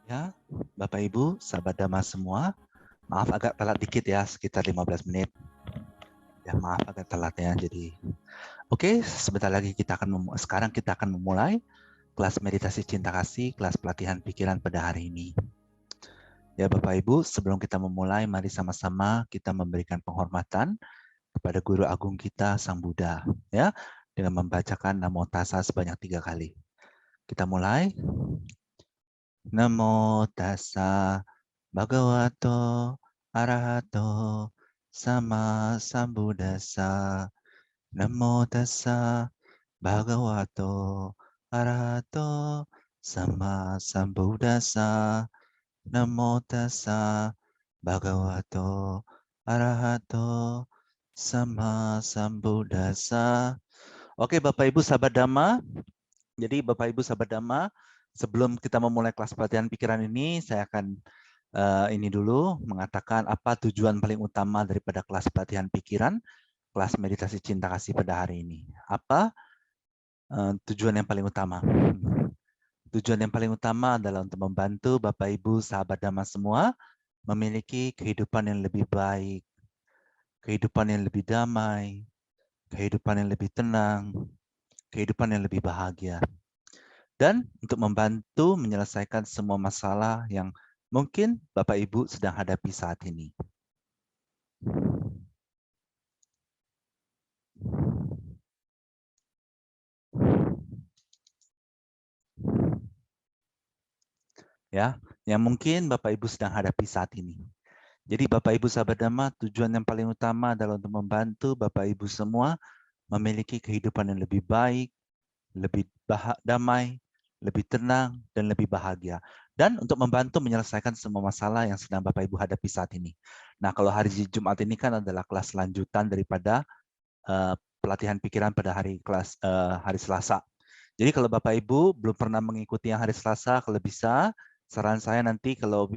Ya, Bapak Ibu, sahabat Dhamma semua, maaf agak telat dikit ya, sekitar 15 menit. Ya, maaf agak telat ya. Jadi, oke, sebentar lagi sekarang kita akan memulai kelas meditasi cinta kasih, kelas pelatihan pikiran pada hari ini. Ya, Bapak Ibu, sebelum kita memulai, mari sama-sama kita memberikan penghormatan kepada Guru Agung kita, Sang Buddha, ya, dengan membacakan Namo Tassa sebanyak 3 kali. Kita mulai. Namo Tassa Bhagavato Arahato Sama Sambuddhassa. Namo Tassa Bhagavato Arahato Sama Sambuddhassa. Namo Tassa Bhagavato Arahato Sama Sambuddhassa. Oke, Bapak Ibu sahabat Dhamma. Jadi Bapak Ibu sahabat Dhamma, sebelum kita memulai kelas pelatihan pikiran ini, saya akan ini dulu mengatakan apa tujuan paling utama daripada kelas pelatihan pikiran, kelas meditasi cinta kasih pada hari ini. Apa tujuan yang paling utama? Tujuan yang paling utama adalah untuk membantu Bapak Ibu sahabat Dhamma semua memiliki kehidupan yang lebih baik, kehidupan yang lebih damai, kehidupan yang lebih tenang, kehidupan yang lebih bahagia. Dan untuk membantu menyelesaikan semua masalah yang mungkin Bapak Ibu sedang hadapi saat ini. Ya, yang mungkin Bapak Ibu sedang hadapi saat ini. Jadi Bapak Ibu sahabat Dhamma, tujuan yang paling utama adalah untuk membantu Bapak Ibu semua memiliki kehidupan yang lebih baik, lebih damai, lebih tenang, dan lebih bahagia. Dan untuk membantu menyelesaikan semua masalah yang sedang Bapak Ibu hadapi saat ini. Nah, kalau hari Jumat ini kan adalah kelas lanjutan daripada pelatihan pikiran pada hari Selasa. Jadi kalau Bapak Ibu belum pernah mengikuti yang hari Selasa, kalau bisa, saran saya nanti kalau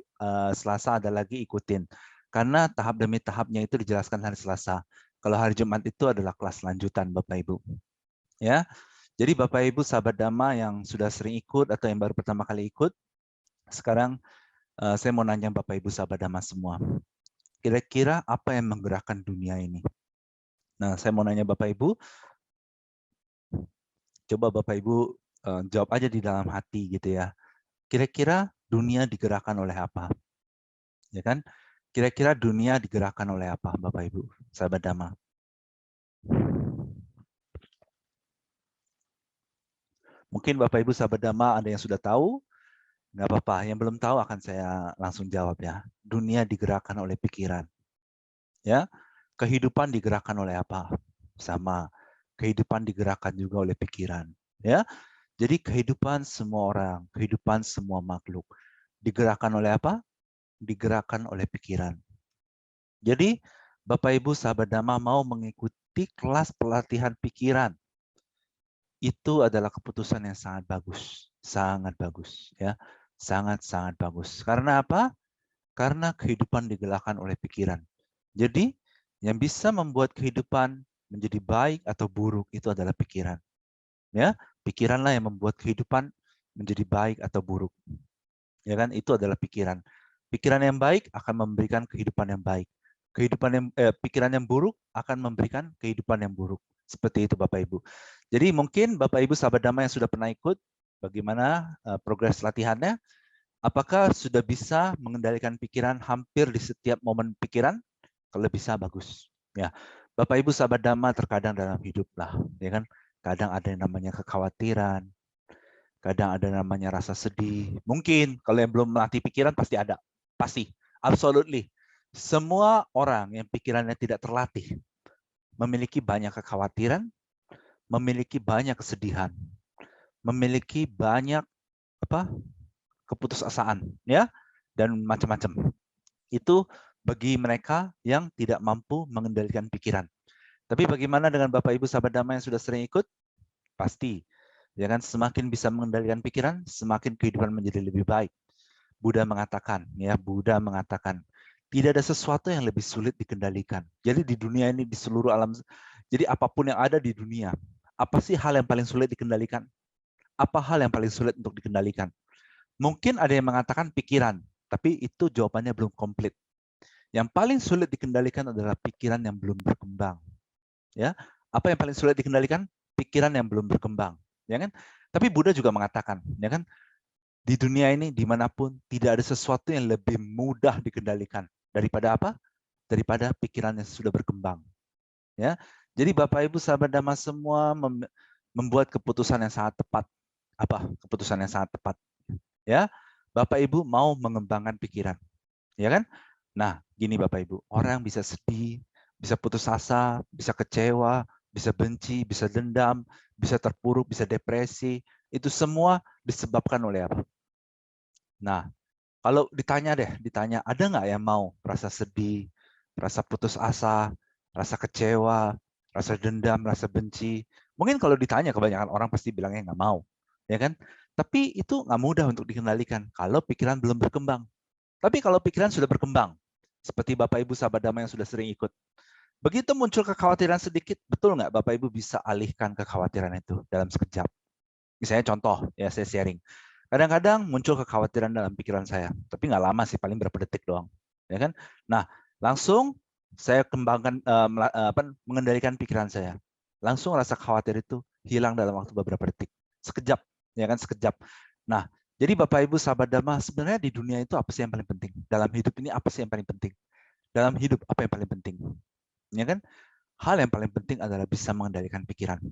Selasa ada lagi ikutin. Karena tahap demi tahapnya itu dijelaskan hari Selasa. Kalau hari Jumat itu adalah kelas lanjutan Bapak Ibu. Ya, jadi Bapak Ibu sahabat Dhamma yang sudah sering ikut atau yang baru pertama kali ikut, sekarang saya mau nanya Bapak Ibu sahabat Dhamma semua. Kira-kira apa yang menggerakkan dunia ini? Nah, saya mau nanya Bapak Ibu, coba Bapak Ibu jawab aja di dalam hati gitu ya. Kira-kira dunia digerakkan oleh apa? Ya kan? Kira-kira dunia digerakkan oleh apa, Bapak Ibu, sahabat Dhamma? Mungkin Bapak Ibu sahabat Dhamma ada yang sudah tahu, nggak apa-apa. Yang belum tahu akan saya langsung jawab ya. Dunia digerakkan oleh pikiran. Ya, kehidupan digerakkan oleh apa? Sama. Kehidupan digerakkan juga oleh pikiran. Ya, jadi kehidupan semua orang, kehidupan semua makhluk digerakkan oleh apa? Digerakkan oleh pikiran. Jadi, Bapak Ibu sahabat Dhamma mau mengikuti kelas pelatihan pikiran. Itu adalah keputusan yang sangat bagus. Sangat bagus. Ya, sangat-sangat bagus. Karena apa? Karena kehidupan digerakkan oleh pikiran. Jadi, yang bisa membuat kehidupan menjadi baik atau buruk itu adalah pikiran. Ya, pikiranlah yang membuat kehidupan menjadi baik atau buruk. Ya kan? Itu adalah pikiran. Pikiran yang baik akan memberikan kehidupan yang baik. Pikiran yang buruk akan memberikan kehidupan yang buruk. Seperti itu Bapak Ibu. Jadi mungkin Bapak Ibu sahabat Dhamma yang sudah pernah ikut, bagaimana progres latihannya? Apakah sudah bisa mengendalikan pikiran hampir di setiap momen pikiran? Kalau bisa bagus. Ya, Bapak Ibu sahabat Dhamma terkadang dalam hidup lah, ya kan? Kadang ada yang namanya kekhawatiran, kadang ada namanya rasa sedih. Mungkin kalau yang belum melatih pikiran pasti ada. Pasti. Absolutely. Semua orang yang pikirannya tidak terlatih memiliki banyak kekhawatiran, memiliki banyak kesedihan, memiliki banyak apa? Keputusasaan, ya, dan macam-macam. Itu bagi mereka yang tidak mampu mengendalikan pikiran. Tapi bagaimana dengan Bapak Ibu sahabat Dhamma yang sudah sering ikut? Pasti. Ya kan, semakin bisa mengendalikan pikiran, semakin kehidupan menjadi lebih baik. Buddha mengatakan, tidak ada sesuatu yang lebih sulit dikendalikan. Jadi di dunia ini, di seluruh alam, jadi apapun yang ada di dunia, apa sih hal yang paling sulit dikendalikan? Apa hal yang paling sulit untuk dikendalikan? Mungkin ada yang mengatakan pikiran, tapi itu jawabannya belum komplit. Yang paling sulit dikendalikan adalah pikiran yang belum berkembang. Ya, apa yang paling sulit dikendalikan? Pikiran yang belum berkembang, ya kan? Tapi Buddha juga mengatakan, ya kan, di dunia ini dimanapun tidak ada sesuatu yang lebih mudah dikendalikan daripada apa? Daripada pikiran yang sudah berkembang. Ya, jadi Bapak Ibu sahabat Dhamma semua membuat keputusan yang sangat tepat. Apa keputusan yang sangat tepat? Ya, Bapak Ibu mau mengembangkan pikiran, ya kan? Nah, gini Bapak Ibu, orang bisa sedih, bisa putus asa, bisa kecewa, bisa benci, bisa dendam, bisa terpuruk, bisa depresi. Itu semua disebabkan oleh apa? Nah, kalau ditanya ada nggak yang mau rasa sedih, rasa putus asa, rasa kecewa, rasa dendam, rasa benci? Mungkin kalau ditanya kebanyakan orang pasti bilangnya nggak mau, ya kan? Tapi itu nggak mudah untuk dikendalikan kalau pikiran belum berkembang. Tapi kalau pikiran sudah berkembang, seperti Bapak Ibu sahabat damai yang sudah sering ikut, begitu muncul kekhawatiran sedikit, betul nggak Bapak Ibu bisa alihkan kekhawatiran itu dalam sekejap? Misalnya contoh, ya saya sharing. Kadang-kadang muncul kekhawatiran dalam pikiran saya, tapi nggak lama sih, paling berapa detik doang, ya kan? Nah, langsung saya kembangkan, mengendalikan pikiran saya. Langsung rasa khawatir itu hilang dalam waktu beberapa detik, sekejap, ya kan? Sekejap. Nah, jadi Bapak Ibu sahabat Dhamma, sebenarnya di dunia itu apa sih yang paling penting? Dalam hidup ini apa sih yang paling penting? Dalam hidup apa yang paling penting? Ya kan? Hal yang paling penting adalah bisa mengendalikan pikiran.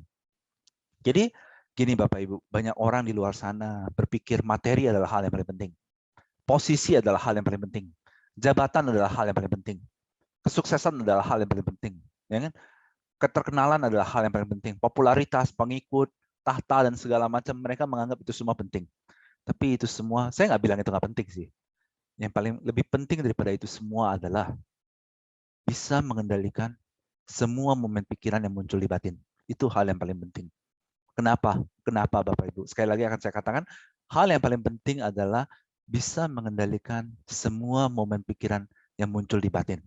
Jadi gini Bapak Ibu, banyak orang di luar sana berpikir materi adalah hal yang paling penting. Posisi adalah hal yang paling penting. Jabatan adalah hal yang paling penting. Kesuksesan adalah hal yang paling penting. Ya kan? Keterkenalan adalah hal yang paling penting. Popularitas, pengikut, tahta, dan segala macam, mereka menganggap itu semua penting. Tapi itu semua, saya nggak bilang itu nggak penting sih. Yang paling lebih penting daripada itu semua adalah bisa mengendalikan semua momen pikiran yang muncul di batin. Itu hal yang paling penting. Kenapa? Kenapa Bapak Ibu? Sekali lagi akan saya katakan, hal yang paling penting adalah bisa mengendalikan semua momen pikiran yang muncul di batin.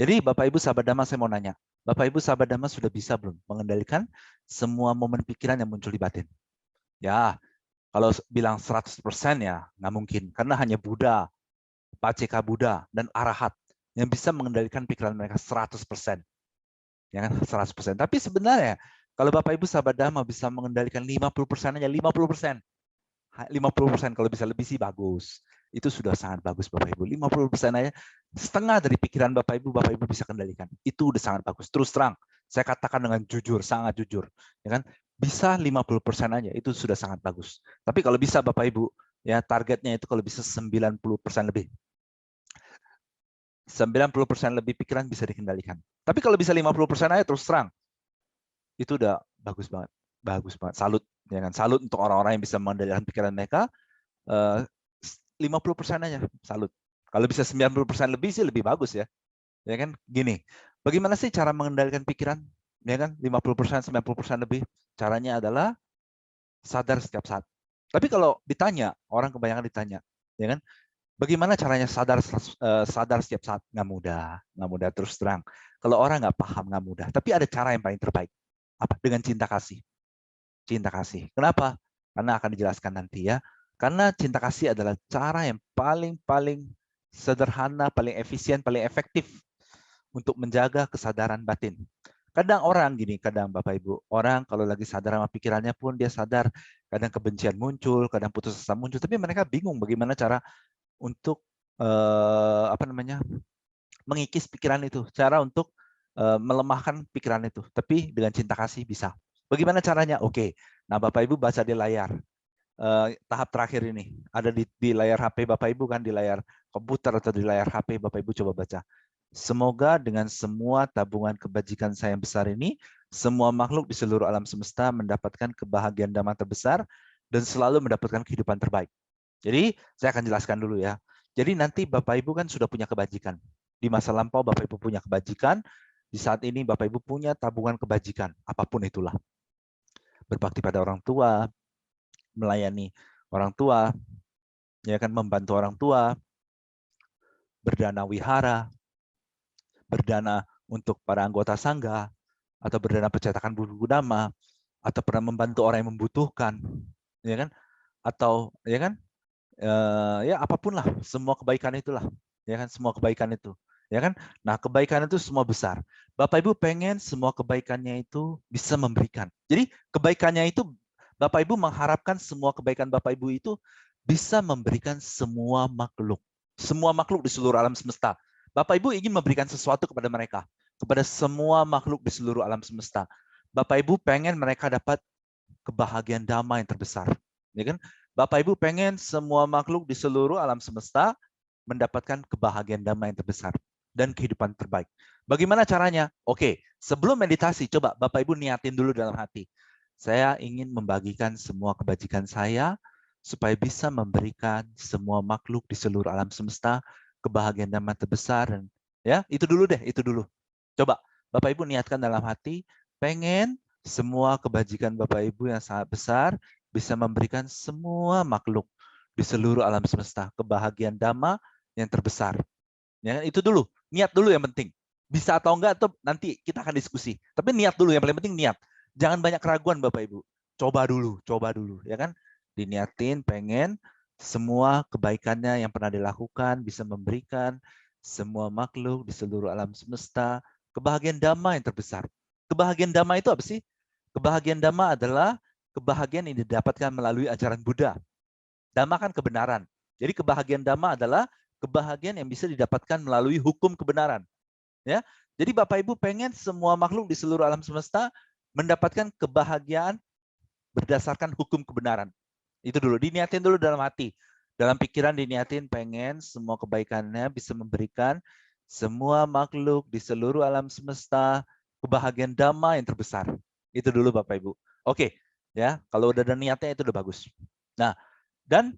Jadi Bapak Ibu sahabat Dhamma, saya mau nanya, Bapak Ibu sahabat Dhamma sudah bisa belum mengendalikan semua momen pikiran yang muncul di batin? Ya, kalau bilang 100% ya nggak mungkin, karena hanya Buddha, Paceka Buddha, dan Arahat yang bisa mengendalikan pikiran mereka 100%. Ya kan, 100%. Tapi sebenarnya kalau Bapak Ibu sahabat Dhamma bisa mengendalikan 50% aja, 50%. 50% kalau bisa lebih sih bagus. Itu sudah sangat bagus Bapak Ibu. 50% aja, setengah dari pikiran Bapak Ibu bisa kendalikan. Itu udah sangat bagus. Terus terang, saya katakan dengan jujur, sangat jujur. Ya kan? Bisa 50% aja, itu sudah sangat bagus. Tapi kalau bisa Bapak Ibu, ya targetnya itu kalau bisa 90% lebih. 90% lebih pikiran bisa dikendalikan. Tapi kalau bisa 50% aja terus terang, itu udah bagus banget. Bagus banget. Salut. Ya kan? Salut untuk orang-orang yang bisa mengendalikan pikiran mereka. 50% aja, salut. Kalau bisa 90% lebih sih lebih bagus ya. Ya kan? Gini, bagaimana sih cara mengendalikan pikiran? Ya kan? 50%, 90% lebih. Caranya adalah sadar setiap saat. Tapi kalau ditanya, orang kebanyakan ditanya, ya kan? Bagaimana caranya sadar setiap saat? Nggak mudah, nggak mudah terus terang. Kalau orang nggak paham, nggak mudah. Tapi ada cara yang paling terbaik. Apa? Dengan cinta kasih. Cinta kasih. Kenapa? Karena akan dijelaskan nanti ya. Karena cinta kasih adalah cara yang paling sederhana, paling efisien, paling efektif untuk menjaga kesadaran batin. Kadang orang gini, kadang Bapak Ibu, orang kalau lagi sadar sama pikirannya pun dia sadar, kadang kebencian muncul, kadang putus asa muncul, tapi mereka bingung bagaimana cara untuk mengikis pikiran itu, cara untuk melemahkan pikiran itu. Tapi dengan cinta kasih bisa. Bagaimana caranya? Oke. Nah, Bapak Ibu baca di layar. Tahap terakhir ini ada di layar HP Bapak Ibu kan, di layar komputer atau di layar HP Bapak Ibu coba baca. Semoga dengan semua tabungan kebajikan saya yang besar ini, semua makhluk di seluruh alam semesta mendapatkan kebahagiaan damai terbesar dan selalu mendapatkan kehidupan terbaik. Jadi saya akan jelaskan dulu ya. Jadi nanti Bapak Ibu kan sudah punya kebajikan. Di masa lampau Bapak Ibu punya kebajikan, di saat ini Bapak Ibu punya tabungan kebajikan, apapun itulah. Berbakti pada orang tua, melayani orang tua, ya kan, membantu orang tua, berdana wihara, berdana untuk para anggota sangga, atau berdana percetakan buku dhamma, atau pernah membantu orang yang membutuhkan, ya kan? Atau ya kan? Ya apapun lah, semua kebaikan itulah, ya kan, semua kebaikan itu, ya kan. Nah, kebaikan itu semua besar. Bapak Ibu pengen semua kebaikannya itu bisa memberikan. Jadi kebaikannya itu Bapak Ibu mengharapkan semua kebaikan Bapak Ibu itu bisa memberikan semua makhluk di seluruh alam semesta. Bapak Ibu ingin memberikan sesuatu kepada mereka, kepada semua makhluk di seluruh alam semesta. Bapak Ibu pengen mereka dapat kebahagiaan damai yang terbesar, ya kan? Bapak Ibu pengen semua makhluk di seluruh alam semesta mendapatkan kebahagiaan damai yang terbesar dan kehidupan terbaik. Bagaimana caranya? Oke, sebelum meditasi, coba Bapak Ibu niatin dulu dalam hati. Saya ingin membagikan semua kebajikan saya supaya bisa memberikan semua makhluk di seluruh alam semesta kebahagiaan damai terbesar. Dan ya, itu dulu deh, itu dulu. Coba Bapak Ibu niatkan dalam hati, pengen semua kebajikan Bapak Ibu yang sangat besar bisa memberikan semua makhluk di seluruh alam semesta kebahagiaan damai yang terbesar. Ya, itu dulu, niat dulu yang penting. Bisa atau enggak tuh nanti kita akan diskusi. Tapi niat dulu, yang paling penting niat. Jangan banyak keraguan Bapak Ibu. Coba dulu, ya kan? Diniatin pengen semua kebaikannya yang pernah dilakukan bisa memberikan semua makhluk di seluruh alam semesta kebahagiaan damai yang terbesar. Kebahagiaan damai itu apa sih? Kebahagiaan damai adalah kebahagiaan yang didapatkan melalui ajaran Buddha. Dhamma kan kebenaran. Jadi kebahagiaan Dhamma adalah kebahagiaan yang bisa didapatkan melalui hukum kebenaran. Ya, jadi Bapak Ibu pengen semua makhluk di seluruh alam semesta mendapatkan kebahagiaan berdasarkan hukum kebenaran. Itu dulu, diniatin dulu dalam hati. Dalam pikiran diniatin pengen semua kebaikannya bisa memberikan semua makhluk di seluruh alam semesta kebahagiaan Dhamma yang terbesar. Itu dulu Bapak Ibu. Oke, ya, kalau udah ada niatnya itu udah bagus. Nah, dan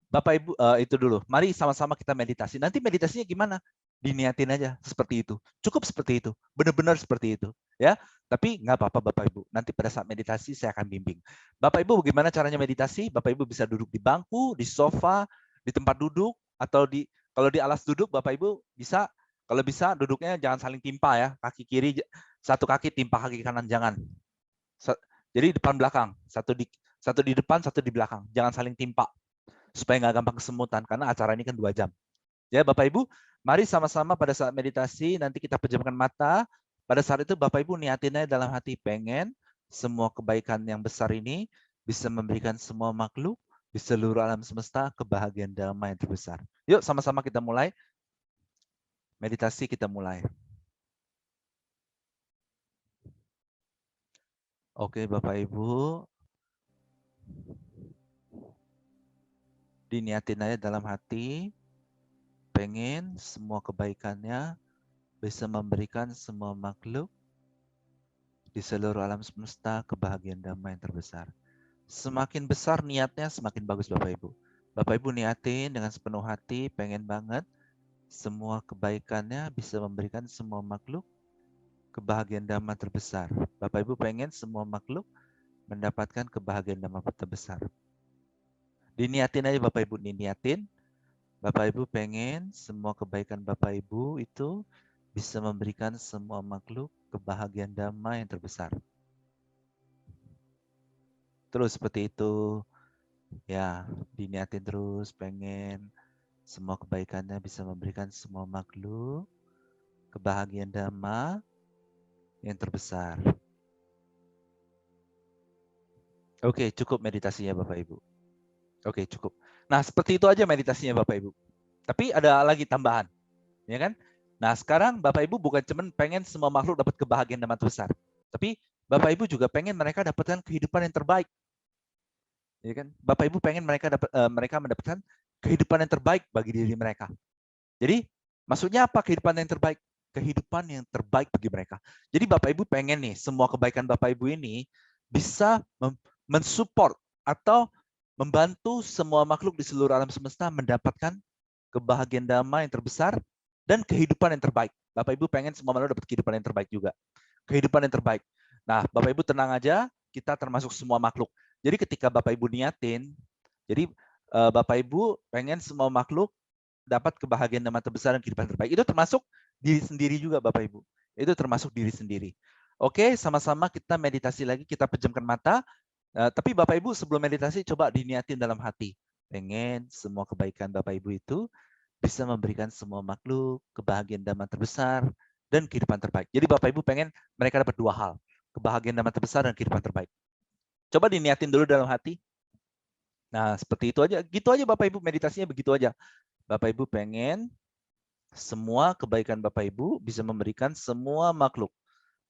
Bapak Ibu itu dulu. Mari sama-sama kita meditasi. Nanti meditasinya gimana? Diniatin aja seperti itu. Cukup seperti itu. Benar-benar seperti itu, ya. Tapi nggak apa-apa Bapak Ibu. Nanti pada saat meditasi saya akan bimbing. Bapak Ibu bagaimana caranya meditasi? Bapak Ibu bisa duduk di bangku, di sofa, di tempat duduk atau kalau di alas duduk Bapak Ibu bisa, kalau bisa duduknya jangan saling timpa ya. Kaki kiri satu kaki timpa kaki kanan, jangan. Jadi depan belakang, satu di depan, satu di belakang. Jangan saling timpa supaya nggak gampang kesemutan karena acara ini kan 2 jam. Ya Bapak Ibu, mari sama-sama pada saat meditasi nanti kita pejamkan mata. Pada saat itu Bapak Ibu niatinnya dalam hati pengen semua kebaikan yang besar ini bisa memberikan semua makhluk di seluruh alam semesta kebahagiaan damai yang terbesar. Yuk sama-sama kita mulai. Meditasi kita mulai. Oke Bapak Ibu, diniatin aja dalam hati pengen semua kebaikannya bisa memberikan semua makhluk di seluruh alam semesta kebahagiaan damai yang terbesar. Semakin besar niatnya, semakin bagus Bapak Ibu. Bapak Ibu niatin dengan sepenuh hati, pengen banget semua kebaikannya bisa memberikan semua makhluk kebahagiaan damai terbesar. Bapak Ibu pengen semua makhluk mendapatkan kebahagiaan damai terbesar. Diniatin aja Bapak Ibu, diniatin. Bapak Ibu pengen semua kebaikan Bapak Ibu itu bisa memberikan semua makhluk kebahagiaan damai yang terbesar. Terus seperti itu, ya diniatin terus, pengen semua kebaikannya bisa memberikan semua makhluk kebahagiaan damai yang terbesar. Oke, cukup meditasinya Bapak Ibu. Oke, cukup. Nah, seperti itu aja meditasinya Bapak Ibu. Tapi ada lagi tambahan, ya kan? Nah, sekarang Bapak Ibu bukan cuma pengen semua makhluk dapat kebahagiaan damai terbesar, tapi Bapak Ibu juga pengen mereka dapatkan kehidupan yang terbaik. Ya kan? Bapak Ibu pengen mereka mendapatkan kehidupan yang terbaik bagi diri mereka. Jadi maksudnya apa kehidupan yang terbaik? Kehidupan yang terbaik bagi mereka. Jadi Bapak Ibu pengen nih semua kebaikan Bapak Ibu ini bisa mensupport atau membantu semua makhluk di seluruh alam semesta mendapatkan kebahagiaan damai yang terbesar dan kehidupan yang terbaik. Bapak Ibu pengen semua makhluk dapat kehidupan yang terbaik juga. Kehidupan yang terbaik. Nah, Bapak Ibu tenang aja, kita termasuk semua makhluk. Jadi ketika Bapak Ibu niatin, jadi Bapak Ibu pengen semua makhluk dapat kebahagiaan damai terbesar dan kehidupan terbaik. Itu termasuk diri sendiri juga Bapak Ibu. Itu termasuk diri sendiri. Oke, sama-sama kita meditasi lagi, kita pejamkan mata. Tapi Bapak Ibu sebelum meditasi coba diniatin dalam hati. pengen semua kebaikan Bapak Ibu itu bisa memberikan semua makhluk kebahagiaan damai terbesar dan kehidupan terbaik. Jadi Bapak Ibu pengen mereka dapat dua hal, kebahagiaan damai terbesar dan kehidupan terbaik. Coba diniatin dulu dalam hati. Nah, seperti itu aja. Gitu aja Bapak Ibu, meditasinya begitu aja. Bapak Ibu pengen semua kebaikan Bapak Ibu bisa memberikan semua makhluk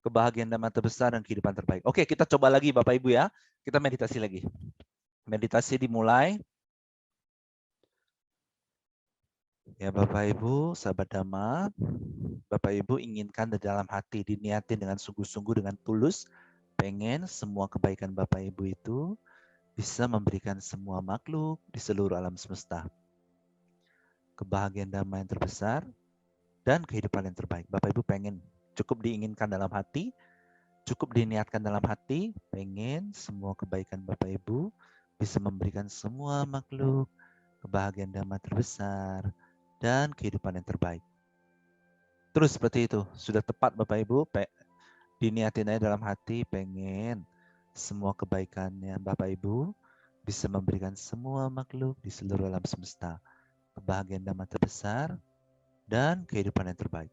kebahagiaan damai terbesar dan kehidupan terbaik. Oke, kita coba lagi Bapak Ibu ya. Kita meditasi lagi. Meditasi dimulai. Ya Bapak Ibu, sahabat Dhamma, Bapak Ibu inginkan di dalam hati, diniatin dengan sungguh-sungguh, dengan tulus, pengen semua kebaikan Bapak Ibu itu bisa memberikan semua makhluk di seluruh alam semesta kebahagiaan damai yang terbesar dan kehidupan yang terbaik. Bapak Ibu pengen, cukup diinginkan dalam hati, cukup diniatkan dalam hati, pengen semua kebaikan Bapak Ibu bisa memberikan semua makhluk kebahagiaan damai terbesar dan kehidupan yang terbaik. Terus seperti itu, sudah tepat Bapak Ibu, diniatin aja dalam hati, pengen semua kebaikannya Bapak Ibu bisa memberikan semua makhluk di seluruh alam semesta kebahagiaan damai terbesar dan kehidupan yang terbaik.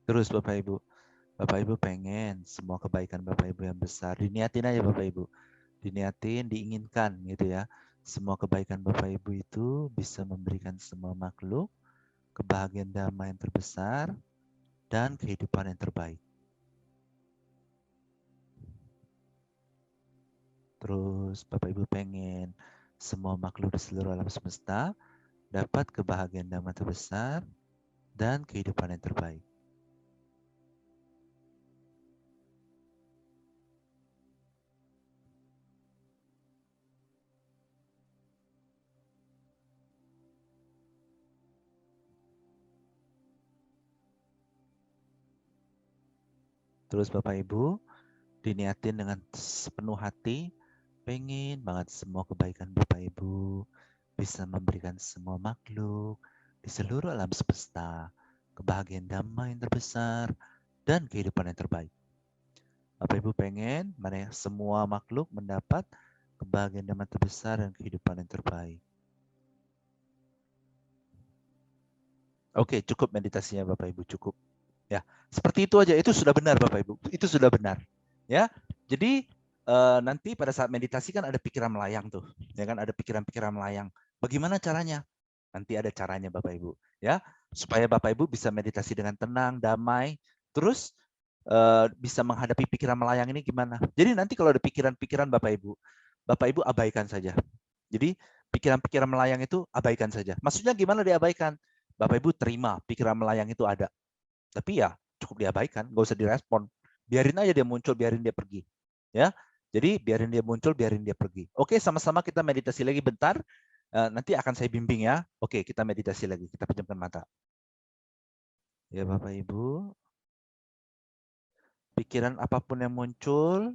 Terus Bapak Ibu pengen semua kebaikan Bapak Ibu yang besar, diniatin aja Bapak Ibu, diniatin, diinginkan gitu ya. Semua kebaikan Bapak Ibu itu bisa memberikan semua makhluk kebahagiaan damai yang terbesar dan kehidupan yang terbaik. Terus Bapak Ibu pengen semua makhluk di seluruh alam semesta dapat kebahagiaan damai terbesar dan kehidupan yang terbaik. Terus Bapak Ibu diniatin dengan sepenuh hati, pengen banget semua kebaikan Bapak Ibu bisa memberikan semua makhluk di seluruh alam semesta kebahagiaan damai yang terbesar dan kehidupan yang terbaik. Bapak Ibu pengen semua makhluk mendapat kebahagiaan damai terbesar dan kehidupan yang terbaik. Oke, cukup meditasinya Bapak Ibu, cukup. Ya, seperti itu aja. Itu sudah benar Bapak Ibu. Itu sudah benar. Ya. Jadi nanti pada saat meditasi kan ada pikiran melayang tuh. Ya kan ada pikiran-pikiran melayang. Bagaimana caranya? Nanti ada caranya Bapak Ibu, ya. Supaya Bapak Ibu bisa meditasi dengan tenang, damai, terus bisa menghadapi pikiran melayang ini gimana? Jadi nanti kalau ada pikiran-pikiran Bapak Ibu abaikan saja. Jadi pikiran-pikiran melayang itu abaikan saja. Maksudnya gimana diabaikan? Bapak Ibu terima pikiran melayang itu ada. Tapi ya cukup diabaikan, nggak usah direspon. Biarin aja dia muncul, biarin dia pergi. Ya, jadi biarin dia muncul, biarin dia pergi. Oke, sama-sama kita meditasi lagi bentar. Nanti akan saya bimbing ya. Oke, kita meditasi lagi. Kita pejamkan mata. Ya Bapak Ibu, pikiran apapun yang muncul,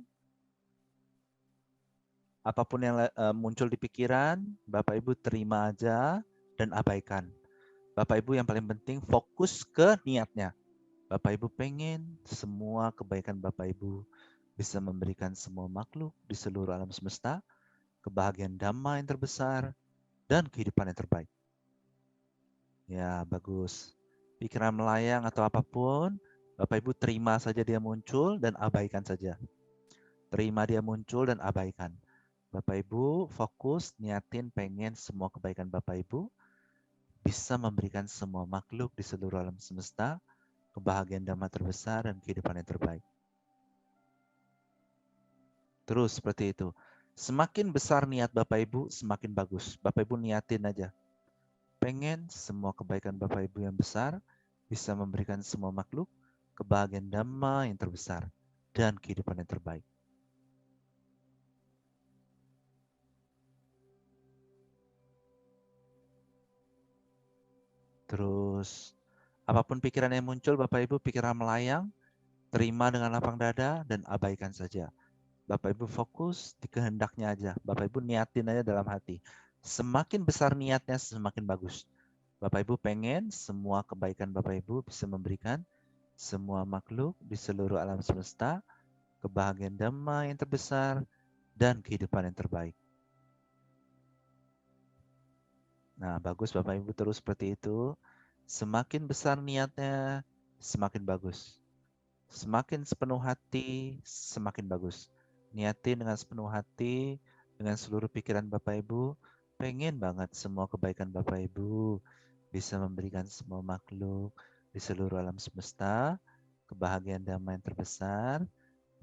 apapun yang muncul di pikiran, Bapak Ibu terima aja dan abaikan. Bapak Ibu yang paling penting fokus ke niatnya. Bapak Ibu pengen semua kebaikan Bapak Ibu bisa memberikan semua makhluk di seluruh alam semesta kebahagiaan damai yang terbesar dan kehidupan yang terbaik. Ya, bagus. Pikiran melayang atau apapun, Bapak Ibu terima saja dia muncul dan abaikan saja. Terima dia muncul dan abaikan. Bapak Ibu fokus niatin pengen semua kebaikan Bapak Ibu bisa memberikan semua makhluk di seluruh alam semesta kebahagiaan damai terbesar dan kehidupan yang terbaik. Terus seperti itu. Semakin besar niat Bapak Ibu, semakin bagus. Bapak Ibu niatin aja. Pengen semua kebaikan Bapak Ibu yang besar bisa memberikan semua makhluk kebahagiaan damai yang terbesar dan kehidupan yang terbaik. Terus, apapun pikiran yang muncul Bapak Ibu, pikiran melayang, terima dengan lapang dada dan abaikan saja. Bapak Ibu fokus di kehendaknya aja. Bapak Ibu niatin aja dalam hati. Semakin besar niatnya, semakin bagus. Bapak Ibu pengen semua kebaikan Bapak Ibu bisa memberikan semua makhluk di seluruh alam semesta kebahagiaan damai yang terbesar dan kehidupan yang terbaik. Nah, bagus Bapak Ibu terus seperti itu. Semakin besar niatnya, semakin bagus. Semakin sepenuh hati, semakin bagus. Niatin dengan sepenuh hati, dengan seluruh pikiran Bapak Ibu, pengen banget semua kebaikan Bapak Ibu bisa memberikan semua makhluk di seluruh alam semesta, kebahagiaan damai yang terbesar,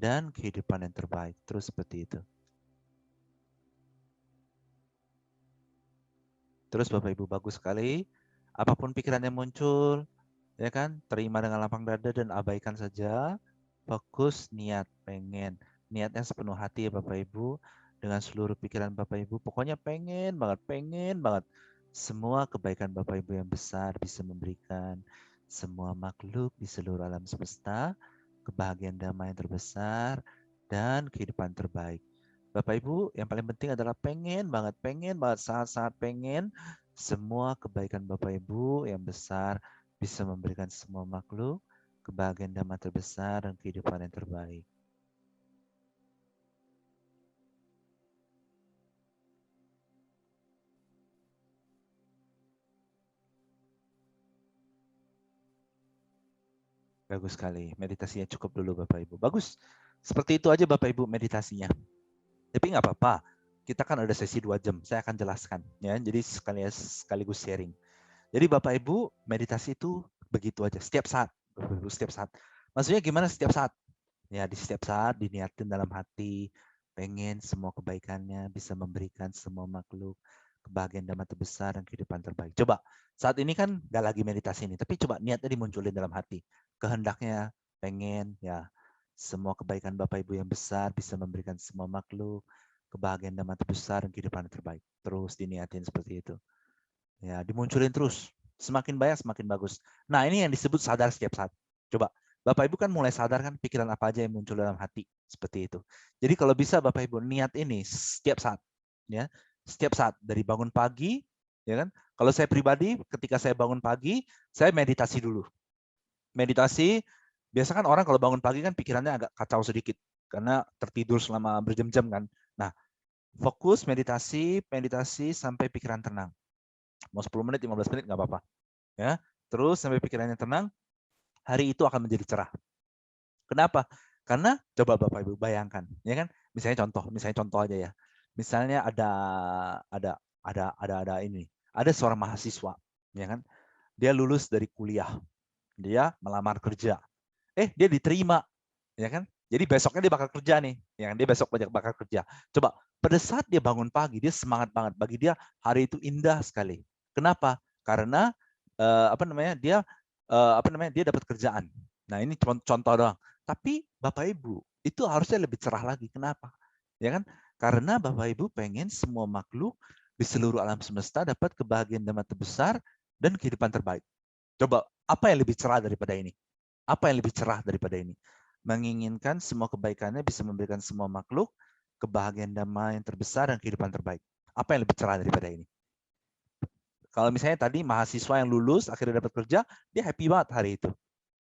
dan kehidupan yang terbaik. Terus seperti itu. Terus Bapak Ibu bagus sekali. Apapun pikiran yang muncul, ya kan, terima dengan lapang dada dan abaikan saja. Fokus niat, pengen. Niatnya sepenuh hati ya Bapak Ibu. Dengan seluruh pikiran Bapak Ibu. Pokoknya pengen banget. Semua kebaikan Bapak Ibu yang besar bisa memberikan semua makhluk di seluruh alam semesta. Kebahagiaan damai yang terbesar. Dan kehidupan terbaik. Bapak Ibu, yang paling penting adalah pengen banget, sangat-sangat pengen semua kebaikan Bapak Ibu yang besar bisa memberikan semua makhluk kebahagiaan damai terbesar dan kehidupan yang terbaik. Bagus sekali, meditasinya cukup dulu Bapak Ibu. Bagus, seperti itu aja Bapak Ibu meditasinya. Tapi nggak apa-apa, kita kan ada sesi 2 jam, saya akan jelaskan. Ya, jadi sekaligus sharing. Jadi Bapak Ibu, meditasi itu begitu aja, setiap saat. Bapak Ibu, setiap saat. Maksudnya gimana setiap saat? Ya, di setiap saat diniatin dalam hati, pengen semua kebaikannya bisa memberikan semua makhluk kebahagiaan damai terbesar dan kehidupan terbaik. Coba, saat ini kan nggak lagi meditasi ini, tapi coba niatnya dimunculin dalam hati. Kehendaknya pengen ya semua kebaikan Bapak Ibu yang besar bisa memberikan semua makhluk kebahagiaan damai terbesar dan kehidupan yang terbaik. Terus diniatin seperti itu. Ya, dimunculin terus. Semakin banyak semakin bagus. Nah, ini yang disebut sadar setiap saat. Coba, Bapak Ibu kan mulai sadar kan pikiran apa aja yang muncul dalam hati. Seperti itu. Jadi kalau bisa Bapak Ibu niat ini setiap saat. Ya, setiap saat. Dari bangun pagi, ya kan? Kalau saya pribadi, ketika saya bangun pagi, saya meditasi dulu. Meditasi, biasa kan orang kalau bangun pagi kan pikirannya agak kacau sedikit. Karena tertidur selama berjam-jam kan. Nah, fokus meditasi sampai pikiran tenang. Mau 10 menit, 15 menit nggak apa-apa. Ya, terus sampai pikirannya tenang, hari itu akan menjadi cerah. Kenapa? Karena coba Bapak Ibu bayangkan, ya kan? Misalnya contoh aja ya. Misalnya ada ini, ada seorang mahasiswa, ya kan? Dia lulus dari kuliah, dia melamar kerja. Dia diterima, ya kan? Jadi besoknya dia bakal kerja nih, ya kan? Dia besok bakal kerja. Coba pada saat dia bangun pagi, dia semangat banget. Bagi dia hari itu indah sekali. Kenapa? Karena dia dapat kerjaan. Nah, ini contoh doang. Tapi Bapak Ibu, itu harusnya lebih cerah lagi. Kenapa? Ya kan? Karena Bapak Ibu pengen semua makhluk di seluruh alam semesta dapat kebahagiaan damai terbesar dan kehidupan terbaik. Coba, apa yang lebih cerah daripada ini? Apa yang lebih cerah daripada ini? Menginginkan semua kebaikannya bisa memberikan semua makhluk kebahagiaan damai yang terbesar dan kehidupan terbaik. Apa yang lebih cerah daripada ini? Kalau misalnya tadi mahasiswa yang lulus akhirnya dapat kerja, dia happy banget hari itu.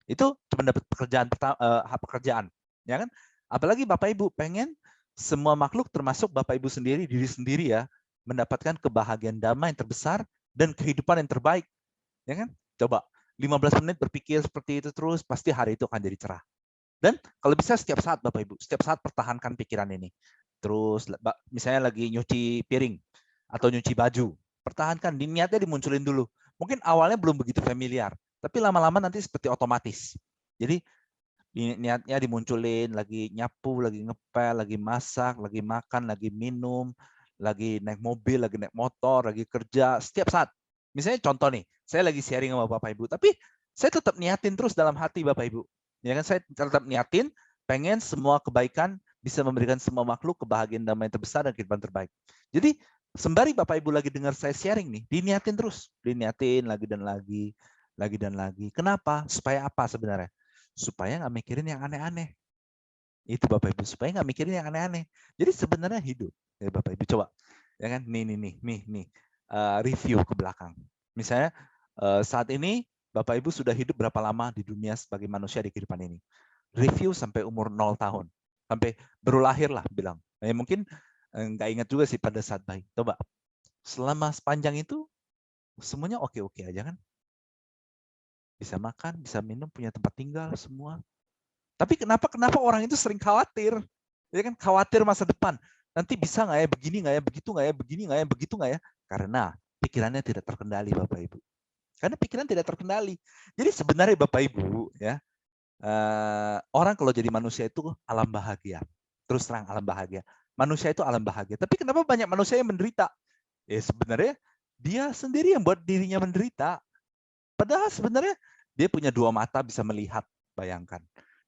Itu cuma dapat pekerjaan, ya kan? Apalagi Bapak Ibu pengen semua makhluk termasuk Bapak Ibu sendiri, diri sendiri ya, mendapatkan kebahagiaan damai yang terbesar dan kehidupan yang terbaik, ya kan? Coba 15 menit berpikir seperti itu terus, pasti hari itu akan jadi cerah. Dan kalau bisa setiap saat Bapak Ibu, setiap saat pertahankan pikiran ini. Terus misalnya lagi nyuci piring atau nyuci baju, pertahankan, niatnya dimunculin dulu. Mungkin awalnya belum begitu familiar, tapi lama-lama nanti seperti otomatis. Jadi niatnya dimunculin, lagi nyapu, lagi ngepel, lagi masak, lagi makan, lagi minum, lagi naik mobil, lagi naik motor, lagi kerja, setiap saat. Misalnya contoh nih, saya lagi sharing sama Bapak Ibu, tapi saya tetap niatin terus dalam hati Bapak Ibu. Ya kan, saya tetap niatin, pengen semua kebaikan bisa memberikan semua makhluk kebahagiaan damai terbesar dan kehidupan terbaik. Jadi sembari Bapak Ibu lagi dengar saya sharing nih, diniatin terus, diniatin lagi dan lagi, lagi dan lagi. Kenapa? Supaya apa sebenarnya? Supaya nggak mikirin yang aneh-aneh. Itu Bapak Ibu, supaya nggak mikirin yang aneh-aneh. Jadi sebenarnya hidup. Ya Bapak Ibu coba, ya kan? Nih, review ke belakang. Misalnya Saat ini Bapak Ibu sudah hidup berapa lama di dunia sebagai manusia di kehidupan ini? Review sampai umur 0 tahun. Sampai baru lahir lah bilang. Mungkin nggak ingat juga sih pada saat bayi. Coba, selama sepanjang itu semuanya oke-oke aja kan? Bisa makan, bisa minum, punya tempat tinggal, semua. Tapi kenapa orang itu sering khawatir? Ya kan, khawatir masa depan. Nanti bisa nggak ya, begini nggak ya, begitu nggak ya, begini nggak ya, begitu nggak ya? Karena pikirannya tidak terkendali, Bapak Ibu. Karena pikiran tidak terkendali. Jadi sebenarnya Bapak Ibu, ya, orang kalau jadi manusia itu alam bahagia. Terus terang alam bahagia. Manusia itu alam bahagia. Tapi kenapa banyak manusia yang menderita? Ya sebenarnya dia sendiri yang buat dirinya menderita. Padahal sebenarnya dia punya 2 mata bisa melihat, bayangkan.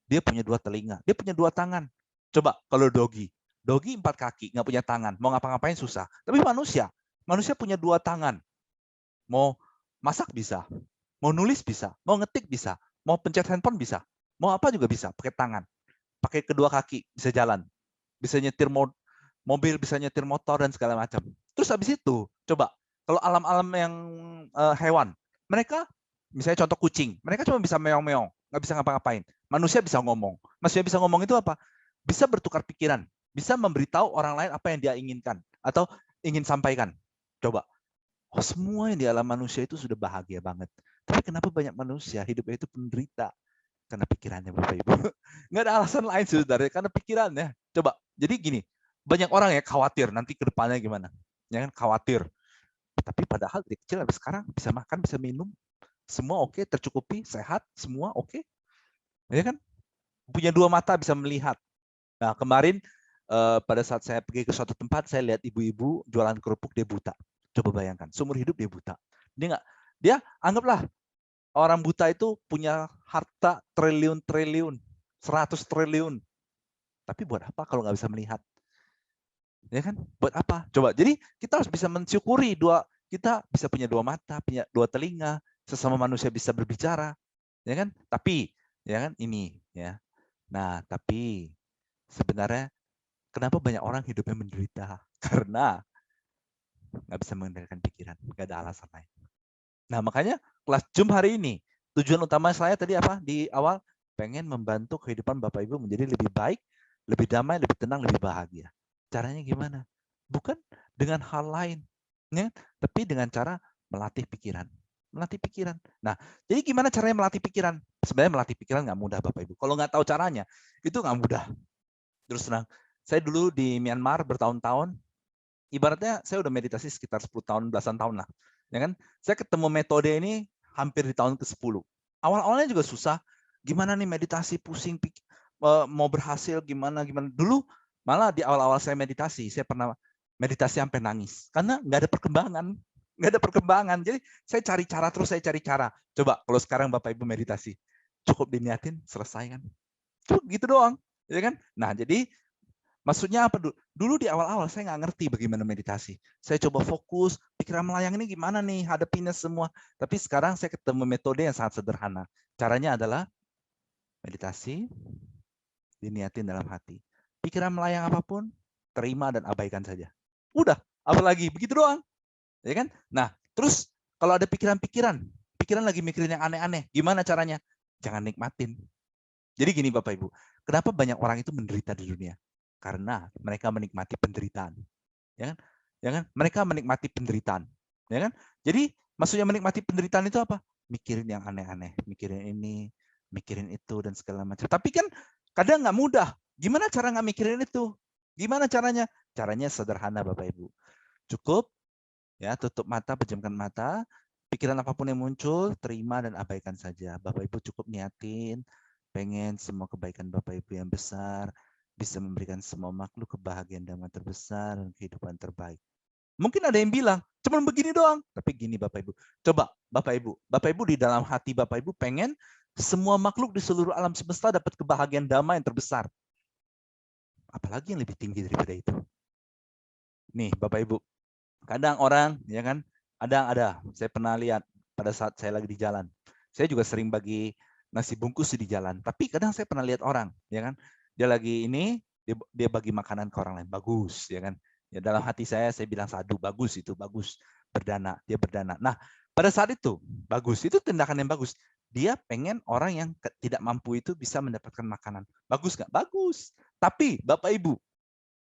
Dia punya 2 telinga, dia punya 2 tangan. Coba kalau dogi 4 kaki, nggak punya tangan, mau ngapa-ngapain susah. Tapi manusia punya 2 tangan. Mau masak bisa, mau nulis bisa, mau ngetik bisa, mau pencet handphone bisa, mau apa juga bisa, pakai tangan. Pakai kedua kaki, bisa jalan. Bisa nyetir mobil, bisa nyetir motor, dan segala macam. Terus habis itu, coba, kalau alam-alam yang hewan, mereka, misalnya contoh kucing, mereka cuma bisa meong-meong, nggak bisa ngapa-ngapain. Manusia bisa ngomong. Manusia bisa ngomong itu apa? Bisa bertukar pikiran, bisa memberitahu orang lain apa yang dia inginkan, atau ingin sampaikan. Coba, semua yang di alam manusia itu sudah bahagia banget. Tapi kenapa banyak manusia hidupnya itu penderita? Karena pikirannya, Bapak Ibu. Nggak ada alasan lain sebenarnya, karena pikirannya. Coba, jadi gini, banyak orang ya khawatir nanti ke depannya gimana. Ya kan, khawatir. Tapi padahal dari kecil sampai sekarang bisa makan, bisa minum, semua oke, tercukupi, sehat, semua oke. Ya kan? Punya 2 mata bisa melihat. Nah, kemarin pada saat saya pergi ke suatu tempat, saya lihat ibu-ibu jualan kerupuk, dia buta. Coba bayangkan, seumur hidup dia buta. Dia anggaplah orang buta itu punya harta triliun-triliun, 100 triliun. Tapi buat apa kalau nggak bisa melihat? Ya kan? Buat apa? Coba. Jadi kita harus bisa mensyukuri kita bisa punya 2 mata, punya 2 telinga, sesama manusia bisa berbicara, ya kan? Tapi ya kan ini ya. Nah, tapi sebenarnya kenapa banyak orang hidupnya menderita? Karena nggak bisa mengendalikan pikiran, nggak ada alasan lain. Nah, makanya kelas Zoom hari ini, tujuan utama saya tadi apa? Di awal, pengen membantu kehidupan Bapak Ibu menjadi lebih baik, lebih damai, lebih tenang, lebih bahagia. Caranya gimana? Bukan dengan hal lain, ya, tapi dengan cara melatih pikiran. Melatih pikiran. Nah, jadi gimana caranya melatih pikiran? Sebenarnya melatih pikiran nggak mudah, Bapak Ibu. Kalau nggak tahu caranya, itu nggak mudah. Terus terang, saya dulu di Myanmar bertahun-tahun, ibaratnya saya udah meditasi sekitar 10 tahun, belasan tahun lah. Ya kan? Saya ketemu metode ini hampir di tahun ke-10. Awal-awalnya juga susah. Gimana nih meditasi, pusing, mau berhasil, gimana. Dulu malah di awal-awal saya meditasi, saya pernah meditasi sampai nangis. Karena nggak ada perkembangan. Nggak ada perkembangan. Jadi saya cari cara, terus saya cari cara. Coba kalau sekarang Bapak Ibu meditasi, cukup diniatin, selesai kan. Cukup gitu doang. Ya kan? Nah, jadi maksudnya apa? Dulu di awal-awal saya nggak ngerti bagaimana meditasi. Saya coba fokus, pikiran melayang ini gimana nih, hadapinnya semua. Tapi sekarang saya ketemu metode yang sangat sederhana. Caranya adalah meditasi, diniatin dalam hati. Pikiran melayang apapun, terima dan abaikan saja. Udah, apalagi begitu doang. Ya kan? Nah, terus kalau ada pikiran lagi mikirin yang aneh-aneh, gimana caranya? Jangan nikmatin. Jadi gini Bapak Ibu, kenapa banyak orang itu menderita di dunia? Karena mereka menikmati penderitaan. Ya kan? Ya kan? Mereka menikmati penderitaan. Ya kan? Jadi maksudnya menikmati penderitaan itu apa? Mikirin yang aneh-aneh, mikirin ini, mikirin itu dan segala macam. Tapi kan kadang nggak mudah. Gimana cara nggak mikirin itu? Gimana caranya? Caranya sederhana Bapak Ibu. Cukup ya tutup mata, pejamkan mata, pikiran apapun yang muncul, terima dan abaikan saja. Bapak Ibu cukup niatin, pengen semua kebaikan Bapak Ibu yang besar, bisa memberikan semua makhluk kebahagiaan damai terbesar dan kehidupan terbaik. Mungkin ada yang bilang, cuma begini doang. Tapi gini Bapak Ibu, coba Bapak Ibu di dalam hati Bapak Ibu pengen semua makhluk di seluruh alam semesta dapat kebahagiaan damai yang terbesar. Apalagi yang lebih tinggi daripada itu. Nih Bapak Ibu, kadang orang, ya kan, ada. Saya pernah lihat pada saat saya lagi di jalan. Saya juga sering bagi nasi bungkus di jalan. Tapi kadang saya pernah lihat orang, ya kan, dia lagi ini, dia bagi makanan ke orang lain. Bagus, ya kan. Ya dalam hati saya bilang sadu, bagus itu, bagus. Berdana, dia berdana. Nah, Pada saat itu, bagus. Itu tindakan yang bagus. Dia pengen orang yang tidak mampu itu bisa mendapatkan makanan. Bagus nggak? Bagus. Tapi Bapak Ibu,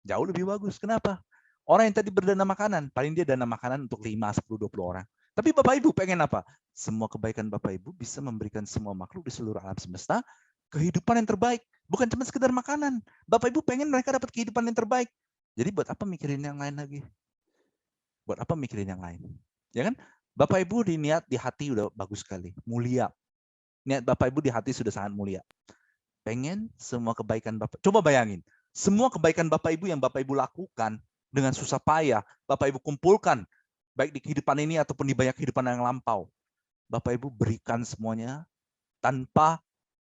jauh lebih bagus. Kenapa? Orang yang tadi berdana makanan, paling dia dana makanan untuk 5, 10, 20 orang. Tapi Bapak Ibu pengen apa? Semua kebaikan Bapak Ibu bisa memberikan semua makhluk di seluruh alam semesta kehidupan yang terbaik. Bukan cuma sekedar makanan. Bapak Ibu pengen mereka dapat kehidupan yang terbaik. Jadi buat apa mikirin yang lain lagi? Buat apa mikirin yang lain? Ya kan? Bapak Ibu niat di hati udah bagus sekali, mulia. Niat Bapak Ibu di hati sudah sangat mulia. Pengen semua kebaikan Bapak. Coba bayangin, semua kebaikan Bapak Ibu yang Bapak Ibu lakukan dengan susah payah, Bapak Ibu kumpulkan, baik di kehidupan ini ataupun di banyak kehidupan yang lampau. Bapak Ibu berikan semuanya tanpa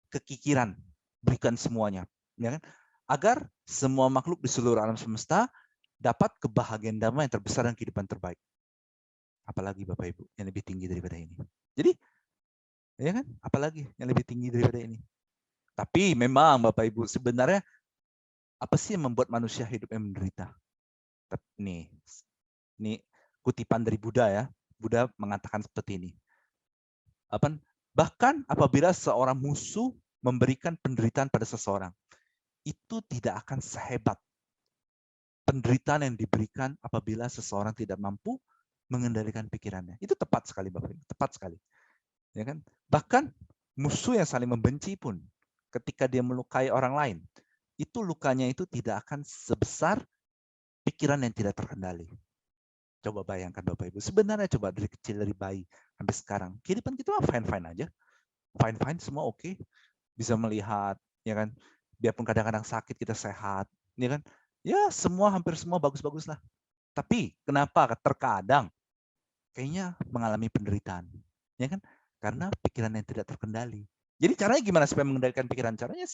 kekikiran. Berikan semuanya. Ya kan? Agar semua makhluk di seluruh alam semesta dapat kebahagiaan damai yang terbesar dan kehidupan terbaik. Apalagi Bapak Ibu yang lebih tinggi daripada ini. Jadi, ya kan? Apalagi yang lebih tinggi daripada ini. Tapi memang Bapak Ibu sebenarnya apa sih yang membuat manusia hidup yang menderita? Nih kutipan dari Buddha ya. Buddha mengatakan seperti ini. Bahkan apabila seorang musuh memberikan penderitaan pada seseorang, itu tidak akan sehebat penderitaan yang diberikan apabila seseorang tidak mampu mengendalikan pikirannya. Itu tepat sekali Bapak Ibu, tepat sekali. Ya kan? Bahkan musuh yang saling membenci pun ketika dia melukai orang lain, itu lukanya itu tidak akan sebesar pikiran yang tidak terkendali. Coba bayangkan Bapak Ibu, sebenarnya coba dari kecil, dari bayi sampai sekarang, kehidupan kita fine-fine aja. Fine-fine, semua oke. Bisa melihat, ya kan, biarpun kadang-kadang sakit kita sehat, ya kan. Ya, hampir semua bagus-bagus lah. Tapi kenapa terkadang kayaknya mengalami penderitaan? Ya kan? Karena pikiran yang tidak terkendali. Jadi caranya gimana supaya mengendalikan pikiran? Caranya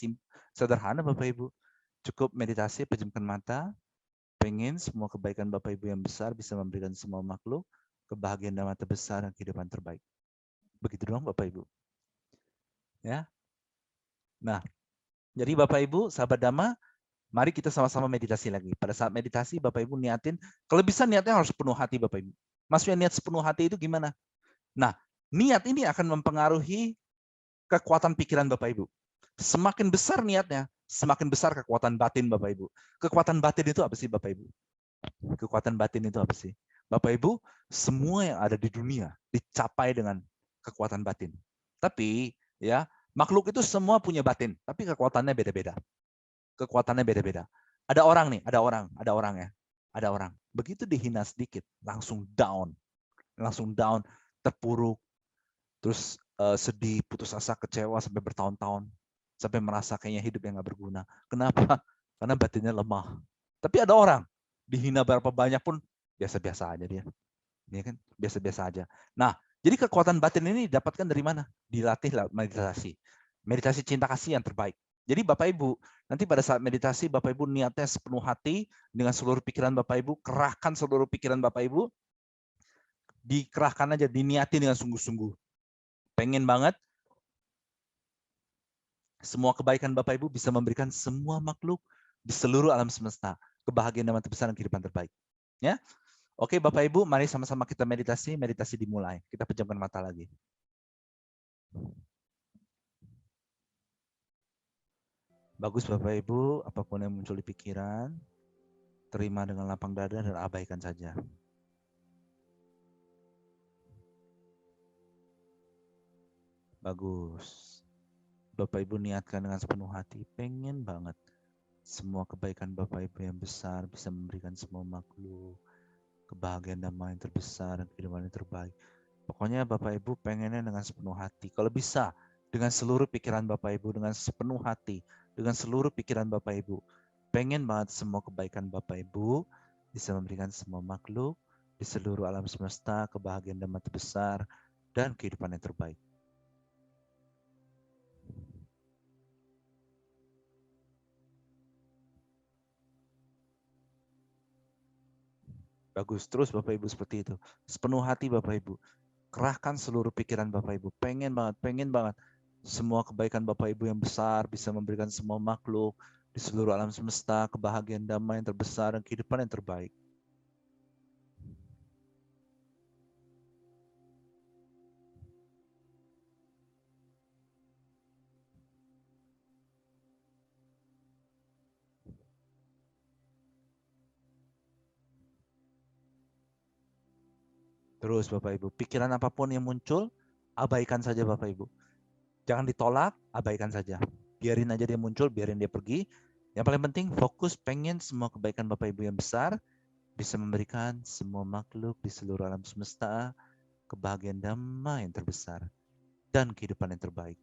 sederhana Bapak Ibu. Cukup meditasi, pejamkan mata, pengen semua kebaikan Bapak Ibu yang besar bisa memberikan semua makhluk kebahagiaan dan terbesar dan kehidupan terbaik. Begitu doang Bapak Ibu. Ya. Nah, jadi Bapak Ibu, sahabat Dhamma, mari kita sama-sama meditasi lagi. Pada saat meditasi, Bapak Ibu niatin, kalau bisa niatnya harus penuh hati Bapak Ibu. Maksudnya niat sepenuh hati itu gimana? Nah, niat ini akan mempengaruhi kekuatan pikiran Bapak Ibu. Semakin besar niatnya, semakin besar kekuatan batin Bapak Ibu. Kekuatan batin itu apa sih Bapak Ibu? Kekuatan batin itu apa sih? Bapak Ibu, semua yang ada di dunia dicapai dengan kekuatan batin. Tapi ya, makhluk itu semua punya batin, tapi kekuatannya beda-beda. Kekuatannya beda-beda. Ada orang nih, ada orang ya. Ada orang. Begitu dihina sedikit, langsung down, terpuruk, terus sedih, putus asa, kecewa sampai bertahun-tahun, sampai merasa kayaknya hidup yang nggak berguna. Kenapa? Karena batinnya lemah. Tapi ada orang dihina berapa banyak pun biasa-biasa aja dia. Ya kan? Biasa-biasa aja. Nah, jadi kekuatan batin ini didapatkan dari mana? Dilatih lewat meditasi. Meditasi cinta kasih yang terbaik. Jadi Bapak Ibu, nanti pada saat meditasi Bapak Ibu niatnya sepenuh hati dengan seluruh pikiran Bapak Ibu, kerahkan seluruh pikiran Bapak Ibu, dikerahkan aja, diniati dengan sungguh-sungguh. Pengen banget semua kebaikan Bapak Ibu bisa memberikan semua makhluk di seluruh alam semesta kebahagiaan dan terbesar dan kehidupan terbaik. Ya, oke Bapak Ibu, mari sama-sama kita meditasi. Meditasi dimulai. Kita pejamkan mata lagi. Bagus Bapak Ibu, apapun yang muncul di pikiran, terima dengan lapang dada dan abaikan saja. Bagus. Bapak Ibu niatkan dengan sepenuh hati, pengen banget semua kebaikan Bapak Ibu yang besar bisa memberikan semua makhluk kebahagiaan damai yang terbesar dan kehidupan yang terbaik. Pokoknya Bapak Ibu pengennya dengan sepenuh hati. Kalau bisa, dengan seluruh pikiran Bapak Ibu, dengan sepenuh hati, dengan seluruh pikiran Bapak Ibu. Pengen banget semua kebaikan Bapak Ibu bisa memberikan semua makhluk di seluruh alam semesta kebahagiaan damai terbesar dan kehidupan yang terbaik. Bagus, terus Bapak Ibu seperti itu. Sepenuh hati Bapak Ibu. Kerahkan seluruh pikiran Bapak Ibu. Pengen banget. Semua kebaikan Bapak Ibu yang besar bisa memberikan semua makhluk di seluruh alam semesta kebahagiaan damai yang terbesar dan kehidupan yang terbaik. Terus Bapak Ibu, pikiran apapun yang muncul, abaikan saja Bapak Ibu. Jangan ditolak, abaikan saja. Biarin aja dia muncul, biarin dia pergi. Yang paling penting fokus pengen semua kebaikan Bapak Ibu yang besar bisa memberikan semua makhluk di seluruh alam semesta kebahagiaan damai yang terbesar dan kehidupan yang terbaik.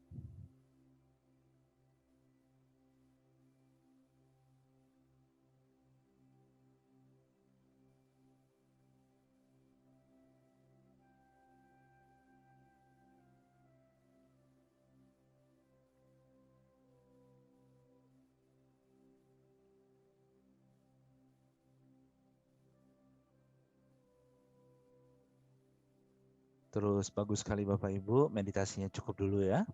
Terus bagus sekali Bapak Ibu, meditasinya cukup dulu ya.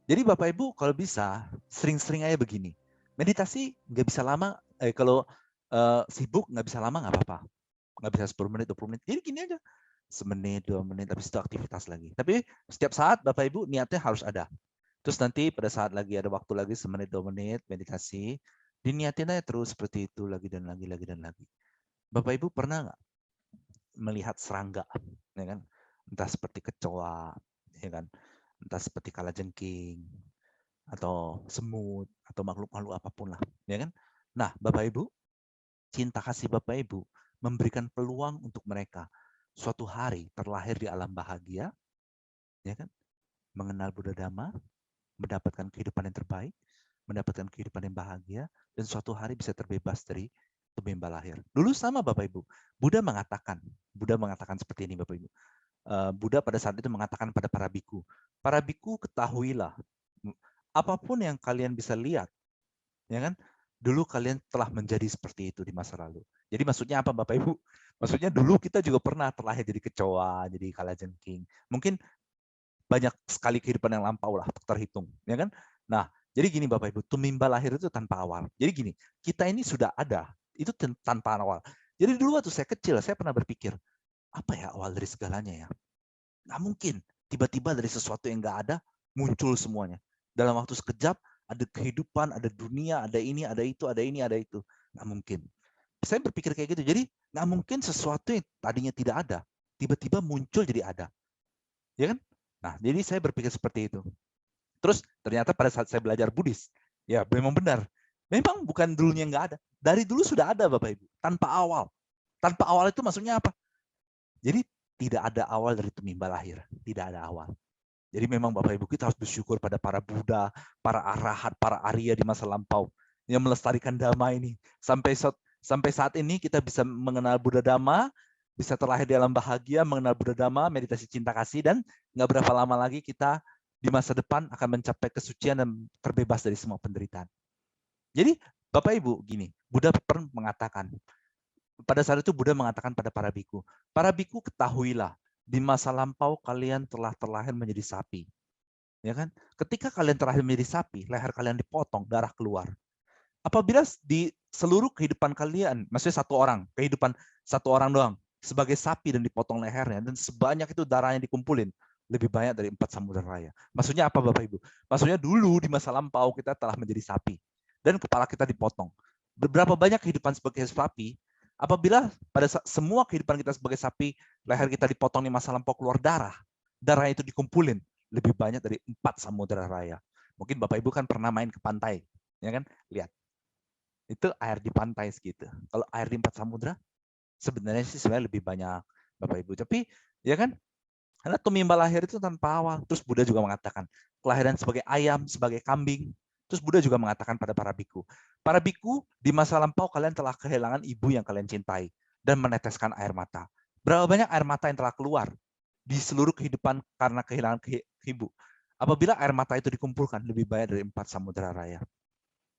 Jadi Bapak Ibu kalau bisa sering-sering aja begini. Meditasi nggak bisa lama, kalau sibuk nggak bisa lama nggak apa-apa. Nggak bisa 10 menit, 20 menit. Jadi gini aja. Semenit, 2 menit, habis itu aktivitas lagi. Tapi setiap saat Bapak Ibu niatnya harus ada. Terus nanti pada saat lagi ada waktu lagi semenit, 2 menit meditasi, diniatin aja terus seperti itu lagi dan lagi dan lagi. Bapak Ibu pernah nggak melihat serangga, ya kan? Entah seperti kecoa, ya kan? Entah seperti kalajengking, atau semut, atau makhluk-makhluk apapun lah, ya kan? Nah, Bapak Ibu, cinta kasih Bapak Ibu memberikan peluang untuk mereka suatu hari terlahir di alam bahagia, ya kan? Mengenal Buddha Dhamma, mendapatkan kehidupan yang terbaik, mendapatkan kehidupan yang bahagia, dan suatu hari bisa terbebas dari tumimba lahir. Dulu sama Bapak Ibu, Buddha mengatakan seperti ini Bapak Ibu. Buddha pada saat itu mengatakan pada para biku ketahuilah, apapun yang kalian bisa lihat, ya kan? Dulu kalian telah menjadi seperti itu di masa lalu. Jadi maksudnya apa Bapak Ibu? Maksudnya dulu kita juga pernah terlahir jadi kecoa, jadi kalajengking. Mungkin banyak sekali kehidupan yang lampau lah, terhitung, ya kan? Nah, jadi gini Bapak Ibu, tumimba lahir itu tanpa awal. Jadi gini, kita ini sudah ada, itu tanpa awal. Jadi dulu waktu saya kecil, saya pernah berpikir, apa ya awal dari segalanya ya? Nggak mungkin, tiba-tiba dari sesuatu yang nggak ada, muncul semuanya. Dalam waktu sekejap, ada kehidupan, ada dunia, ada ini, ada itu, ada ini, ada itu. Nggak mungkin. Saya berpikir kayak gitu, jadi nggak mungkin sesuatu yang tadinya tidak ada, tiba-tiba muncul jadi ada. Ya kan? Nah, jadi saya berpikir seperti itu. Terus ternyata pada saat saya belajar Buddhis, ya memang benar. Memang bukan dulunya nggak ada. Dari dulu sudah ada Bapak Ibu, tanpa awal. Tanpa awal itu maksudnya apa? Jadi tidak ada awal dari tumimba lahir, tidak ada awal. Jadi memang Bapak Ibu kita harus bersyukur pada para Buddha, para arahat, para Arya di masa lampau yang melestarikan Dhamma ini. Sampai saat ini kita bisa mengenal Buddha Dhamma, bisa terlahir di alam bahagia, mengenal Buddha Dhamma, meditasi cinta kasih, dan nggak berapa lama lagi kita di masa depan akan mencapai kesucian dan terbebas dari semua penderitaan. Jadi Bapak Ibu gini, Buddha pernah mengatakan, pada saat itu Buddha mengatakan pada para biku ketahuilah, di masa lampau kalian telah terlahir menjadi sapi. Ya kan? Ketika kalian terlahir menjadi sapi, leher kalian dipotong, darah keluar. Apabila di seluruh kehidupan kalian, maksudnya kehidupan satu orang doang, sebagai sapi dan dipotong lehernya, dan sebanyak itu darahnya dikumpulin, lebih banyak dari 4 samudera raya. Maksudnya apa Bapak Ibu? Maksudnya dulu di masa lampau kita telah menjadi sapi, dan kepala kita dipotong. Berapa banyak kehidupan sebagai sapi, apabila pada semua kehidupan kita sebagai sapi, leher kita dipotong di masa lampau keluar darah, darah itu dikumpulin, lebih banyak dari 4 samudera raya. Mungkin Bapak Ibu kan pernah main ke pantai, ya kan? Lihat, itu air di pantai segitu. Kalau air di 4 samudra, sebenarnya lebih banyak Bapak Ibu. Tapi ya kan, karena tumimba lahir itu tanpa awal. Terus Buddha juga mengatakan, kelahiran sebagai ayam, sebagai kambing. Terus Buddha juga mengatakan pada para biku di masa lampau kalian telah kehilangan ibu yang kalian cintai dan meneteskan air mata. Berapa banyak air mata yang telah keluar di seluruh kehidupan karena kehilangan ibu. Apabila air mata itu dikumpulkan, lebih banyak dari 4 samudera raya.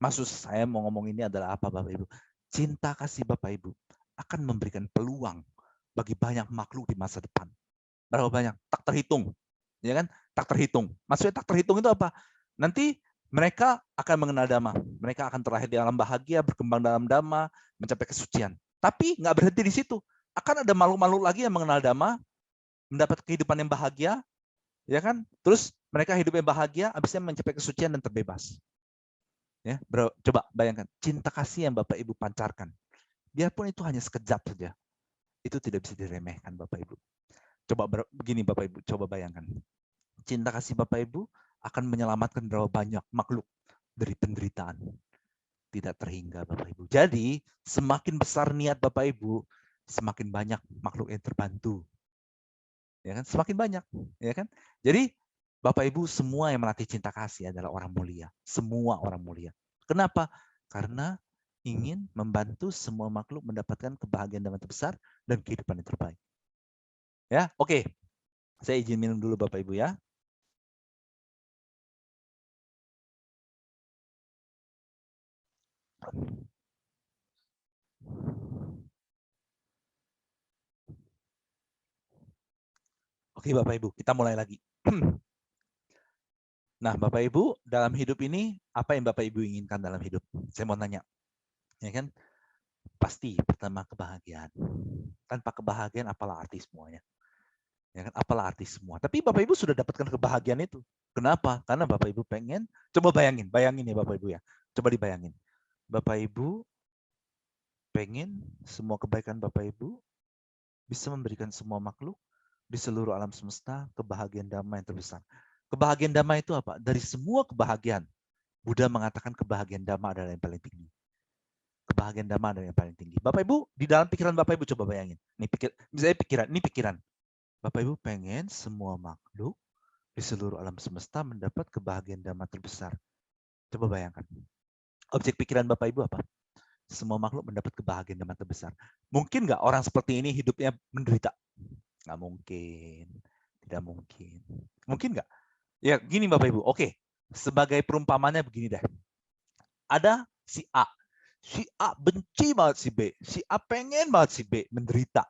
Maksud saya mau ngomong ini adalah apa Bapak Ibu? Cinta kasih Bapak Ibu akan memberikan peluang bagi banyak makhluk di masa depan. Berapa banyak? Tak terhitung. Ya kan? Tak terhitung. Maksudnya tak terhitung itu apa? Nanti mereka akan mengenal Dhamma. Mereka akan terlahir di alam bahagia, berkembang dalam Dhamma, mencapai kesucian. Tapi nggak berhenti di situ. Akan ada makhluk-makhluk lagi yang mengenal Dhamma, mendapat kehidupan yang bahagia, ya kan? Terus mereka hidup yang bahagia, habisnya mencapai kesucian dan terbebas. Ya, bro, coba bayangkan cinta kasih yang Bapak Ibu pancarkan. Biarpun itu hanya sekejap saja, itu tidak bisa diremehkan Bapak Ibu. Begini Bapak Ibu, coba bayangkan. Cinta kasih Bapak Ibu akan menyelamatkan berapa banyak makhluk dari penderitaan. Tidak terhingga Bapak Ibu. Jadi, semakin besar niat Bapak Ibu, semakin banyak makhluk yang terbantu. Ya kan? Semakin banyak, ya kan? Jadi, Bapak Ibu semua yang melatih cinta kasih adalah orang mulia. Semua orang mulia. Kenapa? Karena ingin membantu semua makhluk mendapatkan kebahagiaan yang terbesar dan kehidupan yang terbaik. Ya, oke. Saya izin minum dulu Bapak Ibu ya. Oke Bapak Ibu, kita mulai lagi. Nah, Bapak Ibu, dalam hidup ini apa yang Bapak Ibu inginkan dalam hidup? Saya mau tanya. Ya kan? Pasti pertama kebahagiaan. Tanpa kebahagiaan apalah arti semuanya. Ya kan? Apalah arti semua. Tapi Bapak Ibu sudah dapatkan kebahagiaan itu. Kenapa? Karena Bapak Ibu pengen, coba bayangin ya Bapak Ibu ya. Coba dibayangin. Bapak Ibu pengen semua kebaikan Bapak Ibu bisa memberikan semua makhluk di seluruh alam semesta kebahagiaan damai yang terbesar. Kebahagiaan damai itu apa? Dari semua kebahagiaan, Buddha mengatakan kebahagiaan damai adalah yang paling tinggi. Kebahagiaan damai adalah yang paling tinggi. Bapak Ibu, di dalam pikiran Bapak Ibu coba bayangin. Ini pikiran. Bapak Ibu pengen semua makhluk di seluruh alam semesta mendapat kebahagiaan damai terbesar. Coba bayangkan. Objek pikiran Bapak Ibu apa? Semua makhluk mendapat kebahagiaan damai terbesar. Mungkin nggak orang seperti ini hidupnya menderita? Nggak mungkin. Tidak mungkin. Mungkin nggak? Ya gini Bapak Ibu. Oke. Sebagai perumpamannya begini deh. Ada si A. Si A benci banget si B. Si A pengen banget si B menderita.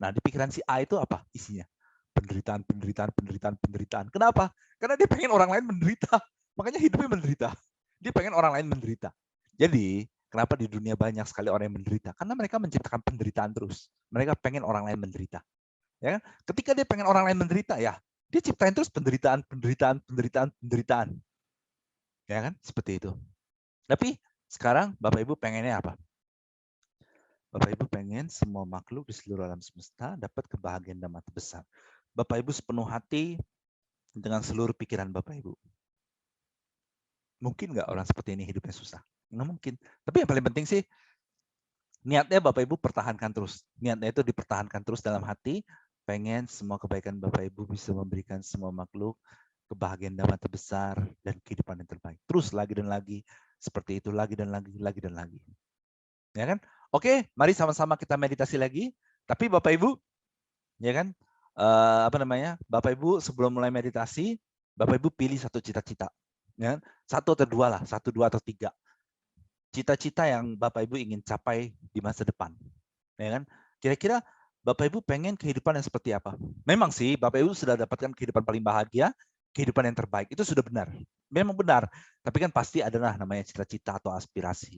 Nah, di pikiran si A itu apa isinya? Penderitaan, penderitaan, penderitaan, penderitaan. Kenapa? Karena dia pengen orang lain menderita. Makanya hidupnya menderita. Dia pengen orang lain menderita. Jadi, kenapa di dunia banyak sekali orang yang menderita? Karena mereka menciptakan penderitaan terus. Mereka pengen orang lain menderita. Ya kan? Ketika dia pengen orang lain menderita, ya dia ciptain terus penderitaan, penderitaan, penderitaan, penderitaan. Ya kan? Seperti itu. Tapi sekarang Bapak Ibu pengennya apa? Bapak Ibu pengen semua makhluk di seluruh alam semesta dapat kebahagiaan damai terbesar. Bapak Ibu sepenuh hati dengan seluruh pikiran Bapak Ibu. Mungkin nggak orang seperti ini hidupnya susah? Nggak mungkin. Tapi yang paling penting sih, niatnya Bapak Ibu pertahankan terus. Niatnya itu dipertahankan terus dalam hati, pengen semua kebaikan Bapak Ibu bisa memberikan semua makhluk kebahagiaan damai terbesar dan kehidupan yang terbaik. Terus lagi dan lagi, seperti itu lagi dan lagi, lagi dan lagi. Ya kan? Oke, mari sama-sama kita meditasi lagi. Tapi Bapak Ibu, ya kan? Bapak Ibu sebelum mulai meditasi, Bapak Ibu pilih satu cita-cita. Ya, satu atau dua lah, satu, dua atau tiga. Cita-cita yang Bapak Ibu ingin capai di masa depan. Ya kan? Kira-kira Bapak Ibu pengen kehidupan yang seperti apa? Memang sih Bapak Ibu sudah dapatkan kehidupan paling bahagia, kehidupan yang terbaik. Itu sudah benar. Memang benar. Tapi kan pasti adalah namanya cita-cita atau aspirasi.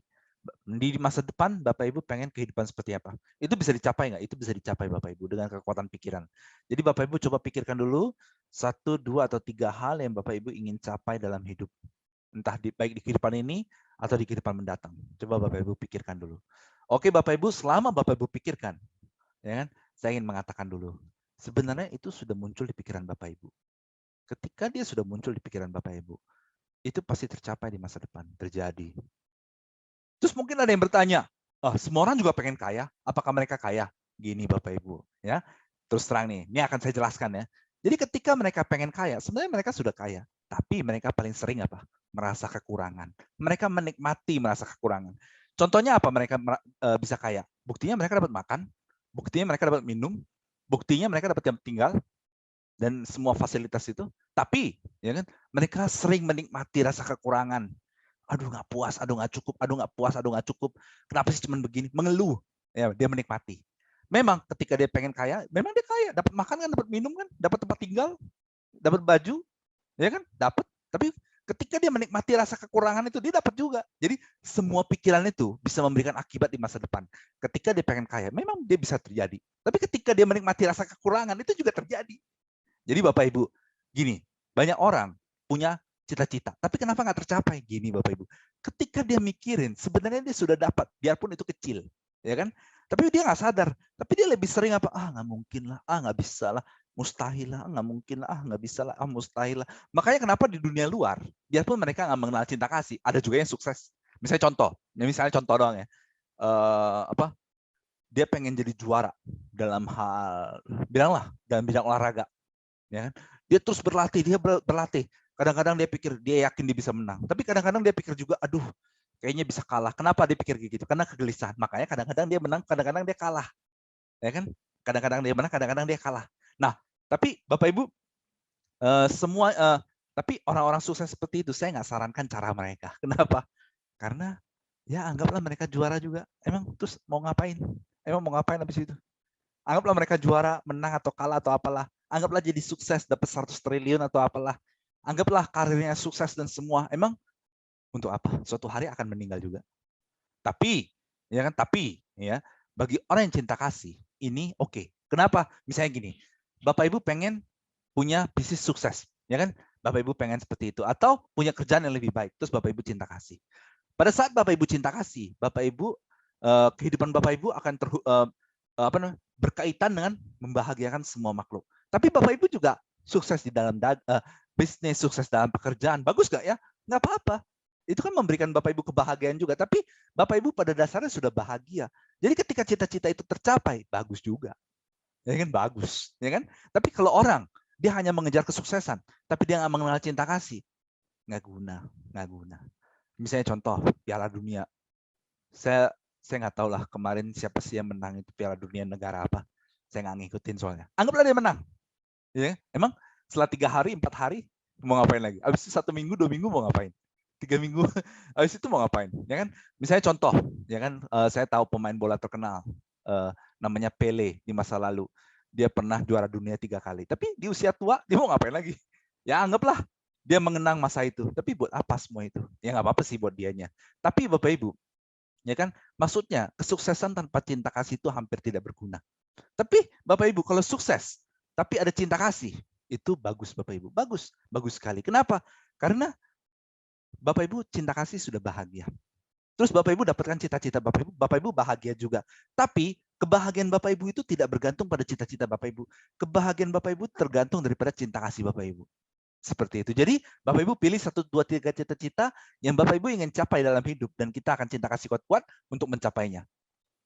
Di masa depan Bapak Ibu pengen kehidupan seperti apa? Itu bisa dicapai nggak? Itu bisa dicapai Bapak Ibu dengan kekuatan pikiran. Jadi Bapak Ibu coba pikirkan dulu satu, dua, atau tiga hal yang Bapak Ibu ingin capai dalam hidup. Entah baik di kehidupan ini atau di kehidupan mendatang. Coba Bapak Ibu pikirkan dulu. Oke Bapak Ibu, selama Bapak Ibu pikirkan, ya kan? Saya ingin mengatakan dulu, sebenarnya itu sudah muncul di pikiran Bapak Ibu. Ketika dia sudah muncul di pikiran Bapak Ibu, itu pasti tercapai di masa depan, terjadi. Terus mungkin ada yang bertanya, oh, semua orang juga pengen kaya, apakah mereka kaya? Gini Bapak Ibu, ya. Terus terang nih, ini akan saya jelaskan ya. Jadi ketika mereka pengen kaya, sebenarnya mereka sudah kaya, tapi mereka paling sering apa? Merasa kekurangan. Mereka menikmati merasa kekurangan. Contohnya apa mereka bisa kaya? Buktinya mereka dapat makan, buktinya mereka dapat minum, buktinya mereka dapat tempat tinggal dan semua fasilitas itu. Tapi, ya kan, mereka sering menikmati rasa kekurangan. Aduh nggak puas, aduh nggak cukup, aduh nggak puas, aduh nggak cukup. Kenapa sih cuman begini? Mengeluh. Ya, dia menikmati. Memang ketika dia pengen kaya, memang dia kaya, dapat makan kan, dapat minum kan, dapat tempat tinggal, dapat baju, ya kan, dapat. Tapi ketika dia menikmati rasa kekurangan itu, dia dapat juga. Jadi semua pikiran itu bisa memberikan akibat di masa depan. Ketika dia pengen kaya, memang dia bisa terjadi. Tapi ketika dia menikmati rasa kekurangan, itu juga terjadi. Jadi Bapak Ibu, gini, banyak orang punya cita-cita, tapi kenapa nggak tercapai? Gini Bapak Ibu, ketika dia mikirin, sebenarnya dia sudah dapat, biarpun itu kecil, ya kan? Tapi dia nggak sadar. Tapi dia lebih sering apa? Nggak mungkin lah, nggak bisa lah, mustahil lah, nggak mungkin lah, nggak bisa lah, mustahil lah. Makanya kenapa di dunia luar, biarpun mereka nggak mengenal cinta kasih, ada juga yang sukses. Misalnya contoh doang ya. Dia pengen jadi juara dalam hal, bilanglah dalam bidang olahraga, ya kan? Dia terus berlatih. Kadang-kadang dia pikir dia yakin dia bisa menang, tapi kadang-kadang dia pikir juga, aduh, kayaknya bisa kalah. Kenapa dia pikir gitu? Karena kegelisahan. Makanya kadang-kadang dia menang, kadang-kadang dia kalah, ya kan? Kadang-kadang dia menang, kadang-kadang dia kalah. Nah, tapi Bapak Ibu, tapi orang-orang sukses seperti itu, saya nggak sarankan cara mereka. Kenapa? Karena ya anggaplah mereka juara juga. Emang terus mau ngapain? Emang mau ngapain habis itu? Anggaplah mereka juara, menang atau kalah atau apalah. Anggaplah jadi sukses, dapat 100 triliun atau apalah. Anggaplah karirnya sukses dan semua. Emang untuk apa? Suatu hari akan meninggal juga. Tapi, ya, bagi orang yang cinta kasih, ini oke. Kenapa? Misalnya gini, Bapak Ibu pengen punya bisnis sukses, ya kan? Bapak Ibu pengen seperti itu, atau punya kerjaan yang lebih baik, terus Bapak Ibu cinta kasih. Pada saat Bapak Ibu cinta kasih, Bapak Ibu kehidupan Bapak Ibu akan berkaitan dengan membahagiakan semua makhluk. Tapi Bapak Ibu juga sukses di dalam bisnis, sukses dalam pekerjaan, bagus nggak ya? Nggak apa-apa. Itu kan memberikan Bapak Ibu kebahagiaan juga. Tapi Bapak Ibu pada dasarnya sudah bahagia. Jadi ketika cita-cita itu tercapai, bagus juga. Ya kan, bagus. Ya kan? Tapi kalau orang dia hanya mengejar kesuksesan, tapi dia nggak mengenal cinta kasih, nggak guna. Misalnya contoh Piala Dunia. Saya nggak tahu lah kemarin siapa sih yang menang itu Piala Dunia negara apa. Saya nggak ngikutin soalnya. Anggaplah dia menang. Ya, emang setelah 3 hari, 4 hari mau ngapain lagi? Habis itu 1 minggu, 2 minggu mau ngapain? 3 minggu, habis itu mau ngapain? Ya kan? Misalnya contoh, ya kan? Saya tahu pemain bola terkenal, namanya Pele di masa lalu. Dia pernah juara dunia 3 kali. Tapi di usia tua dia mau ngapain lagi? Ya anggaplah dia mengenang masa itu. Tapi buat apa semua itu? Ya nggak apa-apa sih buat dianya. Tapi Bapak Ibu, ya kan? Maksudnya kesuksesan tanpa cinta kasih itu hampir tidak berguna. Tapi Bapak Ibu kalau sukses tapi ada cinta kasih, itu bagus Bapak Ibu. Bagus sekali. Kenapa? Karena Bapak Ibu cinta kasih sudah bahagia. Terus Bapak Ibu dapatkan cita-cita Bapak Ibu bahagia juga. Tapi kebahagiaan Bapak Ibu itu tidak bergantung pada cita-cita Bapak Ibu. Kebahagiaan Bapak Ibu tergantung daripada cinta kasih Bapak Ibu. Seperti itu. Jadi Bapak Ibu pilih 1, 2, 3 cita-cita yang Bapak Ibu ingin capai dalam hidup dan kita akan cinta kasih kuat-kuat untuk mencapainya.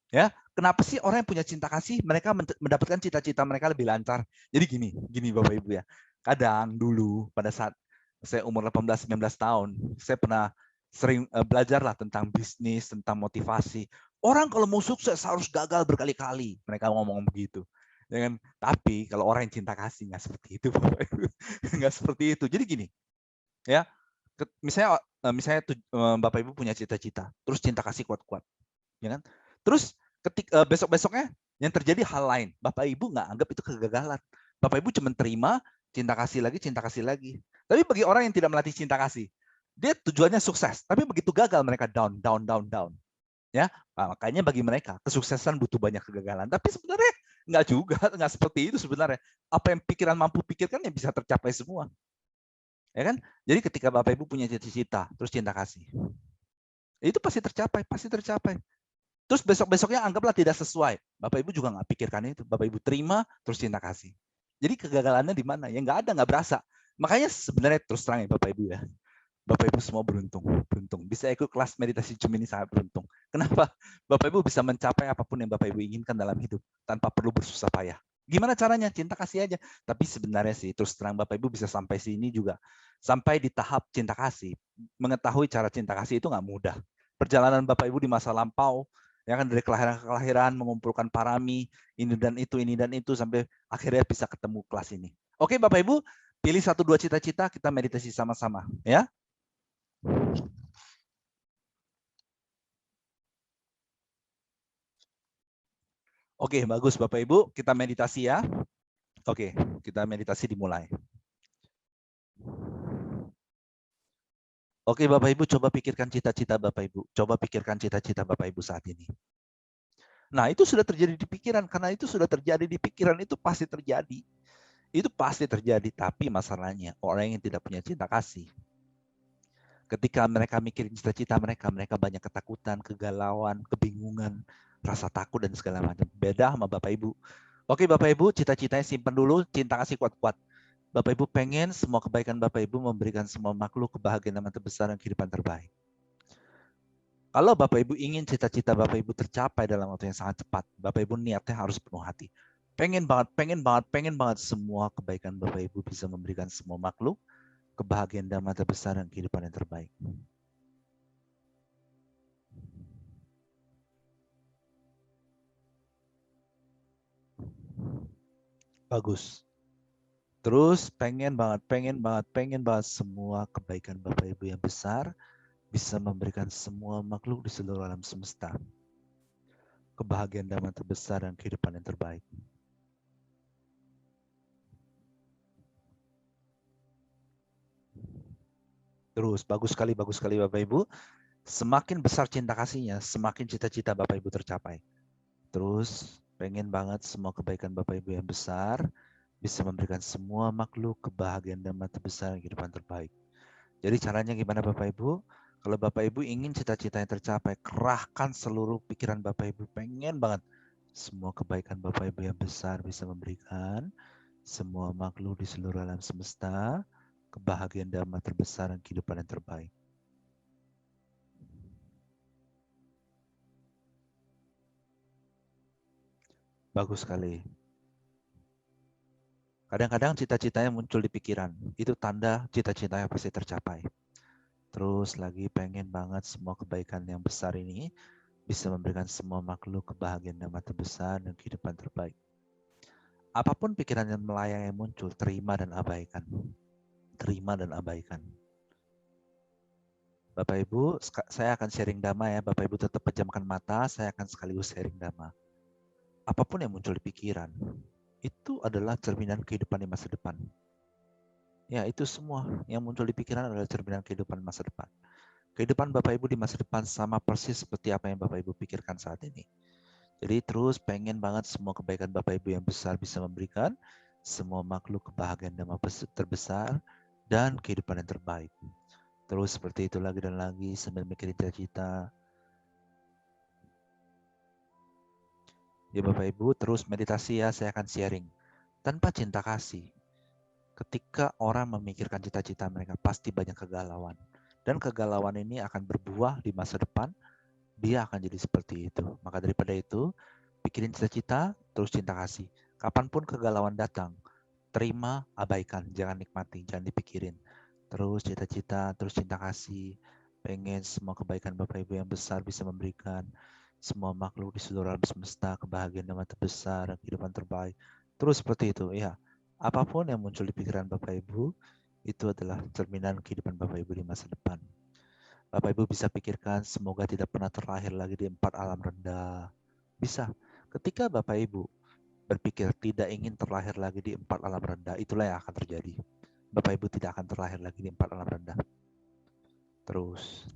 Ya, kenapa sih orang yang punya cinta kasih mereka mendapatkan cita-cita mereka lebih lancar? Jadi gini Bapak Ibu ya. Kadang dulu pada saat saya umur 18 19 tahun, saya pernah sering belajar lah tentang bisnis, tentang motivasi. Orang kalau mau sukses harus gagal berkali-kali. Mereka ngomong begitu. Ya kan? Tapi kalau orang yang cinta kasih nggak seperti itu, Bapak Ibu. Nggak seperti itu. Jadi gini, ya. Misalnya Bapak Ibu punya cita-cita, terus cinta kasih kuat-kuat. Ya kan? Terus besok-besoknya yang terjadi hal lain. Bapak Ibu nggak anggap itu kegagalan. Bapak Ibu cuma terima cinta kasih lagi. Tapi bagi orang yang tidak melatih cinta kasih, dia tujuannya sukses. Tapi begitu gagal mereka down. Ya, makanya bagi mereka kesuksesan butuh banyak kegagalan. Tapi sebenarnya nggak seperti itu sebenarnya. Apa yang pikiran mampu pikirkan yang bisa tercapai semua. Ya kan? Jadi ketika Bapak Ibu punya cita-cita, terus cinta kasih, itu pasti tercapai. Terus besok-besoknya anggaplah tidak sesuai. Bapak Ibu juga nggak pikirkan itu. Bapak Ibu terima, terus cinta kasih. Jadi kegagalannya di mana? Ya nggak ada, nggak berasa. Makanya sebenarnya terus terang ya Bapak Ibu ya. Bapak Ibu semua beruntung. Bisa ikut kelas meditasi Cum ini sangat beruntung. Kenapa? Bapak Ibu bisa mencapai apapun yang Bapak Ibu inginkan dalam hidup tanpa perlu bersusah payah. Gimana caranya? Cinta kasih aja. Tapi sebenarnya sih terus terang Bapak Ibu bisa sampai sini juga. Sampai di tahap cinta kasih. Mengetahui cara cinta kasih itu nggak mudah. Perjalanan Bapak Ibu di masa lampau, ya kan, dari kelahiran ke kelahiran, mengumpulkan parami, ini dan itu, sampai akhirnya bisa ketemu kelas ini. Oke Bapak Ibu, pilih 1, 2 cita-cita, kita meditasi sama-sama. Ya. Oke, bagus Bapak Ibu, kita meditasi ya. Oke, kita meditasi dimulai. Oke Bapak Ibu, coba pikirkan cita-cita Bapak Ibu. Coba pikirkan cita-cita Bapak Ibu saat ini. Nah, itu sudah terjadi di pikiran. Karena itu sudah terjadi di pikiran, itu pasti terjadi. Itu pasti terjadi, tapi masalahnya orang yang tidak punya cinta kasih, ketika mereka mikirin cita-cita mereka banyak ketakutan, kegalauan, kebingungan. rasa takut dan segala macam. Beda sama Bapak Ibu. Oke Bapak Ibu, cita-citanya simpan dulu, cinta kasih kuat-kuat. Bapak Ibu pengen semua kebaikan Bapak Ibu memberikan semua makhluk kebahagiaan yang terbesar dan kehidupan terbaik. Kalau Bapak Ibu ingin cita-cita Bapak Ibu tercapai dalam waktu yang sangat cepat, Bapak Ibu niatnya harus penuh hati. Pengen banget semua kebaikan Bapak Ibu bisa memberikan semua makhluk kebahagiaan dan terbesar dan kehidupan yang terbaik. Bagus. Terus pengen banget semua kebaikan Bapak Ibu yang besar bisa memberikan semua makhluk di seluruh alam semesta kebahagiaan damai terbesar dan kehidupan yang terbaik. Terus bagus sekali Bapak Ibu. Semakin besar cinta kasihnya, semakin cita-cita Bapak Ibu tercapai. Terus pengen banget semua kebaikan Bapak Ibu yang besar bisa memberikan semua makhluk kebahagiaan damai terbesar dan kehidupan terbaik. Jadi caranya gimana Bapak Ibu? Kalau Bapak Ibu ingin cita-cita yang tercapai, kerahkan seluruh pikiran Bapak Ibu. Pengen banget semua kebaikan Bapak Ibu yang besar bisa memberikan semua makhluk di seluruh alam semesta kebahagiaan damai terbesar dan kehidupan yang terbaik. Bagus sekali. Kadang-kadang cita-citanya muncul di pikiran. Itu tanda cita-citanya pasti tercapai. Terus lagi pengen banget semua kebaikan yang besar ini bisa memberikan semua makhluk kebahagiaan dan terbesar dan kehidupan terbaik. Apapun pikiran yang melayang yang muncul, terima dan abaikan. Terima dan abaikan. Bapak Ibu, saya akan sharing dhamma ya. Bapak Ibu tetap pejamkan mata, saya akan sekaligus sharing dhamma. Apapun yang muncul di pikiran, itu adalah cerminan kehidupan di masa depan. Ya, itu semua yang muncul di pikiran adalah cerminan kehidupan masa depan. Kehidupan Bapak Ibu di masa depan sama persis seperti apa yang Bapak Ibu pikirkan saat ini. Jadi terus pengen banget semua kebaikan Bapak Ibu yang besar bisa memberikan semua makhluk kebahagiaan dan terbesar dan kehidupan yang terbaik. Terus seperti itu lagi dan lagi sambil mikirin cita-cita. Ya Bapak Ibu, terus meditasi ya, saya akan sharing. Tanpa cinta kasih, ketika orang memikirkan cita-cita mereka, pasti banyak kegalauan. Dan kegalauan ini akan berbuah di masa depan, dia akan jadi seperti itu. Maka daripada itu, pikirin cita-cita, terus cinta kasih. Kapanpun kegalauan datang, terima, abaikan, jangan nikmati, jangan dipikirin. Terus cita-cita, terus cinta kasih. Pengen semua kebaikan Bapak Ibu yang besar bisa memberikan semua makhluk di seluruh alam semesta kebahagiaan yang terbesar, kehidupan terbaik. Terus seperti itu, ya. Apapun yang muncul di pikiran Bapak Ibu, itu adalah cerminan kehidupan Bapak Ibu di masa depan. Bapak Ibu bisa pikirkan semoga tidak pernah terlahir lagi di 4 alam rendah. Bisa. Ketika Bapak Ibu berpikir tidak ingin terlahir lagi di 4 alam rendah, itulah yang akan terjadi. Bapak Ibu tidak akan terlahir lagi di 4 alam rendah. Terus,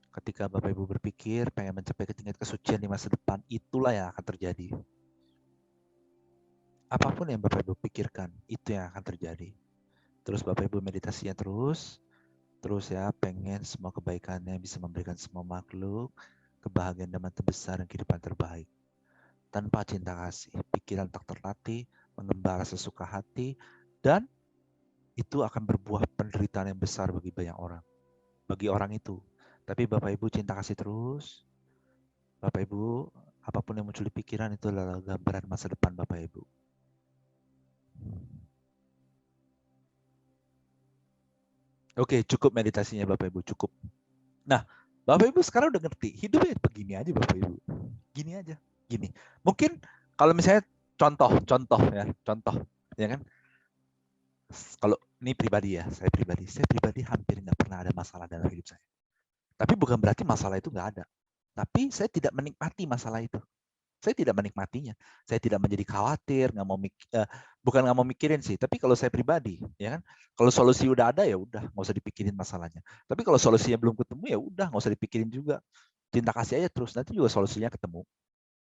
ketika Bapak Ibu berpikir pengen mencapai tingkat kesucian di masa depan, itulah yang akan terjadi. Apapun yang Bapak Ibu pikirkan, itu yang akan terjadi. Terus Bapak Ibu meditasinya terus ya pengen semua kebaikannya bisa memberikan semua makhluk kebahagiaan dan terbesar dan kehidupan terbaik. Tanpa cinta kasih, pikiran tak terlatih, mengembara sesuka hati, dan itu akan berbuah penderitaan yang besar bagi banyak orang. Bagi orang itu. Tapi Bapak Ibu cinta kasih terus. Bapak Ibu, apapun yang muncul di pikiran itu adalah gambaran masa depan Bapak Ibu. Oke, cukup meditasinya Bapak Ibu, cukup. Nah, Bapak Ibu sekarang udah ngerti, hidupnya begini aja Bapak Ibu. Gini aja, gini. Mungkin kalau misalnya contoh ya kan? Kalau ini pribadi ya, saya pribadi hampir nggak pernah ada masalah dalam hidup saya. Tapi bukan berarti masalah itu nggak ada. Tapi saya tidak menikmati masalah itu. Saya tidak menikmatinya. Saya tidak menjadi khawatir, bukan nggak mau mikirin sih. Tapi kalau saya pribadi, ya kan, kalau solusi udah ada ya udah, nggak usah dipikirin masalahnya. Tapi kalau solusinya belum ketemu ya udah, nggak usah dipikirin juga. Cinta kasih aja terus, nanti juga solusinya ketemu.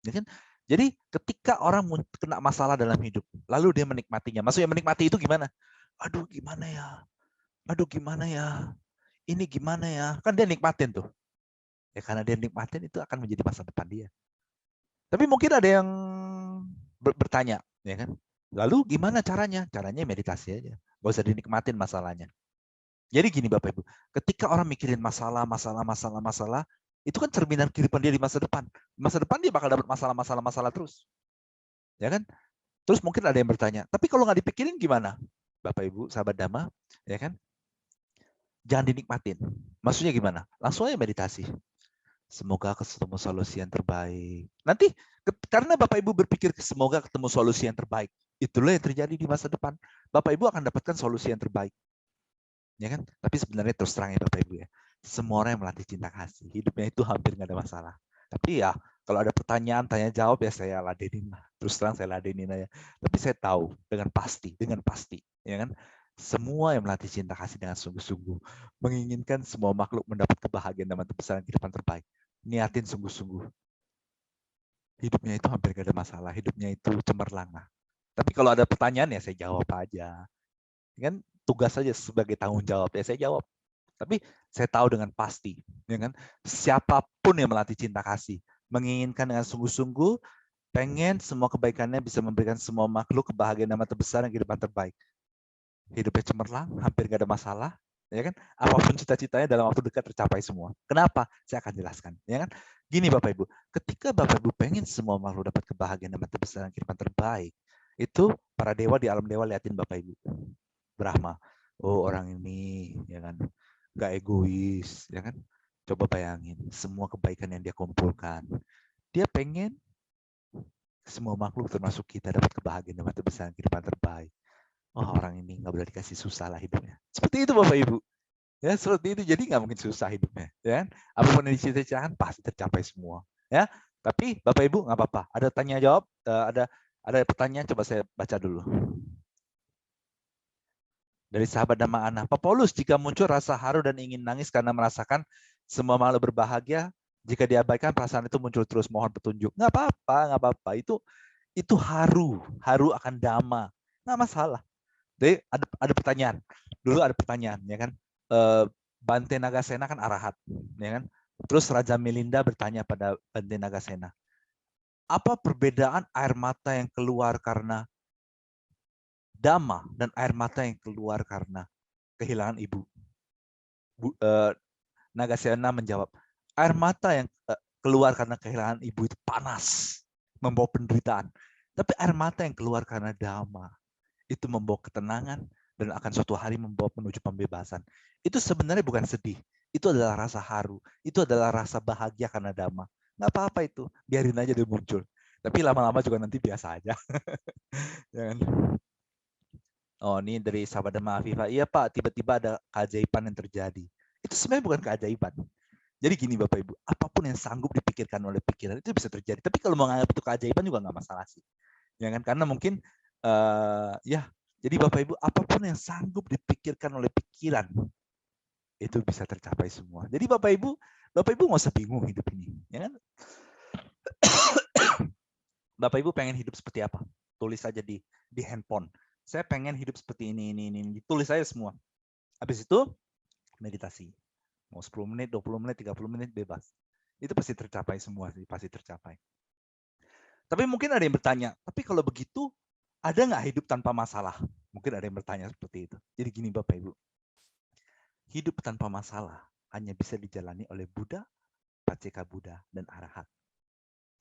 Ya kan? Jadi ketika orang kena masalah dalam hidup, lalu dia menikmatinya. Maksudnya menikmati itu gimana? Aduh gimana ya? Aduh gimana ya? Ini gimana ya? Kan dia nikmatin tuh. Ya karena dia nikmatin itu akan menjadi masa depan dia. Tapi mungkin ada yang bertanya, ya kan? Lalu gimana caranya? Caranya meditasi aja. Gak usah dinikmatin masalahnya. Jadi gini Bapak Ibu, ketika orang mikirin masalah, itu kan cerminan kehidupan dia di masa depan. Di masa depan dia bakal dapat masalah terus. Ya kan? Terus mungkin ada yang bertanya, tapi kalau nggak dipikirin gimana? Bapak Ibu, sahabat Dhamma, ya kan? Jangan dinikmatin. Maksudnya gimana? Langsung aja meditasi. Semoga ketemu solusi yang terbaik. Nanti karena Bapak Ibu berpikir semoga ketemu solusi yang terbaik, itulah yang terjadi di masa depan. Bapak Ibu akan dapatkan solusi yang terbaik. Ya kan? Tapi sebenarnya terus terang ya Bapak Ibu ya, semua orang yang melatih cinta kasih, hidupnya itu hampir nggak ada masalah. Tapi ya, kalau ada pertanyaan, tanya jawab ya saya ladenin lah. Terus terang saya ladenin aja. Tapi saya tahu dengan pasti, ya kan? Semua yang melatih cinta kasih dengan sungguh-sungguh, menginginkan semua makhluk mendapat kebahagiaan dan kebesaran kehidupan terbaik. Niatin sungguh-sungguh. Hidupnya itu hampir gak ada masalah, hidupnya itu cemerlang lah. Tapi kalau ada pertanyaan ya saya jawab aja. Kan tugas saja sebagai tanggung jawab ya saya jawab. Tapi saya tahu dengan pasti, ya kan? Siapapun yang melatih cinta kasih, menginginkan dengan sungguh-sungguh, pengen semua kebaikannya bisa memberikan semua makhluk kebahagiaan dan terbesar dan kehidupan terbaik. Hidupnya cemerlang, hampir nggak ada masalah, ya kan? Apapun cita-citanya dalam waktu dekat tercapai semua. Kenapa? Saya akan jelaskan, ya kan? Gini Bapak Ibu, ketika Bapak Ibu pengen semua makhluk dapat kebahagiaan dan terbesar dan kehidupan terbaik, itu para dewa di alam dewa liatin Bapak Ibu. Brahma, oh orang ini, ya kan? Nggak egois, ya kan? Coba bayangin semua kebaikan yang dia kumpulkan. Dia pengen semua makhluk termasuk kita dapat kebahagiaan dan terbesar kehidupan terbaik. Oh orang ini nggak boleh dikasih susah lah hidupnya. Seperti itu Bapak Ibu. Ya seperti itu. Jadi nggak mungkin susah hidupnya. Ya kan? Apapun yang dicita-citakan pasti tercapai semua. Ya. Tapi Bapak Ibu nggak apa-apa. Ada tanya jawab, ada pertanyaan coba saya baca dulu. Dari sahabat Dhamma Ana. Pak Paulus, jika muncul rasa haru dan ingin nangis karena merasakan semua makhluk berbahagia, jika diabaikan perasaan itu muncul terus, mohon petunjuk. Nggak apa-apa, nggak apa-apa. Itu haru akan Dhamma. Nggak masalah. Jadi ada pertanyaan. Dulu ada pertanyaan, ya kan? Bante Nagasena kan arahat, ya kan? Terus Raja Milinda bertanya pada Bante Nagasena, apa perbedaan air mata yang keluar karena Dhamma dan air mata yang keluar karena kehilangan ibu? Nagasena menjawab, air mata yang keluar karena kehilangan ibu itu panas, membawa penderitaan. Tapi air mata yang keluar karena Dhamma itu membawa ketenangan dan akan suatu hari membawa menuju pembebasan. Itu sebenarnya bukan sedih. Itu adalah rasa haru. Itu adalah rasa bahagia karena Dhamma. Nggak apa-apa itu. Biarin aja dia muncul. Tapi lama-lama juga nanti biasa aja. Jangan. Oh, ini dari sahabat Dhamma Afifah. Iya Pak, tiba-tiba ada keajaiban yang terjadi. Itu sebenarnya bukan keajaiban. Jadi gini Bapak Ibu, apapun yang sanggup dipikirkan oleh pikiran itu bisa terjadi. Tapi kalau menganggap itu keajaiban juga nggak masalah sih. Ya kan? Karena mungkin ya, jadi Bapak Ibu, apapun yang sanggup dipikirkan oleh pikiran itu bisa tercapai semua. Jadi Bapak Ibu nggak usah bingung hidup ini, ya kan? Bapak Ibu pengen hidup seperti apa? Tulis saja di handphone. Saya pengen hidup seperti ini. Tulis saja semua. Habis itu meditasi. Mau 10 menit, 20 menit, 30 menit bebas. Itu pasti tercapai semua sih, pasti tercapai. Tapi mungkin ada yang bertanya, tapi kalau begitu ada nggak hidup tanpa masalah? Mungkin ada yang bertanya seperti itu. Jadi gini Bapak Ibu, hidup tanpa masalah hanya bisa dijalani oleh Buddha, Paceka Buddha, dan Arahat.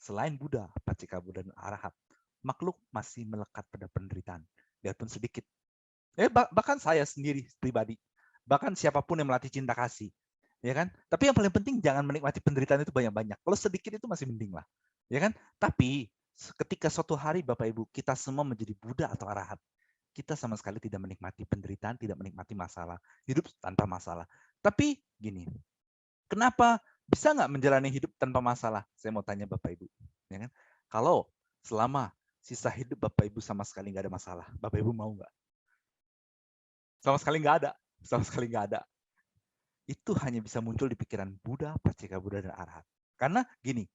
Selain Buddha, Paceka Buddha, dan Arahat, makhluk masih melekat pada penderitaan, biarpun sedikit. Bahkan saya sendiri pribadi, bahkan siapapun yang melatih cinta kasih, ya kan? Tapi yang paling penting jangan menikmati penderitaan itu banyak-banyak. Kalau sedikit itu masih mending lah, ya kan? Tapi ketika suatu hari Bapak Ibu kita semua menjadi Buddha atau Arahat, kita sama sekali tidak menikmati penderitaan, tidak menikmati masalah, hidup tanpa masalah. Tapi gini, kenapa bisa nggak menjalani hidup tanpa masalah? Saya mau tanya Bapak Ibu, ya kan? Kalau selama sisa hidup Bapak Ibu sama sekali nggak ada masalah, Bapak Ibu mau nggak? Sama sekali nggak ada, sama sekali nggak ada. Itu hanya bisa muncul di pikiran Buddha, Paceka Buddha, dan Arahat. Karena gini,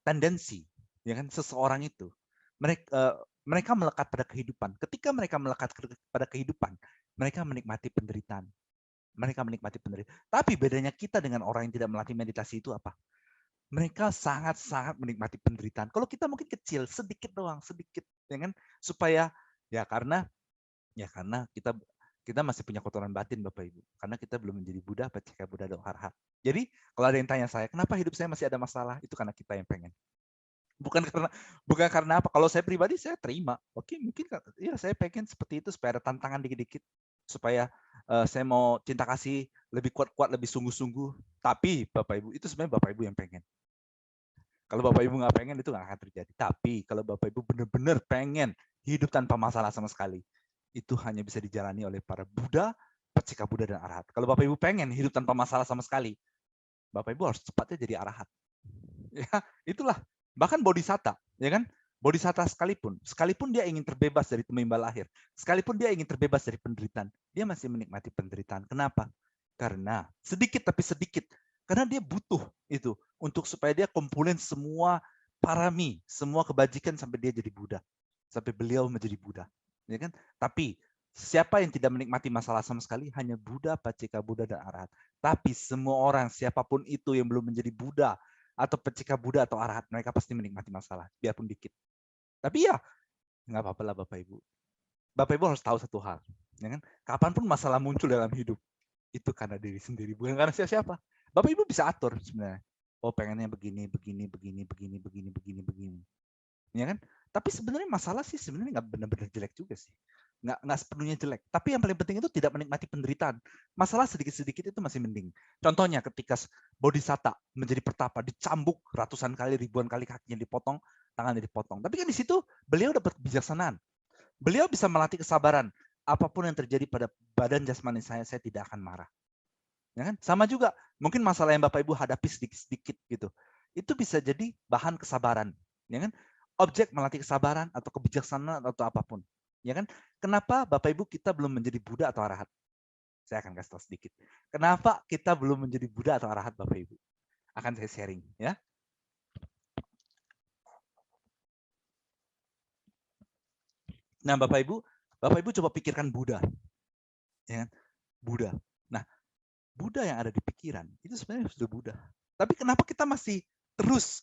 tendensi, ya kan, seseorang itu mereka melekat pada kehidupan. Ketika mereka melekat pada kehidupan, mereka menikmati penderitaan. Mereka menikmati penderitaan. Tapi bedanya kita dengan orang yang tidak melatih meditasi itu apa? Mereka sangat-sangat menikmati penderitaan. Kalau kita mungkin kecil, sedikit doang, sedikit, ya kan? Supaya karena kita masih punya kotoran batin, Bapak Ibu. Karena kita belum menjadi Buddha, Pacceka Buddha dan Arhat. Jadi kalau ada yang tanya saya, kenapa hidup saya masih ada masalah? Itu karena kita yang pengen. Bukan karena apa. Kalau saya pribadi saya terima. Oke, mungkin ya saya pengen seperti itu supaya ada tantangan dikit-dikit, supaya saya mau cinta kasih lebih kuat-kuat, lebih sungguh-sungguh. Tapi Bapak Ibu itu sebenarnya Bapak Ibu yang pengen. Kalau Bapak Ibu nggak pengen itu nggak akan terjadi. Tapi kalau Bapak Ibu benar-benar pengen hidup tanpa masalah sama sekali, itu hanya bisa dijalani oleh para Buddha, Pacceka Buddha dan Arhat. Kalau Bapak Ibu pengen hidup tanpa masalah sama sekali, Bapak Ibu harus cepatnya jadi Arhat. Ya, itulah. Bahkan bodhisatta, ya kan? Bodhisatta sekalipun dia ingin terbebas dari tumimba lahir, sekalipun dia ingin terbebas dari penderitaan, dia masih menikmati penderitaan. Kenapa? Karena sedikit tapi sedikit. Karena dia butuh itu untuk supaya dia kumpulin semua parami, semua kebajikan sampai dia jadi Buddha, sampai beliau menjadi Buddha, ya kan? Tapi siapa yang tidak menikmati masalah sama sekali? Hanya Buddha, Pacceka Buddha dan Arhat. Tapi semua orang, siapapun itu yang belum menjadi Buddha atau Pacceka Buddha atau Arhat, mereka pasti menikmati masalah, biarpun dikit. Tapi ya, nggak apa-apa lah Bapak Ibu. Bapak Ibu harus tahu satu hal, ya kan? Kapanpun masalah muncul dalam hidup, itu karena diri sendiri, bukan karena siapa-siapa. Bapak Ibu bisa atur sebenarnya. Oh, pengennya begini, begini, begini, begini, begini, begini, begini. Ya kan? Tapi sebenarnya masalah sih sebenarnya nggak benar-benar jelek juga sih. Nggak sepenuhnya jelek. Tapi yang paling penting itu tidak menikmati penderitaan. Masalah sedikit-sedikit itu masih mending. Contohnya ketika bodhisatta menjadi pertapa, dicambuk ratusan kali, ribuan kali kakinya dipotong, tangannya dipotong. Tapi kan di situ beliau dapat kebijaksanaan. Beliau bisa melatih kesabaran. Apapun yang terjadi pada badan jasmani saya tidak akan marah. Ya kan? Sama juga, mungkin masalah yang Bapak Ibu hadapi sedikit-sedikit gitu. Itu bisa jadi bahan kesabaran. Ya kan? Objek melatih kesabaran atau kebijaksanaan atau apapun. Ya kan? Kenapa Bapak Ibu kita belum menjadi Buddha atau Arhat? Saya akan kasih tahu sedikit. Kenapa kita belum menjadi Buddha atau Arhat Bapak Ibu? Akan saya sharing ya. Nah, Bapak Ibu coba pikirkan Buddha. Ya kan? Buddha. Nah, Buddha yang ada di pikiran itu sebenarnya sudah Buddha. Tapi kenapa kita masih terus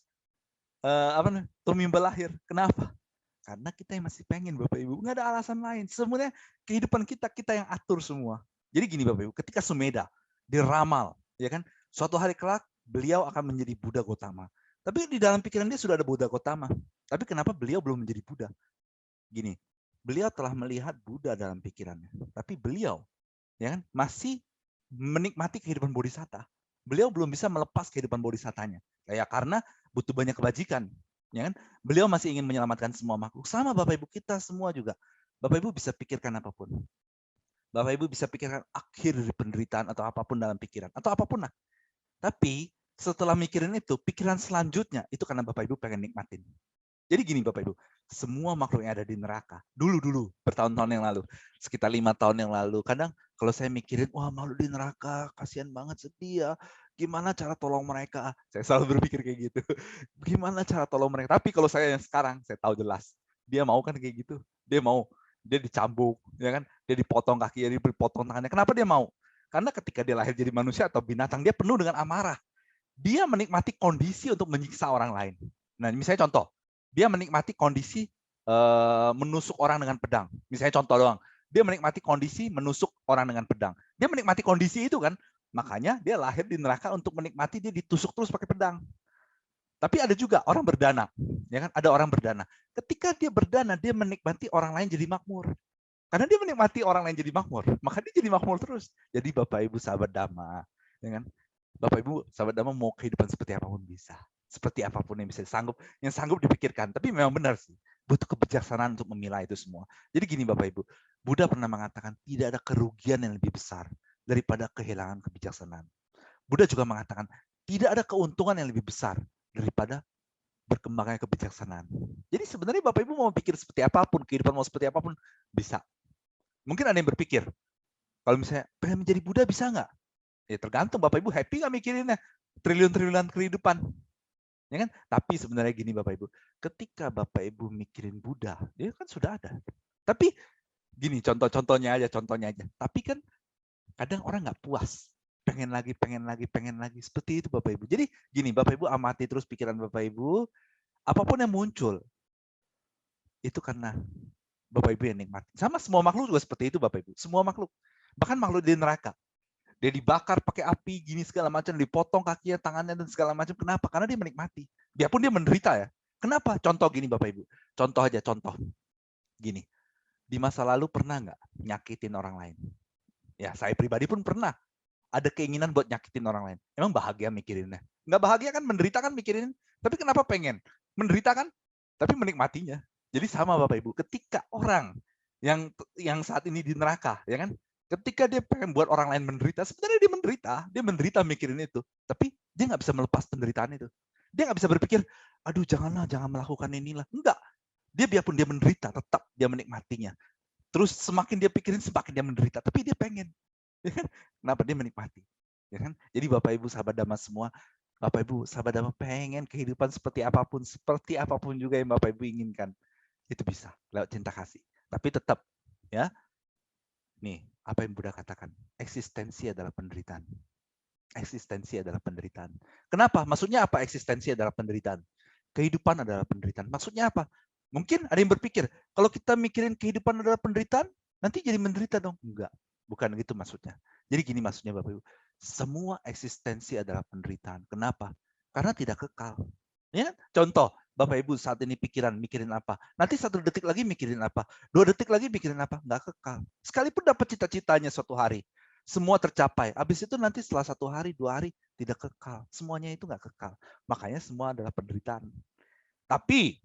tumimba lahir? Kenapa? Karena kita yang masih pengen Bapak Ibu. Nggak ada alasan lain. Sebenarnya kehidupan kita yang atur semua. Jadi gini Bapak Ibu, ketika Sumedha diramal, ya kan, suatu hari kelak beliau akan menjadi Buddha Gotama. Tapi di dalam pikiran dia sudah ada Buddha Gotama. Tapi kenapa beliau belum menjadi Buddha? Gini, beliau telah melihat Buddha dalam pikirannya. Tapi beliau ya kan, masih menikmati kehidupan bodhisatta. Beliau belum bisa melepas kehidupan bodhisatanya. Ya karena butuh banyak kebajikan. Ya kan? Beliau masih ingin menyelamatkan semua makhluk. Sama Bapak Ibu kita semua juga. Bapak Ibu bisa pikirkan apapun. Bapak Ibu bisa pikirkan akhir dari penderitaan atau apapun dalam pikiran. Atau apapun lah. Tapi setelah mikirin itu, pikiran selanjutnya itu karena Bapak Ibu pengen nikmatin. Jadi gini Bapak Ibu, semua makhluk yang ada di neraka, dulu bertahun-tahun yang lalu, sekitar 5 tahun yang lalu, kadang kalau saya mikirin, wah makhluk di neraka, kasihan banget, sedih ya, gimana cara tolong mereka? Saya selalu berpikir kayak gitu, gimana cara tolong mereka? Tapi kalau saya yang sekarang, saya tahu jelas, dia mau kan kayak gitu, dia mau, dia dicambuk, ya kan, dia dipotong kakinya, dia dipotong tangannya. Kenapa dia mau? Karena ketika dia lahir jadi manusia atau binatang, dia penuh dengan amarah. Dia menikmati kondisi untuk menyiksa orang lain. Nah, misalnya contoh, dia menikmati kondisi menusuk orang dengan pedang. Misalnya contoh doang. Dia menikmati kondisi menusuk orang dengan pedang. Dia menikmati kondisi itu kan. Makanya dia lahir di neraka untuk menikmati dia ditusuk terus pakai pedang. Tapi ada juga orang berdana, ya kan? Ada orang berdana. Ketika dia berdana, dia menikmati orang lain jadi makmur. Karena dia menikmati orang lain jadi makmur, maka dia jadi makmur terus. Jadi Bapak Ibu sahabat Dhamma, ya kan? Bapak Ibu sahabat Dhamma mau kehidupan seperti apapun bisa. Seperti apapun yang bisa yang sanggup dipikirkan. Tapi memang benar sih, butuh kebijaksanaan untuk memilah itu semua. Jadi gini Bapak Ibu, Buddha pernah mengatakan tidak ada kerugian yang lebih besar daripada kehilangan kebijaksanaan. Buddha juga mengatakan tidak ada keuntungan yang lebih besar daripada berkembangnya kebijaksanaan. Jadi sebenarnya Bapak Ibu mau pikir seperti apapun, kehidupan mau seperti apapun, bisa. Mungkin ada yang berpikir, kalau misalnya pengen menjadi Buddha bisa nggak? Ya tergantung Bapak Ibu happy nggak mikirinnya. Triliun-triliunan kehidupan. Ya kan? Tapi sebenarnya gini Bapak Ibu, ketika Bapak Ibu mikirin Buddha, dia kan sudah ada. Tapi gini contohnya aja. Tapi kan Kadang orang nggak puas. Pengen lagi, pengen lagi, pengen lagi. Seperti itu Bapak Ibu. Jadi gini, Bapak Ibu amati terus pikiran Bapak Ibu. Apapun yang muncul, itu karena Bapak Ibu yang nikmati. Sama semua makhluk juga seperti itu Bapak Ibu. Semua makhluk. Bahkan makhluk di neraka. Dia dibakar pakai api, gini segala macam, dipotong kakinya, tangannya, dan segala macam. Kenapa? Karena dia menikmati. Biarpun dia menderita ya. Kenapa? Contoh gini Bapak Ibu. Contoh aja, contoh. Gini, di masa lalu pernah nggak nyakitin orang lain? Ya, saya pribadi pun pernah. Ada keinginan buat nyakitin orang lain. Emang bahagia mikirinnya? Nggak bahagia kan, menderita kan mikirin. Tapi kenapa pengen? Menderita kan, tapi menikmatinya. Jadi sama Bapak Ibu, ketika orang yang saat ini di neraka, ya kan? Ketika dia pengen buat orang lain menderita, sebenarnya dia menderita mikirin itu. Tapi dia nggak bisa melepas penderitaan itu. Dia nggak bisa berpikir, aduh jangan melakukan inilah. Enggak, dia biarpun dia menderita, tetap dia menikmatinya. Terus semakin dia pikirin, semakin dia menderita. Tapi dia pengen. Ya kan? Kenapa dia menikmati? Ya kan? Jadi Bapak Ibu sahabat Dhamma semua, Bapak Ibu sahabat Dhamma pengen kehidupan seperti apapun juga yang Bapak Ibu inginkan. Itu bisa lewat cinta kasih. Tapi tetap ya, nih apa yang Buddha katakan, eksistensi adalah penderitaan. Eksistensi adalah penderitaan. Kenapa? Maksudnya apa eksistensi adalah penderitaan? Kehidupan adalah penderitaan. Maksudnya apa? Mungkin ada yang berpikir, kalau kita mikirin kehidupan adalah penderitaan, nanti jadi menderita dong. Enggak, bukan gitu maksudnya. Jadi gini maksudnya Bapak Ibu, semua eksistensi adalah penderitaan. Kenapa? Karena tidak kekal. Ya, contoh, Bapak Ibu saat ini mikirin apa? Nanti 1 detik lagi mikirin apa? 2 detik lagi mikirin apa? Enggak kekal. Sekalipun dapat cita-citanya suatu hari, semua tercapai. Habis itu nanti setelah 1 hari, 2 hari, tidak kekal. Semuanya itu nggak kekal. Makanya semua adalah penderitaan. Tapi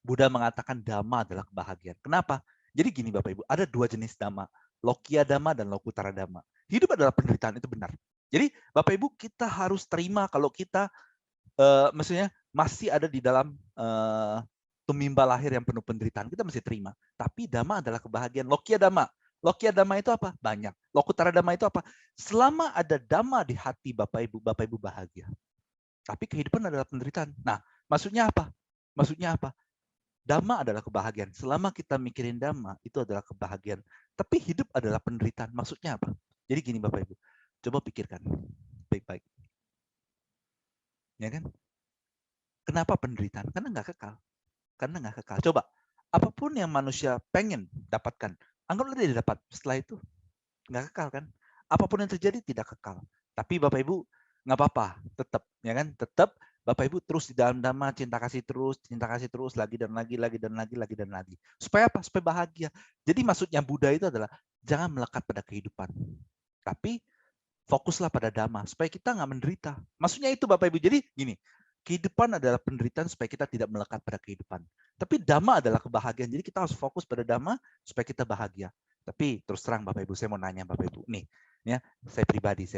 Buddha mengatakan dhamma adalah kebahagiaan. Kenapa? Jadi gini Bapak Ibu, ada 2 jenis dhamma. Lokiya dhamma dan lokutara dhamma. Hidup adalah penderitaan, itu benar. Jadi Bapak Ibu kita harus terima kalau kita maksudnya masih ada di dalam tumimba lahir yang penuh penderitaan. Kita mesti terima. Tapi dhamma adalah kebahagiaan. Lokiya dhamma. Lokiya dhamma itu apa? Banyak. Lokutara dhamma itu apa? Selama ada dhamma di hati Bapak Ibu bahagia. Tapi kehidupan adalah penderitaan. Nah, maksudnya apa? Maksudnya apa? Dhamma adalah kebahagiaan. Selama kita mikirin dhamma, itu adalah kebahagiaan. Tapi hidup adalah penderitaan. Maksudnya apa? Jadi gini Bapak Ibu, coba pikirkan baik-baik. Ya kan? Kenapa penderitaan? Karena nggak kekal. Karena nggak kekal. Coba, apapun yang manusia pengen dapatkan, anggaplah dia dapat. Setelah itu, nggak kekal kan? Apapun yang terjadi tidak kekal. Tapi Bapak Ibu, nggak apa-apa. Tetap, ya kan? Tetap Bapak Ibu terus di dalam dhamma, cinta kasih terus, lagi dan lagi dan lagi. Supaya apa? Supaya bahagia. Jadi maksudnya Buddha itu adalah jangan melekat pada kehidupan. Tapi fokuslah pada dhamma, supaya kita nggak menderita. Maksudnya itu Bapak Ibu. Jadi gini, kehidupan adalah penderitaan supaya kita tidak melekat pada kehidupan. Tapi dhamma adalah kebahagiaan. Jadi kita harus fokus pada dhamma supaya kita bahagia. Tapi terus terang Bapak Ibu, saya mau nanya Bapak Ibu. Nih, ya, saya pribadi.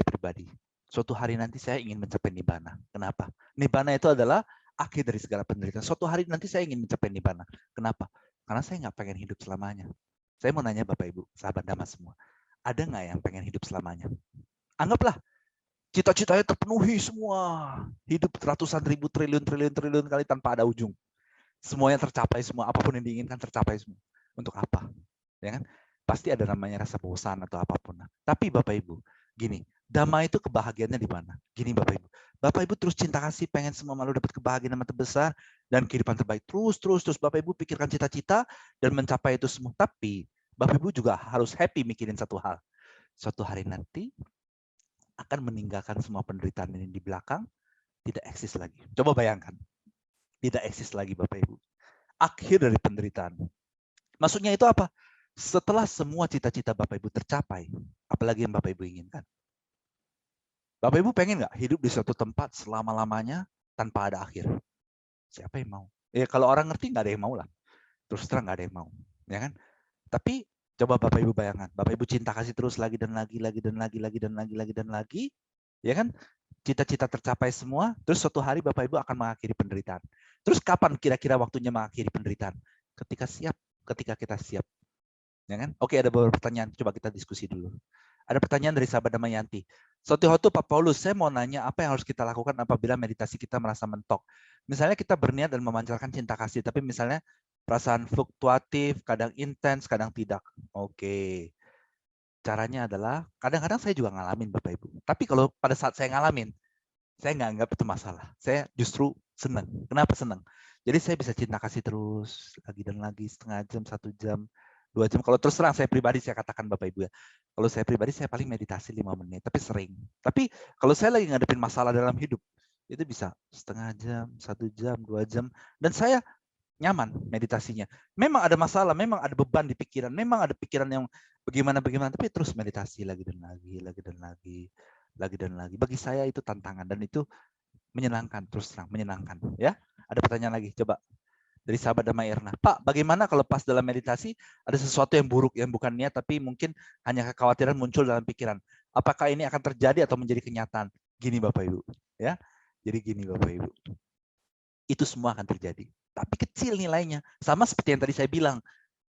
Suatu hari nanti saya ingin mencapai nibbana. Kenapa? Nibbana itu adalah akhir dari segala penderitaan. Suatu hari nanti saya ingin mencapai nibbana. Kenapa? Karena saya nggak pengen hidup selamanya. Saya mau nanya Bapak Ibu, sahabat Dhamma semua. Ada nggak yang pengen hidup selamanya? Anggaplah cita-citanya terpenuhi semua. Hidup ratusan ribu triliun kali tanpa ada ujung. Semuanya tercapai semua, apapun yang diinginkan tercapai semua. Untuk apa? Ya kan? Pasti ada namanya rasa bosan atau apapun. Tapi Bapak Ibu, gini, dhamma itu kebahagiaannya di mana? Gini Bapak Ibu. Bapak Ibu terus cinta kasih, pengen semua malu dapat kebahagiaan yang terbesar dan kehidupan terbaik. Terus Bapak Ibu pikirkan cita-cita dan mencapai itu semua. Tapi Bapak Ibu juga harus happy mikirin satu hal. Suatu hari nanti akan meninggalkan semua penderitaan ini di belakang, tidak eksis lagi. Coba bayangkan. Tidak eksis lagi Bapak Ibu. Akhir dari penderitaan. Maksudnya itu apa? Setelah semua cita-cita Bapak Ibu tercapai, apalagi yang Bapak Ibu inginkan? Bapak Ibu pengen nggak hidup di suatu tempat selama-lamanya tanpa ada akhir? Siapa yang mau? Ya kalau orang ngerti nggak ada yang mau lah. Terus terang nggak ada yang mau, ya kan? Tapi coba Bapak Ibu bayangkan, Bapak Ibu cinta kasih terus lagi dan lagi, ya kan? Cita-cita tercapai semua, terus suatu hari Bapak Ibu akan mengakhiri penderitaan. Terus kapan kira-kira waktunya mengakhiri penderitaan? Ketika siap, ketika kita siap. Ya kan? Oke, ada beberapa pertanyaan, coba kita diskusi dulu. Ada pertanyaan dari sahabat Damayanti. Sotihotu Pak Paulus, saya mau nanya apa yang harus kita lakukan apabila meditasi kita merasa mentok. Misalnya kita berniat dan memancarkan cinta kasih, tapi misalnya perasaan fluktuatif, kadang intens, kadang tidak. Oke. Caranya adalah, kadang-kadang saya juga ngalamin Bapak Ibu. Tapi kalau pada saat saya ngalamin, saya nggak anggap itu masalah. Saya justru senang. Kenapa senang? Jadi saya bisa cinta kasih terus, lagi dan lagi, setengah jam, 1 jam, 2 jam. Kalau terus terang saya pribadi, saya katakan Bapak Ibu ya. Kalau saya pribadi, saya paling meditasi 5 menit, tapi sering. Tapi kalau saya lagi ngadepin masalah dalam hidup, itu bisa setengah jam, 1 jam, 2 jam. Dan saya nyaman meditasinya. Memang ada masalah, memang ada beban di pikiran, memang ada pikiran yang bagaimana-bagaimana, tapi terus meditasi lagi dan lagi, lagi dan lagi, lagi dan lagi. Bagi saya itu tantangan dan itu menyenangkan, terus terang menyenangkan. Ya, ada pertanyaan lagi, coba dari sahabat Damai Erna. Pak, bagaimana kalau pas dalam meditasi ada sesuatu yang buruk, yang bukan niat, tapi mungkin hanya kekhawatiran muncul dalam pikiran. Apakah ini akan terjadi atau menjadi kenyataan? Gini Bapak Ibu, ya. Jadi gini Bapak Ibu, itu semua akan terjadi. Tapi kecil nilainya. Sama seperti yang tadi saya bilang.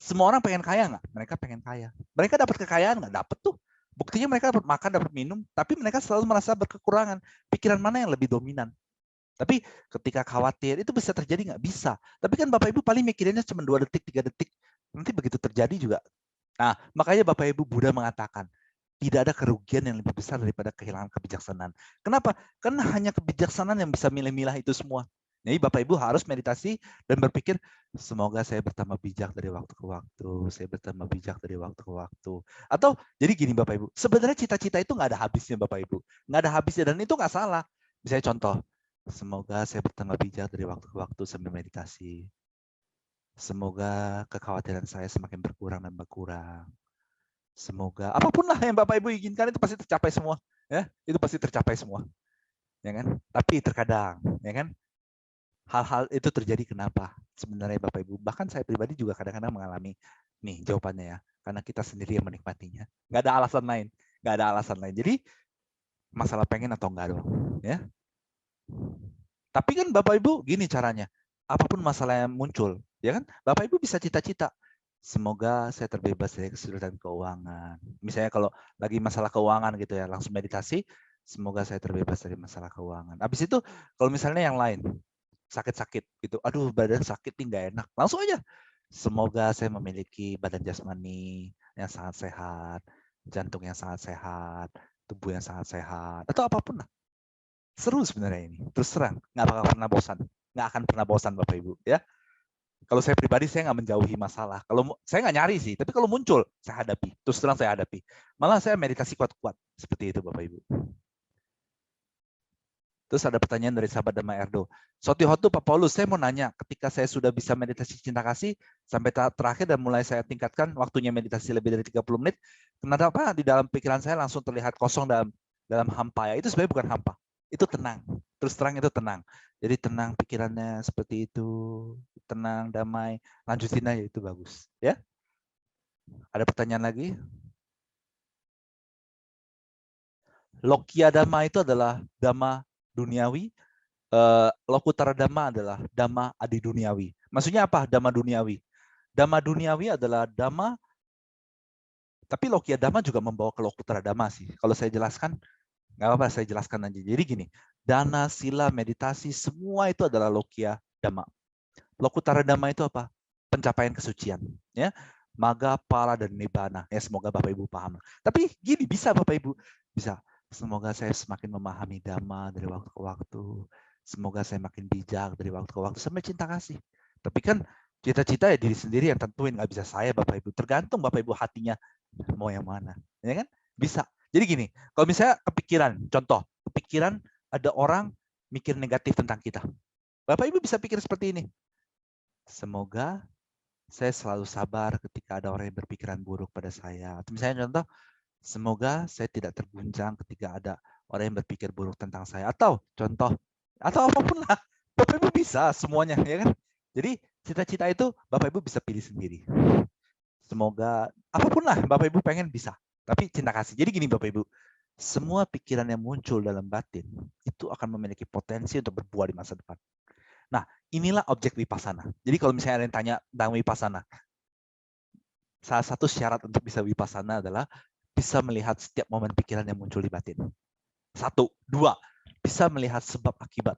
Semua orang pengen kaya nggak? Mereka pengen kaya. Mereka dapat kekayaan nggak? Dapat tuh. Buktinya mereka dapat makan, dapat minum. Tapi mereka selalu merasa berkekurangan. Pikiran mana yang lebih dominan? Tapi ketika khawatir, itu bisa terjadi nggak? Bisa. Tapi kan Bapak Ibu paling mikirinnya cuma 2 detik, 3 detik. Nanti begitu terjadi juga. Nah, makanya Bapak Ibu Buddha mengatakan, tidak ada kerugian yang lebih besar daripada kehilangan kebijaksanaan. Kenapa? Karena hanya kebijaksanaan yang bisa milah-milah itu semua. Jadi Bapak Ibu harus meditasi dan berpikir, semoga saya bertambah bijak dari waktu ke waktu, saya bertambah bijak dari waktu ke waktu. Atau jadi gini Bapak Ibu, sebenarnya cita-cita itu nggak ada habisnya Bapak Ibu. Nggak ada habisnya dan itu nggak salah. Misalnya contoh, semoga saya bertambah bijak dari waktu ke waktu sambil meditasi. Semoga kekhawatiran saya semakin berkurang dan berkurang. Semoga apapun lah yang Bapak Ibu inginkan itu pasti tercapai semua, ya. Itu pasti tercapai semua. Ya kan? Tapi terkadang, ya kan? Hal-hal itu terjadi kenapa? Sebenarnya Bapak Ibu, bahkan saya pribadi juga kadang-kadang mengalami nih jawabannya ya. Karena kita sendiri yang menikmatinya. Nggak ada alasan lain. Nggak ada alasan lain. Jadi masalah pengen atau enggak dong, ya. Tapi kan Bapak Ibu gini caranya. Apapun masalah yang muncul, ya kan? Bapak Ibu bisa cita-cita. Semoga saya terbebas dari kesulitan keuangan. Misalnya kalau lagi masalah keuangan gitu ya, langsung meditasi. Semoga saya terbebas dari masalah keuangan. Habis itu kalau misalnya yang lain, sakit-sakit gitu. Aduh, badan sakit nih nggak enak. Langsung aja. Semoga saya memiliki badan jasmani yang sangat sehat, jantung yang sangat sehat, tubuh yang sangat sehat, atau apapun lah. Seru sebenarnya ini. Terus terang, nggak bakal pernah bosan. Nggak akan pernah bosan Bapak Ibu. Ya. Kalau saya pribadi, saya nggak menjauhi masalah. Kalau saya nggak nyari sih, tapi kalau muncul, saya hadapi. Terus terang saya hadapi. Malah saya meditasi kuat-kuat. Seperti itu Bapak Ibu. Terus ada pertanyaan dari sahabat Dama Erdo. Sotihotu Pak Paulus, saya mau nanya, ketika saya sudah bisa meditasi cinta kasih, sampai tahap terakhir dan mulai saya tingkatkan, waktunya meditasi lebih dari 30 menit, kenapa di dalam pikiran saya langsung terlihat kosong dalam hampa ya? Itu sebenarnya bukan hampa, itu tenang. Terus terang itu tenang. Jadi tenang pikirannya seperti itu, tenang, damai, lanjutin aja itu bagus. Ya. Ada pertanyaan lagi? Lokia Dhamma itu adalah Dhamma duniawi, Lokutara Dhamma adalah Dhamma adi duniawi. Maksudnya apa Dhamma duniawi? Dhamma duniawi adalah Dhamma, tapi Lokia Dhamma juga membawa ke Lokutara Dhamma sih. Kalau saya jelaskan, nggak apa-apa, saya jelaskan aja. Jadi gini, dana, sila, meditasi, semua itu adalah Lokia Dhamma. Lokutara Dhamma itu apa? Pencapaian kesucian. Ya, Maga, Pala, dan Nibbana. Ya, semoga Bapak Ibu paham. Tapi gini, bisa Bapak Ibu. Bisa. Semoga saya semakin memahami Dhamma dari waktu ke waktu. Semoga saya makin bijak dari waktu ke waktu. Sampai cinta kasih. Tapi kan cita-cita ya diri sendiri yang tentuin. Nggak bisa saya Bapak Ibu. Tergantung Bapak Ibu hatinya mau yang mana. Ya kan? Bisa. Jadi gini, kalau misalnya kepikiran, contoh, kepikiran ada orang mikir negatif tentang kita. Bapak Ibu bisa pikir seperti ini. Semoga saya selalu sabar ketika ada orang yang berpikiran buruk pada saya. Atau misalnya contoh, semoga saya tidak terguncang ketika ada orang yang berpikir buruk tentang saya. Atau contoh, atau apapun lah. Bapak Ibu bisa semuanya, ya kan? Jadi cita-cita itu Bapak Ibu bisa pilih sendiri. Semoga apapun lah Bapak Ibu pengen bisa. Tapi cinta kasih. Jadi gini Bapak Ibu, semua pikiran yang muncul dalam batin itu akan memiliki potensi untuk berbuah di masa depan. Nah, inilah objek vipassana. Jadi kalau misalnya ada yang tanya tentang vipassana, salah satu syarat untuk bisa vipassana adalah bisa melihat setiap momen pikiran yang muncul di batin. 1, 2, bisa melihat sebab akibat.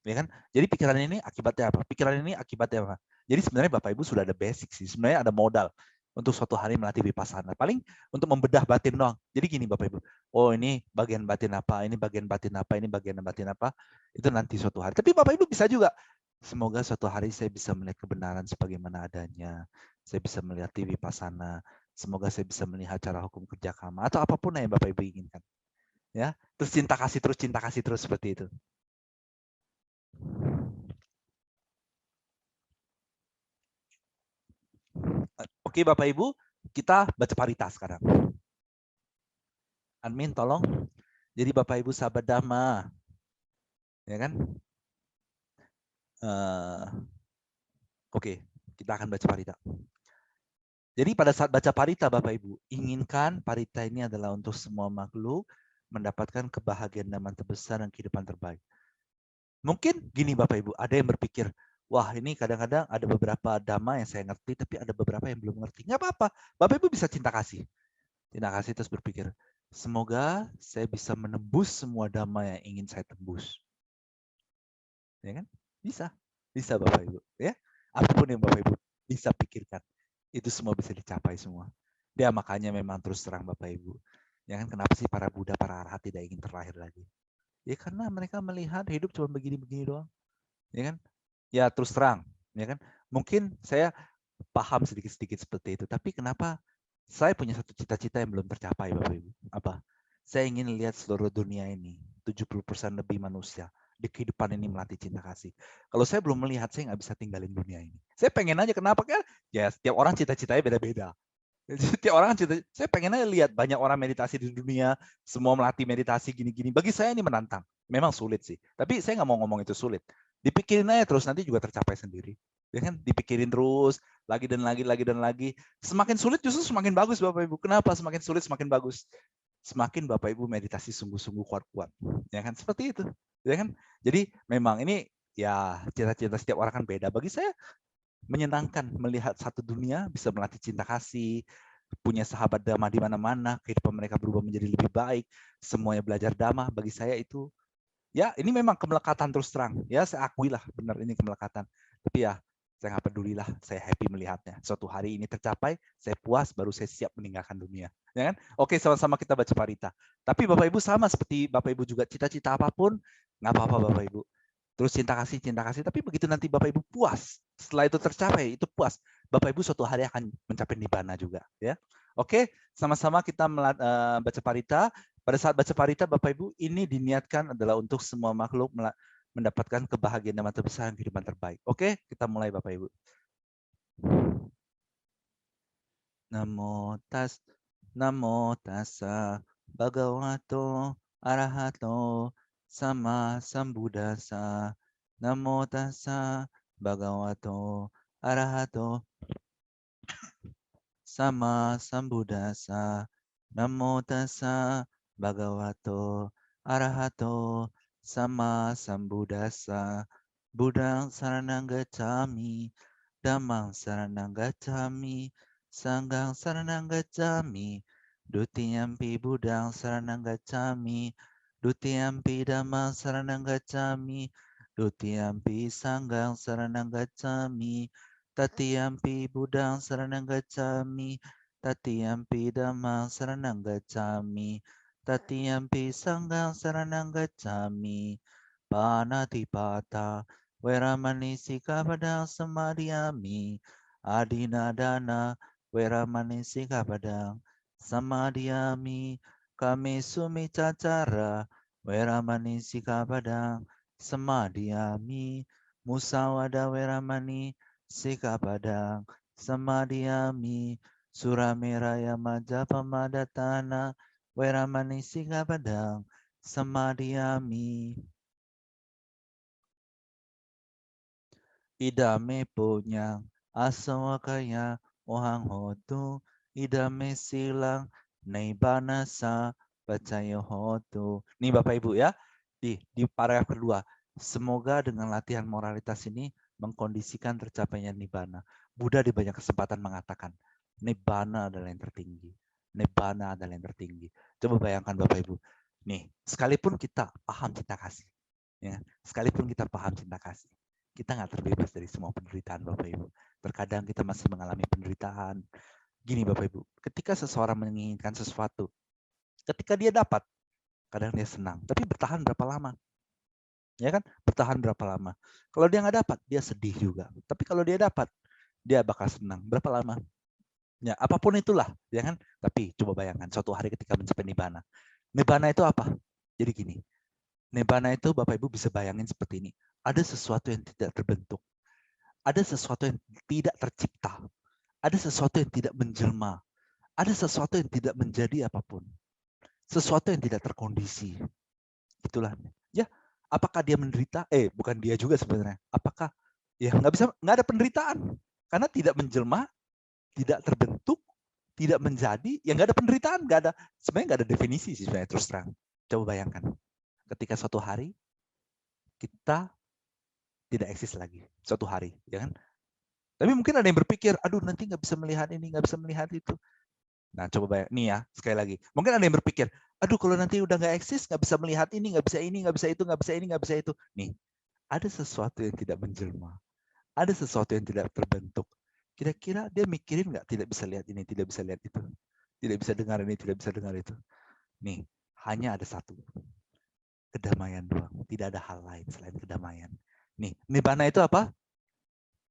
Ya kan? Jadi pikiran ini akibatnya apa? Pikiran ini akibatnya apa? Jadi sebenarnya Bapak Ibu sudah ada basic sih, sebenarnya ada modal. untuk suatu hari melatih vipassana. Paling untuk membedah batin doang. Jadi gini Bapak Ibu, oh ini bagian batin apa, ini bagian batin apa, ini bagian batin apa, itu nanti suatu hari. Tapi Bapak Ibu bisa juga, semoga suatu hari saya bisa melihat kebenaran sebagaimana adanya, saya bisa melihat vipassana, semoga saya bisa melihat cara hukum kerja kama, atau apapun yang Bapak Ibu inginkan. Ya, terus cinta kasih terus seperti itu. Oke Bapak Ibu, kita baca parita sekarang. Admin tolong. Jadi Bapak Ibu sahabat Dhamma, ya kan? Oke, kita akan baca parita. Jadi pada saat baca parita Bapak Ibu, inginkan parita ini adalah untuk semua makhluk mendapatkan kebahagiaan zaman terbesar dan kehidupan terbaik. Mungkin gini Bapak Ibu, ada yang berpikir, wah ini kadang-kadang ada beberapa dhamma yang saya ngerti, tapi ada beberapa yang belum ngerti. Nggak apa-apa, Bapak Ibu bisa cinta kasih. Cinta kasih terus berpikir, semoga saya bisa menembus semua dhamma yang ingin saya tembus. Ya kan? Bisa Bapak Ibu. Ya, apapun yang Bapak Ibu bisa pikirkan, itu semua bisa dicapai semua. Ya makanya memang terus terang Bapak Ibu. Ya kan, kenapa sih para Buddha, para Arhat tidak ingin terlahir lagi? Ya karena mereka melihat hidup cuma begini-begini doang. Ya kan? Ya terus terang, ya kan? Mungkin saya paham sedikit-sedikit seperti itu, tapi kenapa saya punya satu cita-cita yang belum tercapai Bapak Ibu? Apa? Saya ingin lihat seluruh dunia ini, 70% lebih manusia di kehidupan ini melatih cinta kasih. Kalau saya belum melihat, saya nggak bisa tinggalin dunia ini. Saya pengen aja, kenapa kan? Ya setiap orang cita-citanya beda-beda. Setiap orang cita, saya pengen aja lihat banyak orang meditasi di dunia, semua melatih meditasi gini-gini. Bagi saya ini menantang. Memang sulit sih. Tapi saya nggak mau ngomong itu sulit. Dipikirin aja terus, nanti juga tercapai sendiri. Ya kan? Dipikirin terus, lagi dan lagi, lagi dan lagi. Semakin sulit justru semakin bagus Bapak Ibu. Kenapa semakin sulit semakin bagus? Semakin Bapak Ibu meditasi sungguh-sungguh kuat-kuat. Ya kan? Seperti itu. Ya kan? Jadi memang ini ya cita-cita setiap orang kan beda. Bagi saya menyenangkan melihat satu dunia bisa melatih cinta kasih, punya sahabat dhamma di mana-mana, kehidupan mereka berubah menjadi lebih baik, semuanya belajar dhamma. Bagi saya itu, ya ini memang kemelekatan terus terang. Ya saya akui lah, benar ini kemelekatan. Tapi ya saya nggak peduli lah, saya happy melihatnya. Suatu hari ini tercapai, saya puas, baru saya siap meninggalkan dunia. Ya kan? Oke, sama-sama kita baca parita. Tapi Bapak Ibu sama seperti Bapak Ibu juga, cita-cita apapun, nggak apa-apa Bapak Ibu. Terus cinta kasih, tapi begitu nanti Bapak Ibu puas, setelah itu tercapai, itu puas, Bapak Ibu suatu hari akan mencapai nibbana juga, ya. Oke, sama-sama kita baca parita. Pada saat baca parita, Bapak Ibu, ini diniatkan adalah untuk semua makhluk mendapatkan kebahagiaan dan terbesar dan kehidupan terbaik. Oke, kita mulai Bapak Ibu. Namo tassa bhagavato arahato sama sambuddhassa. Namo tassa bhagavato arahato sama sambuddhassa. Namo tassa bhagavato arahato sama sambuddhassa. Buddhang saranang gacchami, dhammang saranang gacchami, sanghang saranang gacchami, dutiyampi buddhang saranang gacchami, dutiyampi dhammang saranang gacchami, dutiyampi sanghang saranang gacchami, tatiyampi buddhang saranang gacchami, tatiyampi dhammang saranang gacchami, tatiyampi sanghang saranang gacchami. Panatipata Weramani Sikapadang Samadhiyami Adinadana Weramani Sikapadang Samadhiyami Kami Sumicacara Weramani Sikapadang Samadhiyami Musawada Weramani Sikapadang Samadhiyami Suramiraya Majapamadatana Weramani Sikapadang Samadhiyami. Idame punyang asawakaya ohang hotu. Idame silang naibana sa percaya hotu. Nih Bapak Ibu ya, di paragraf kedua. Semoga dengan latihan moralitas ini mengkondisikan tercapainya nibbana. Buddha di banyak kesempatan mengatakan, nibbana adalah yang tertinggi. Nibbana adalah yang tertinggi. Coba bayangkan Bapak Ibu. Nih, sekalipun kita paham cinta kasih. Ya, sekalipun kita paham cinta kasih, kita nggak terbebas dari semua penderitaan Bapak Ibu. Terkadang kita masih mengalami penderitaan, Gini Bapak Ibu, ketika seseorang menginginkan sesuatu, ketika dia dapat, kadang dia senang, tapi bertahan berapa lama? Ya kan? Bertahan berapa lama? Kalau dia nggak dapat, dia sedih juga. Tapi kalau dia dapat, dia bakal senang. Berapa lama? Ya, apapun itulah, ya kan? Tapi coba bayangkan suatu hari ketika mencapai nibbana. Nibbana itu apa? Jadi gini, nibbana itu Bapak Ibu bisa bayangin seperti ini. Ada sesuatu yang tidak terbentuk. Ada sesuatu yang tidak tercipta. Ada sesuatu yang tidak menjelma. Ada sesuatu yang tidak menjadi apapun. Sesuatu yang tidak terkondisi. Itulah. Ya, apakah dia menderita? Bukan dia juga sebenarnya. Apakah ya nggak ada penderitaan karena tidak menjelma, tidak terbentuk, tidak menjadi, ya nggak ada penderitaan, nggak ada. Sebenarnya nggak ada definisi sih sebenarnya, terus terang. Coba bayangkan, ketika suatu hari kita tidak eksis lagi, suatu hari, ya kan? Tapi mungkin ada yang berpikir, aduh nanti nggak bisa melihat ini, nggak bisa melihat itu. Nah, coba bayang, nih ya, sekali lagi. Mungkin ada yang berpikir, aduh kalau nanti udah nggak eksis, nggak bisa melihat ini, nggak bisa ini, nggak bisa itu, nggak bisa ini, nggak bisa itu. Nih, ada sesuatu yang tidak menjelma, ada sesuatu yang tidak terbentuk. Kira-kira dia mikirin nggak tidak bisa lihat ini, tidak bisa lihat itu, tidak bisa dengar ini, tidak bisa dengar itu. Nih, hanya ada satu, kedamaian doang. Tidak ada hal lain selain kedamaian. Nih, nibbana itu apa?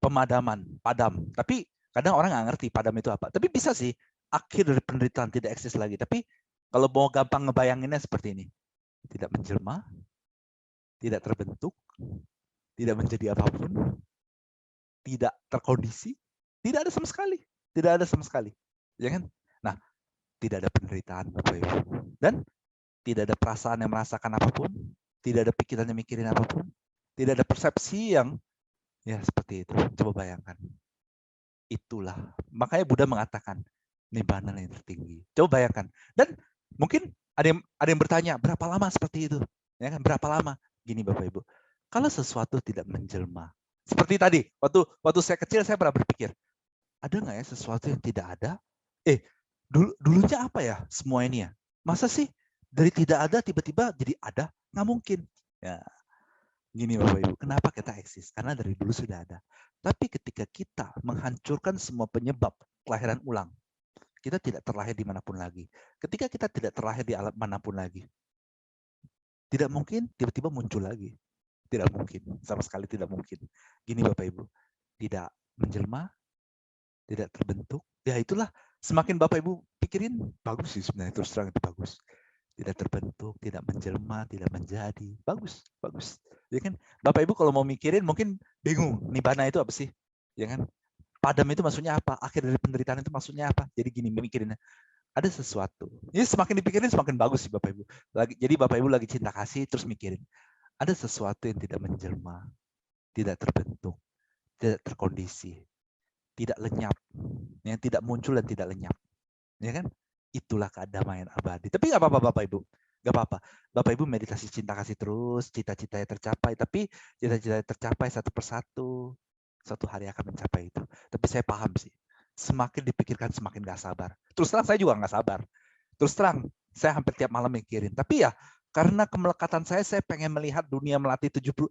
Pemadaman, padam. Tapi kadang orang nggak ngerti padam itu apa. Tapi bisa sih, akhir dari penderitaan tidak eksis lagi. Tapi kalau mau gampang ngebayanginnya seperti ini. Tidak menjelma, tidak terbentuk, tidak menjadi apapun, tidak terkondisi, tidak ada sama sekali. Tidak ada sama sekali. Ya kan? Nah, tidak ada penderitaan Bapak Ibu. Dan tidak ada perasaan yang merasakan apapun, tidak ada pikiran yang mikirin apapun, tidak ada persepsi yang ya seperti itu. Coba bayangkan. Itulah. Makanya Buddha mengatakan nibbana yang tertinggi. Coba bayangkan. Dan mungkin ada yang bertanya, berapa lama seperti itu? Ya kan, berapa lama? Gini Bapak Ibu. Kalau sesuatu tidak menjelma, seperti tadi, waktu saya kecil saya pernah berpikir, ada nggak ya sesuatu yang tidak ada? Dulunya apa ya semua ini ya? Masa sih dari tidak ada tiba-tiba jadi ada? Nggak mungkin. Ya, gini Bapak Ibu, kenapa kita eksis? Karena dari dulu sudah ada. Tapi ketika kita menghancurkan semua penyebab kelahiran ulang, kita tidak terlahir dimanapun lagi. Ketika kita tidak terlahir di alam manapun lagi, tidak mungkin tiba-tiba muncul lagi. Tidak mungkin, sama sekali tidak mungkin. Gini Bapak Ibu, tidak menjelma, tidak terbentuk. Ya itulah, semakin Bapak Ibu pikirin, bagus sih sebenarnya, terus terang itu bagus. Tidak terbentuk, tidak menjelma, tidak menjadi. Bagus, bagus. Ya kan? Bapak Ibu kalau mau mikirin mungkin bingung, nibbana itu apa sih? Ya kan? Padam itu maksudnya apa? Akhir dari penderitaan itu maksudnya apa? Jadi gini mikirinnya, ada sesuatu. Ini semakin dipikirin semakin bagus sih Bapak Ibu. Jadi Bapak Ibu lagi cinta kasih terus mikirin. Ada sesuatu yang tidak menjelma, tidak terbentuk, tidak terkondisi, tidak lenyap, yang tidak muncul dan tidak lenyap. Ya kan? Itulah kedamaian abadi. Tapi nggak apa-apa Bapak Ibu. Nggak apa-apa. Bapak Ibu meditasi cinta kasih terus, cita-citanya tercapai. Tapi cita-citanya tercapai satu persatu. Suatu hari akan mencapai itu. Tapi saya paham sih. Semakin dipikirkan semakin nggak sabar. Terus terang saya juga nggak sabar. Terus terang saya hampir tiap malam mikirin. Tapi ya karena kemelekatan saya pengen melihat dunia melatih 70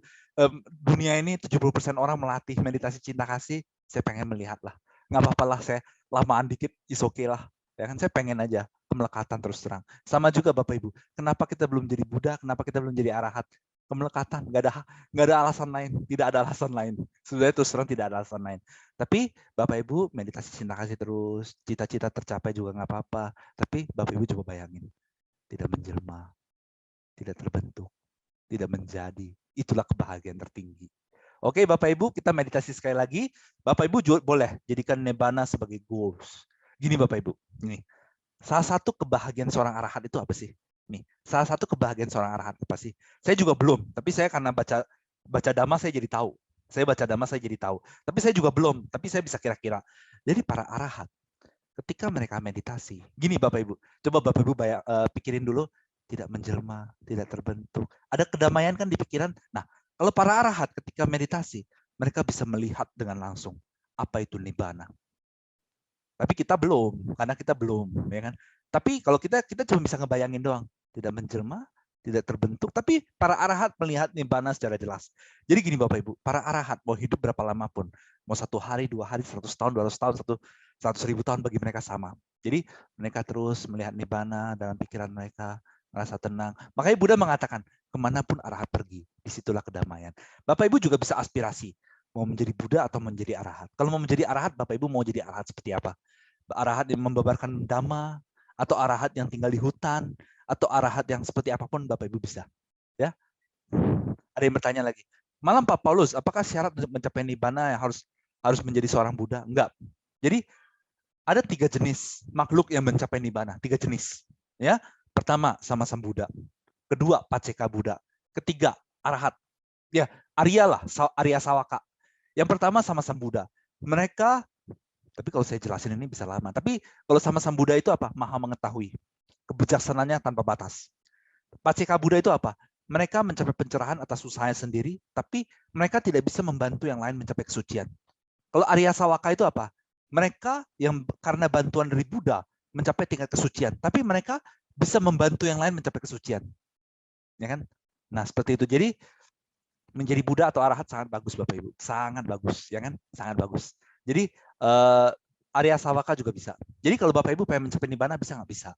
dunia ini 70% orang melatih meditasi cinta kasih. Saya pengen melihat lah. Nggak apa-apa lah saya lamaan dikit, is okay lah. Ya kan saya pengen aja kemelekatan terus terang. Sama juga Bapak Ibu. Kenapa kita belum jadi Buddha? Kenapa kita belum jadi arahat? Kemelekatan, nggak ada alasan lain, tidak ada alasan lain. Sebenarnya terus terang tidak ada alasan lain. Tapi Bapak Ibu meditasi cinta kasih terus, cita-cita tercapai juga nggak apa-apa. Tapi Bapak Ibu coba bayangin, tidak menjelma, tidak terbentuk, tidak menjadi. Itulah kebahagiaan tertinggi. Oke Bapak Ibu, kita meditasi sekali lagi. Bapak Ibu boleh jadikan nibbana sebagai goals. Gini Bapak Ibu, ini salah satu kebahagiaan seorang arahat itu apa sih? Nih, salah satu kebahagiaan seorang arahat apa sih? Saya juga belum, tapi saya karena baca Dhamma saya jadi tahu. Saya baca Dhamma saya jadi tahu. Tapi saya juga belum, tapi saya bisa kira-kira. Jadi para arahat ketika mereka meditasi, gini Bapak Ibu, coba Bapak Ibu pikirin dulu, tidak menjelma, tidak terbentuk. Ada kedamaian kan di pikiran. Nah, kalau para arahat ketika meditasi, mereka bisa melihat dengan langsung apa itu nibbana. Tapi kita belum, karena kita belum, ya kan? Tapi kalau kita cuma bisa ngebayangin doang, tidak menjelma, tidak terbentuk, tapi para arahat melihat nibbana secara jelas. Jadi gini Bapak Ibu, para arahat mau hidup berapa lama pun, mau 1 hari, 2 hari, 100 tahun, 200 tahun, 100.000 tahun bagi mereka sama. Jadi mereka terus melihat nibbana dalam pikiran mereka, merasa tenang. Makanya Buddha mengatakan, kemanapun arahat pergi, disitulah kedamaian. Bapak Ibu juga bisa aspirasi, mau menjadi Buddha atau menjadi arahat. Kalau mau menjadi arahat, Bapak Ibu mau jadi arahat seperti apa? Arahat yang membabarkan dhamma, atau arahat yang tinggal di hutan, atau arahat yang seperti apapun Bapak Ibu bisa. Ya, ada yang bertanya lagi. Malam Pak Paulus, apakah syarat untuk mencapai nibbana yang harus menjadi seorang Buddha? Enggak. Jadi ada 3 jenis makhluk yang mencapai nibbana. 3 jenis. Ya, pertama sama Sang Buddha. Kedua Paceka Buddha. Ketiga arahat. Ya, Arya lah, Arya Sawaka. Yang pertama sama Sang Buddha. Mereka, tapi kalau saya jelasin ini bisa lama. Tapi kalau sama Sang Buddha itu apa? Maha mengetahui. Kebijaksanaannya tanpa batas. Paceka Buddha itu apa? Mereka mencapai pencerahan atas usahanya sendiri, tapi mereka tidak bisa membantu yang lain mencapai kesucian. Kalau Arya Sawaka itu apa? Mereka yang karena bantuan dari Buddha mencapai tingkat kesucian, tapi mereka bisa membantu yang lain mencapai kesucian. Ya kan? Nah, seperti itu. Jadi menjadi Buddha atau arahat sangat bagus Bapak Ibu. Sangat bagus, ya kan? Sangat bagus. Jadi Arya Sawaka juga bisa. Jadi kalau Bapak Ibu pengen mencapai nibbana bisa nggak? Bisa.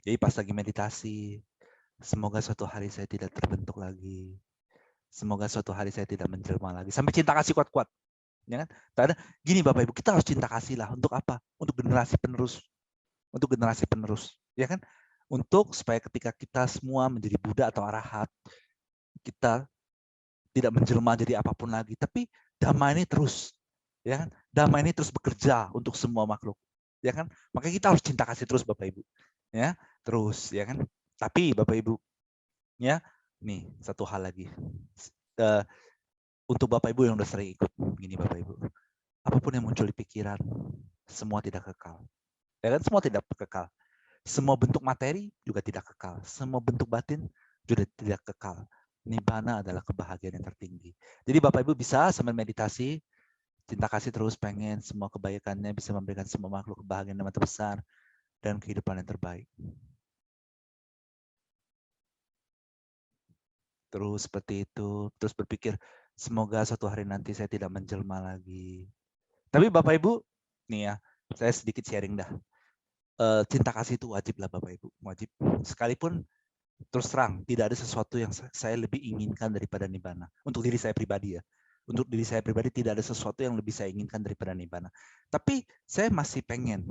Jadi pas lagi meditasi, semoga suatu hari saya tidak terbentuk lagi. Semoga suatu hari saya tidak menjelma lagi. Sampai cinta kasih kuat-kuat. Ya kan? Karena gini Bapak Ibu, kita harus cinta kasih lah. Untuk apa? Untuk generasi penerus. Untuk generasi penerus. Ya kan? Untuk supaya ketika kita semua menjadi Buddha atau arahat, kita tidak menjelma jadi apapun lagi. Tapi dhamma ini terus. Ya kan? Dhamma ini terus bekerja untuk semua makhluk. Ya kan? Makanya kita harus cinta kasih terus Bapak Ibu. Ya, terus ya kan? Tapi Bapak Ibu, ya, nih satu hal lagi. Untuk Bapak Ibu yang udah sering ikut gini Bapak Ibu. Apapun yang muncul di pikiran, semua tidak kekal. Ya kan? Semua tidak kekal. Semua bentuk materi juga tidak kekal. Semua bentuk batin juga tidak kekal. Nibbana adalah kebahagiaan yang tertinggi. Jadi Bapak Ibu bisa sambil meditasi, cinta kasih terus pengen semua kebaikannya bisa memberikan semua makhluk kebahagiaan yang terbesar dan kehidupan yang terbaik. Terus seperti itu, terus berpikir semoga suatu hari nanti saya tidak menjelma lagi. Tapi Bapak Ibu, nih ya, saya sedikit sharing dah. Cinta kasih itu wajib lah Bapak Ibu, wajib. Sekalipun terus terang tidak ada sesuatu yang saya lebih inginkan daripada nibbana. Untuk diri saya pribadi ya. Untuk diri saya pribadi tidak ada sesuatu yang lebih saya inginkan daripada nibbana. Tapi saya masih pengen,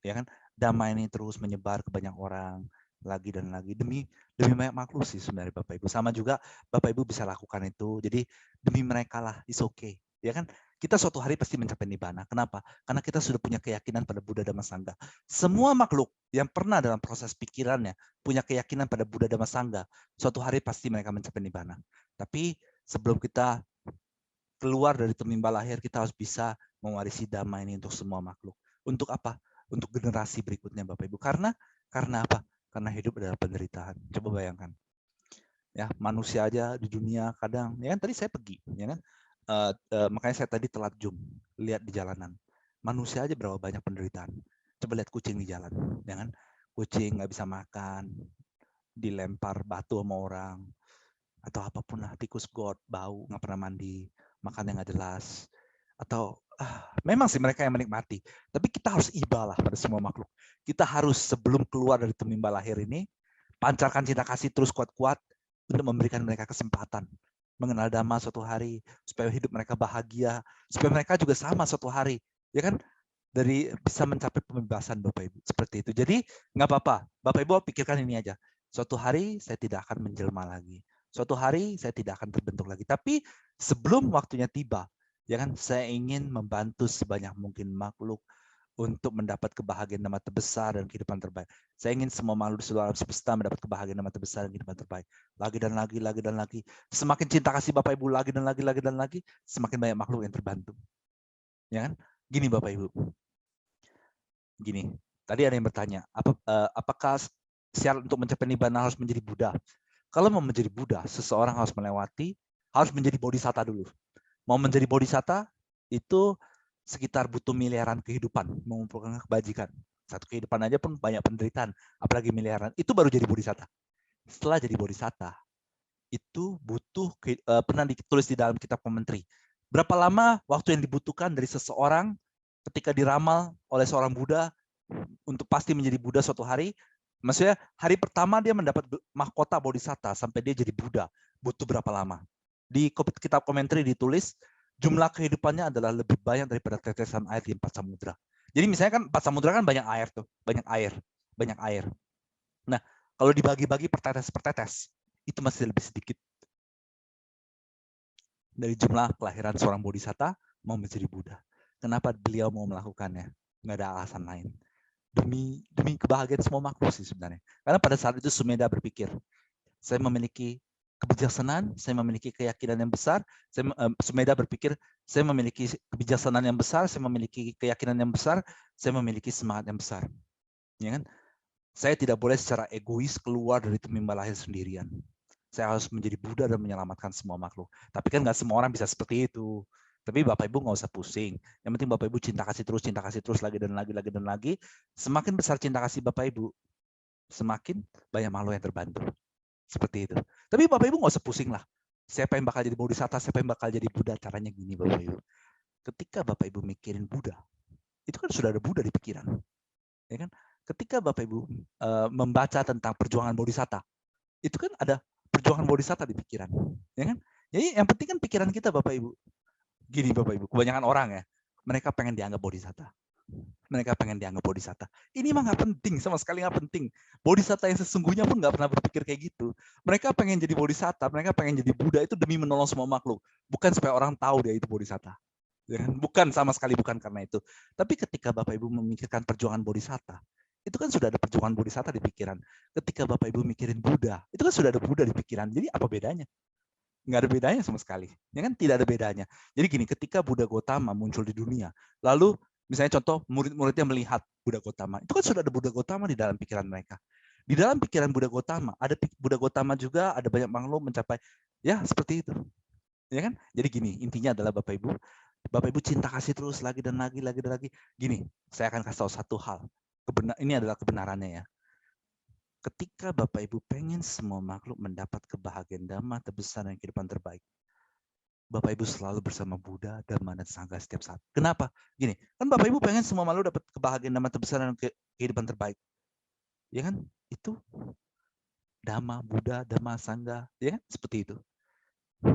ya kan, damai ini terus menyebar ke banyak orang lagi dan lagi demi banyak makhluk sih sebenarnya Bapak Ibu. Sama juga Bapak Ibu bisa lakukan itu. Jadi demi mereka lah, is okay. Ya kan? Kita suatu hari pasti mencapai nibbana. Kenapa? Karena kita sudah punya keyakinan pada Buddha Dhamma Sangha. Semua makhluk yang pernah dalam proses pikirannya punya keyakinan pada Buddha Dhamma Sangha, suatu hari pasti mereka mencapai nibbana. Tapi sebelum kita keluar dari temimba lahir, kita harus bisa mewarisi dhamma ini untuk semua makhluk. Untuk apa? Untuk generasi berikutnya Bapak Ibu. Karena apa? Karena hidup adalah penderitaan. Coba bayangkan. Ya, manusia aja di dunia kadang, ya kan tadi saya pergi, ya kan? Makanya saya tadi telat Zoom, lihat di jalanan. Manusia aja berapa banyak penderitaan. Coba lihat kucing di jalan, ya kan? Kucing nggak bisa makan, dilempar batu sama orang, atau apapun lah, tikus got, bau, nggak pernah mandi, makan yang nggak jelas. Atau memang sih mereka yang menikmati. Tapi kita harus iba lah pada semua makhluk. Kita harus sebelum keluar dari temimba lahir ini, pancarkan cinta kasih terus kuat-kuat untuk memberikan mereka kesempatan mengenal dhamma suatu hari, supaya hidup mereka bahagia, supaya mereka juga sama suatu hari, ya kan? Dari bisa mencapai pembebasan Bapak Ibu seperti itu. Jadi nggak apa-apa, Bapak Ibu pikirkan ini aja. Suatu hari saya tidak akan menjelma lagi. Suatu hari saya tidak akan terbentuk lagi. Tapi sebelum waktunya tiba, ya kan? Saya ingin membantu sebanyak mungkin makhluk untuk mendapat kebahagiaan nama terbesar dan kehidupan terbaik. Saya ingin semua makhluk di seluruh alam semesta mendapat kebahagiaan nama terbesar dan kehidupan terbaik. Lagi dan lagi, lagi dan lagi. Semakin cinta kasih Bapak Ibu lagi dan lagi, lagi dan lagi, semakin banyak makhluk yang terbantu. Ya kan? Gini Bapak Ibu. Gini, tadi ada yang bertanya, apakah syarat untuk mencapai nibbana harus menjadi Buddha? Kalau mau menjadi Buddha, seseorang harus menjadi bodhisatta dulu. Mau menjadi bodhisatta, itu sekitar butuh miliaran kehidupan, mengumpulkan kebajikan. Satu kehidupan aja pun banyak penderitaan, apalagi miliaran. Itu baru jadi bodhisatta. Setelah jadi bodhisatta, itu butuh, pernah ditulis di dalam kitab komentari, berapa lama waktu yang dibutuhkan dari seseorang ketika diramal oleh seorang Buddha untuk pasti menjadi Buddha suatu hari, maksudnya hari pertama dia mendapat mahkota Bodhisatta sampai dia jadi Buddha, butuh berapa lama? Di kitab komentari ditulis jumlah kehidupannya adalah lebih banyak daripada tetesan air di 4 samudra. Jadi misalnya kan 4 samudra kan banyak air tuh, banyak air. Nah, kalau dibagi-bagi per tetes, itu masih lebih sedikit dari jumlah kelahiran seorang Bodhisatta mau menjadi Buddha. Kenapa beliau mau melakukannya? Nggak ada alasan lain. Demi kebahagiaan semua makhluk sih sebenarnya. Karena pada saat itu Sumedha berpikir, saya memiliki kebijaksanaan, saya memiliki keyakinan yang besar. Sumedha berpikir, saya memiliki kebijaksanaan yang besar, saya memiliki keyakinan yang besar, saya memiliki semangat yang besar. Ya kan? Saya tidak boleh secara egois keluar dari tumimba lahir sendirian. Saya harus menjadi Buddha dan menyelamatkan semua makhluk. Tapi kan nggak semua orang bisa seperti itu. Tapi Bapak Ibu nggak usah pusing. Yang penting Bapak Ibu cinta kasih terus lagi dan lagi. Semakin besar cinta kasih Bapak Ibu, semakin banyak makhluk yang terbantu. Seperti itu. Tapi Bapak Ibu nggak usah pusing lah. Siapa yang bakal jadi Bodhisatta, siapa yang bakal jadi Buddha. Caranya gini Bapak Ibu. Ketika Bapak Ibu mikirin Buddha, itu kan sudah ada Buddha di pikiran. Ya kan? Ketika Bapak Ibu membaca tentang perjuangan Bodhisatta, itu kan ada perjuangan Bodhisatta di pikiran, ya kan? Jadi yang penting kan pikiran kita Bapak Ibu. Gini Bapak Ibu, kebanyakan orang ya, mereka pengen dianggap Bodhisatta. Mereka pengen dianggap Bodhisatta. Ini mah nggak penting, sama sekali nggak penting. Bodhisatta yang sesungguhnya pun nggak pernah berpikir kayak gitu. Mereka pengen jadi Bodhisatta, mereka pengen jadi Buddha itu demi menolong semua makhluk, bukan supaya orang tahu dia itu Bodhisatta. Ya kan? Bukan, sama sekali bukan karena itu. Tapi ketika Bapak Ibu memikirkan perjuangan Bodhisatta, itu kan sudah ada perjuangan Bodhisatta di pikiran. Ketika Bapak Ibu mikirin Buddha, itu kan sudah ada Buddha di pikiran. Jadi apa bedanya? Nggak ada bedanya sama sekali. Ya kan? Tidak ada bedanya. Jadi gini, ketika Buddha Gotama muncul di dunia, lalu misalnya contoh murid-muridnya melihat Buddha Gotama, itu kan sudah ada Buddha Gotama di dalam pikiran mereka. Di dalam pikiran Buddha Gotama, ada Buddha Gotama juga, ada banyak makhluk mencapai, ya seperti itu. Ya kan? Jadi gini, intinya adalah Bapak Ibu cinta kasih terus lagi dan lagi. Gini, saya akan kasih tahu satu hal. Ini adalah kebenarannya ya. Ketika Bapak Ibu pengen semua makhluk mendapat kebahagiaan dhamma terbesar dan kehidupan terbaik, Bapak Ibu selalu bersama Buddha, Dhamma, dan Sangha setiap saat. Kenapa? Gini, kan Bapak Ibu pengen semua makhluk dapat kebahagiaan dhamma terbesar dan kehidupan terbaik. Ya kan? Itu Dhamma, Buddha, Dhamma, Sangha. Ya kan? Seperti itu.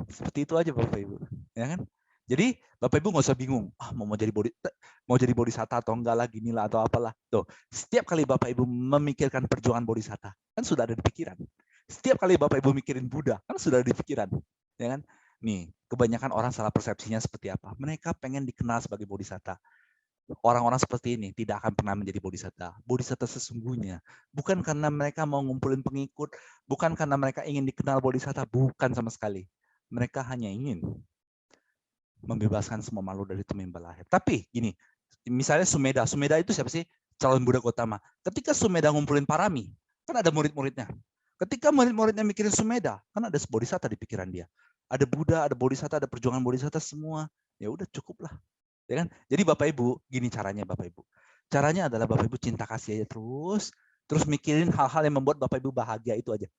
Seperti itu aja Bapak Ibu. Ya kan? Jadi Bapak Ibu nggak usah bingung, mau jadi bodhisatta atau enggak lah, gini lah atau apalah. Tuh, setiap kali Bapak Ibu memikirkan perjuangan bodhisatta, kan sudah ada di pikiran. Setiap kali Bapak Ibu mikirin Buddha, kan sudah ada di pikiran. Ya kan? Nih, kebanyakan orang salah persepsinya seperti apa? Mereka pengen dikenal sebagai bodhisatta. Orang-orang seperti ini tidak akan pernah menjadi bodhisatta. Bodhisatta sesungguhnya bukan karena mereka mau ngumpulin pengikut, bukan karena mereka ingin dikenal bodhisatta, bukan sama sekali. Mereka hanya ingin membebaskan semua makhluk dari tumimba lahir. Tapi gini, misalnya Sumedha itu siapa sih? Calon Buddha Gotama. Ketika Sumedha ngumpulin parami, kan ada murid-muridnya. Ketika murid-muridnya mikirin Sumedha, kan ada bodhisatta di pikiran dia. Ada Buddha, ada bodhisatta, ada perjuangan bodhisatta semua. Ya udah cukup lah. Ya kan? Jadi Bapak Ibu, gini caranya Bapak Ibu. Caranya adalah Bapak Ibu cinta kasih aja terus mikirin hal-hal yang membuat Bapak Ibu bahagia, itu aja.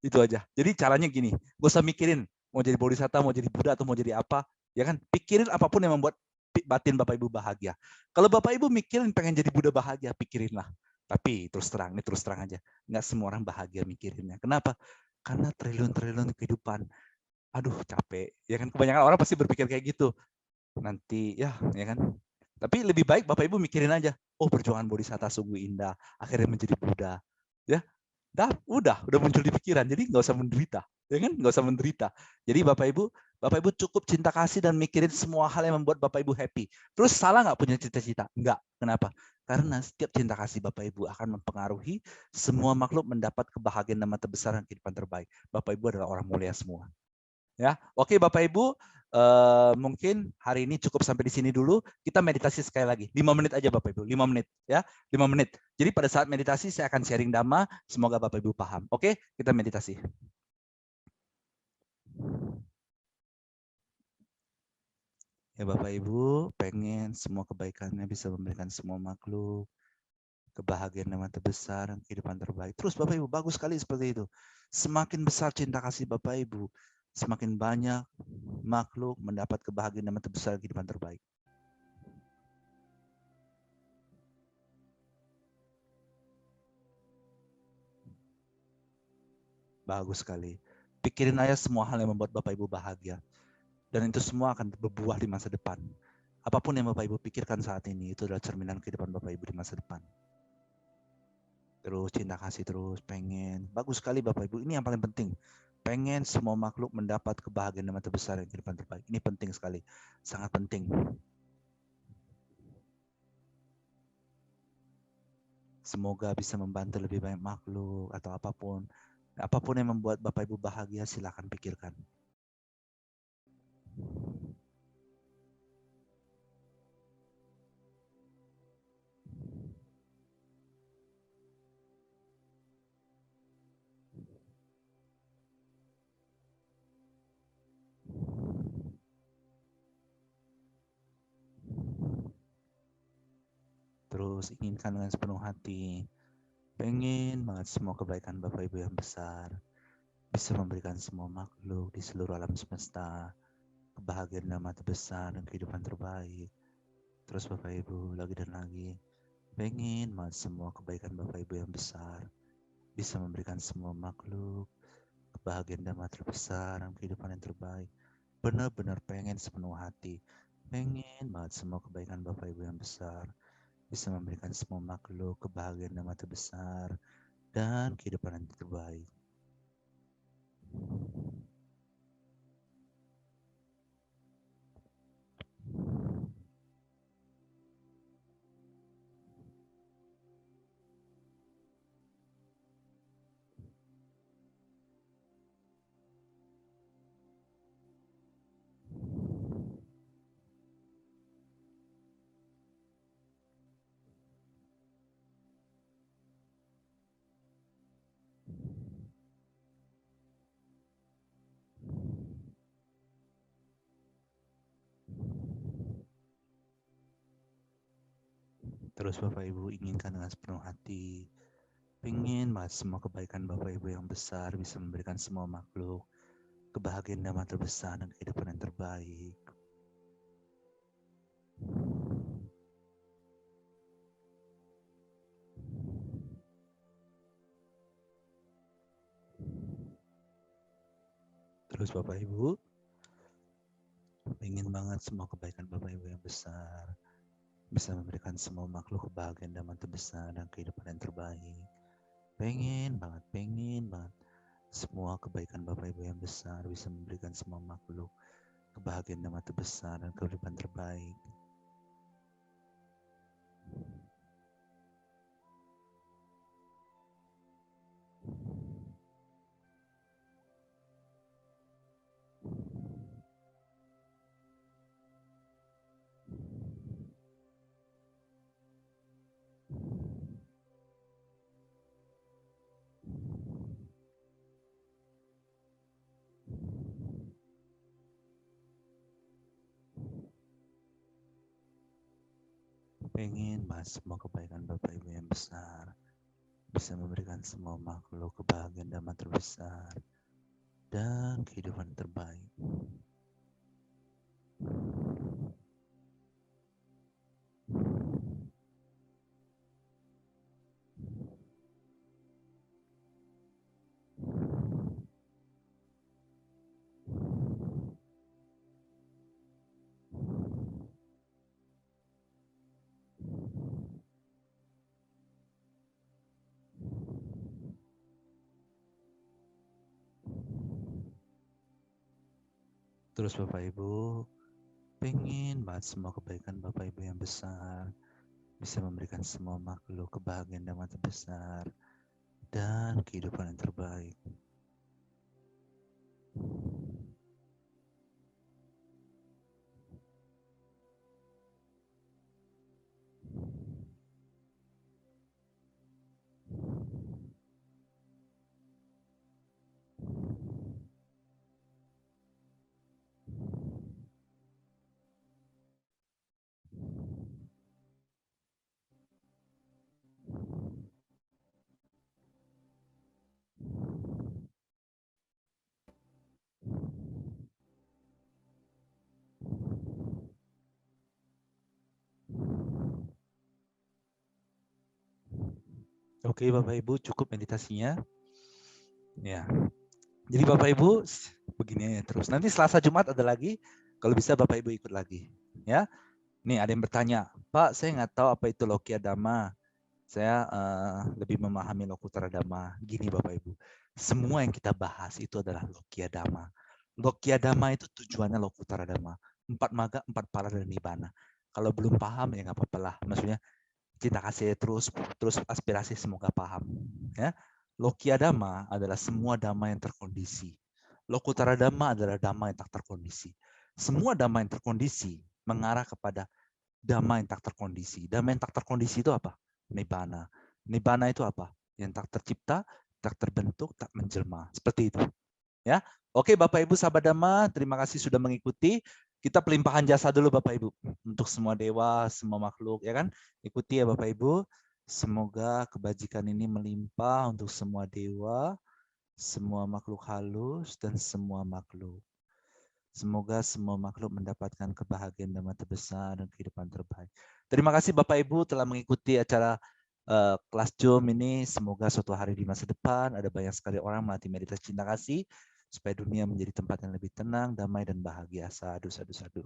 Itu aja. Jadi caranya gini, gak usah mikirin mau jadi bodhisatta, mau jadi Buddha, atau mau jadi apa. Ya kan? Pikirin apapun yang membuat batin Bapak Ibu bahagia. Kalau Bapak Ibu mikirin pengen jadi Buddha bahagia, pikirinlah. Tapi terus terang aja. Nggak semua orang bahagia mikirinnya. Kenapa? Karena triliun-triliun kehidupan. Aduh, capek. Ya kan? Kebanyakan orang pasti berpikir kayak gitu. Nanti, ya kan? Tapi lebih baik Bapak Ibu mikirin aja. Oh, perjuangan bodhisatta sungguh indah. Akhirnya menjadi Buddha. Ya, udah muncul di pikiran, jadi nggak usah menderita, ya kan? Nggak usah menderita. Jadi Bapak Ibu cukup cinta kasih dan mikirin semua hal yang membuat Bapak Ibu happy. Terus salah nggak punya cita-cita? Nggak. Kenapa? Karena setiap cinta kasih Bapak Ibu akan mempengaruhi semua makhluk mendapat kebahagiaan dhamma terbesar dan kehidupan terbaik. Bapak Ibu adalah orang mulia semua. Ya, oke Bapak Ibu, mungkin hari ini cukup sampai di sini dulu. Kita meditasi sekali lagi, 5 menit aja Bapak Ibu, 5 menit ya, 5 menit. Jadi pada saat meditasi saya akan sharing dhamma, semoga Bapak Ibu paham. Oke, kita meditasi. Ya Bapak Ibu, pengen semua kebaikannya bisa memberikan semua makhluk kebahagiaan dhamma terbesar dan kehidupan terbaik. Terus Bapak Ibu, bagus sekali seperti itu. Semakin besar cinta kasih Bapak Ibu, semakin banyak makhluk mendapat kebahagiaan dhamma terbesar dan kehidupan terbaik. Bagus sekali. Pikirin aja semua hal yang membuat Bapak Ibu bahagia. Dan itu semua akan berbuah di masa depan. Apapun yang Bapak Ibu pikirkan saat ini, itu adalah cerminan kehidupan Bapak Ibu di masa depan. Terus cinta kasih terus, pengen. Bagus sekali Bapak Ibu, ini yang paling penting. Pengen semua makhluk mendapat kebahagiaan dan terbesar dan kehidupan terbaik. Ini penting sekali, sangat penting. Semoga bisa membantu lebih banyak makhluk atau apapun. Apapun yang membuat Bapak Ibu bahagia, silakan pikirkan. Terus inginkan dengan sepenuh hati. Pengen banget semua kebaikan Bapak Ibu yang besar bisa memberikan semua makhluk di seluruh alam semesta kebahagiaan dan mata besar dan kehidupan terbaik. Terus Bapak Ibu lagi dan lagi pengen banget semua kebaikan Bapak Ibu yang besar bisa memberikan semua makhluk kebahagiaan dan mata besar dan kehidupan yang terbaik. Benar-benar pengen sepenuh hati. Pengen banget semua kebaikan Bapak Ibu yang besar bisa memberikan semua makhluk kebahagiaan dan mata besar dan kehidupan yang terbaik. Terus Bapak Ibu inginkan dengan sepenuh hati, pengen banget semua kebaikan Bapak Ibu yang besar bisa memberikan semua makhluk kebahagiaan dan mata besar dan kehidupan yang terbaik. Terus Bapak Ibu ingin banget semua kebaikan Bapak Ibu yang besar bisa memberikan semua makhluk kebahagiaan dan mata besar dan kehidupan yang terbaik. Pengen banget semua kebaikan Bapak Ibu yang besar bisa memberikan semua makhluk kebahagiaan dan mata besar dan kehidupan terbaik. Pengen banget semua kebaikan Bapak Ibu yang besar bisa memberikan semua makhluk kebahagiaan dan mata besar dan kehidupan terbaik. Terus Bapak Ibu pengen banget semua kebaikan Bapak Ibu yang besar bisa memberikan semua makhluk kebahagiaan dan mata besar dan kehidupan yang terbaik. Oke Bapak Ibu, cukup meditasinya. Ya. Jadi Bapak Ibu begini terus. Nanti Selasa Jumat ada lagi. Kalau bisa Bapak Ibu ikut lagi. Ya. Nih ada yang bertanya, Pak, saya nggak tahu apa itu Lokia Dhamma. Saya lebih memahami Lokuttara Dhamma. Gini Bapak Ibu, semua yang kita bahas itu adalah Lokia Dhamma. Lokia Dhamma itu tujuannya Lokuttara Dhamma. 4 maga, 4 pala dan nibbana. Kalau belum paham ya nggak apa-apa lah. Maksudnya kita kasih terus aspirasi semoga paham. Ya. Lokia Dhamma adalah semua dhamma yang terkondisi. Lokuttara Dhamma adalah dhamma yang tak terkondisi. Semua dhamma yang terkondisi mengarah kepada dhamma yang tak terkondisi. Dhamma yang tak terkondisi itu apa? Nibbana. Nibbana itu apa? Yang tak tercipta, tak terbentuk, tak menjelma. Seperti itu. Ya. Oke Bapak Ibu sahabat Dhamma, terima kasih sudah mengikuti. Kita pelimpahan jasa dulu Bapak Ibu untuk semua dewa, semua makhluk ya kan. Ikuti ya Bapak Ibu. Semoga kebajikan ini melimpah untuk semua dewa, semua makhluk halus dan semua makhluk. Semoga semua makhluk mendapatkan kebahagiaan dan terbesar dan kehidupan terbaik. Terima kasih Bapak Ibu telah mengikuti acara kelas Zoom ini. Semoga suatu hari di masa depan ada banyak sekali orang melatih meditasi cinta kasih supaya dunia menjadi tempat yang lebih tenang, damai dan bahagia. Sadu, sadu, sadu.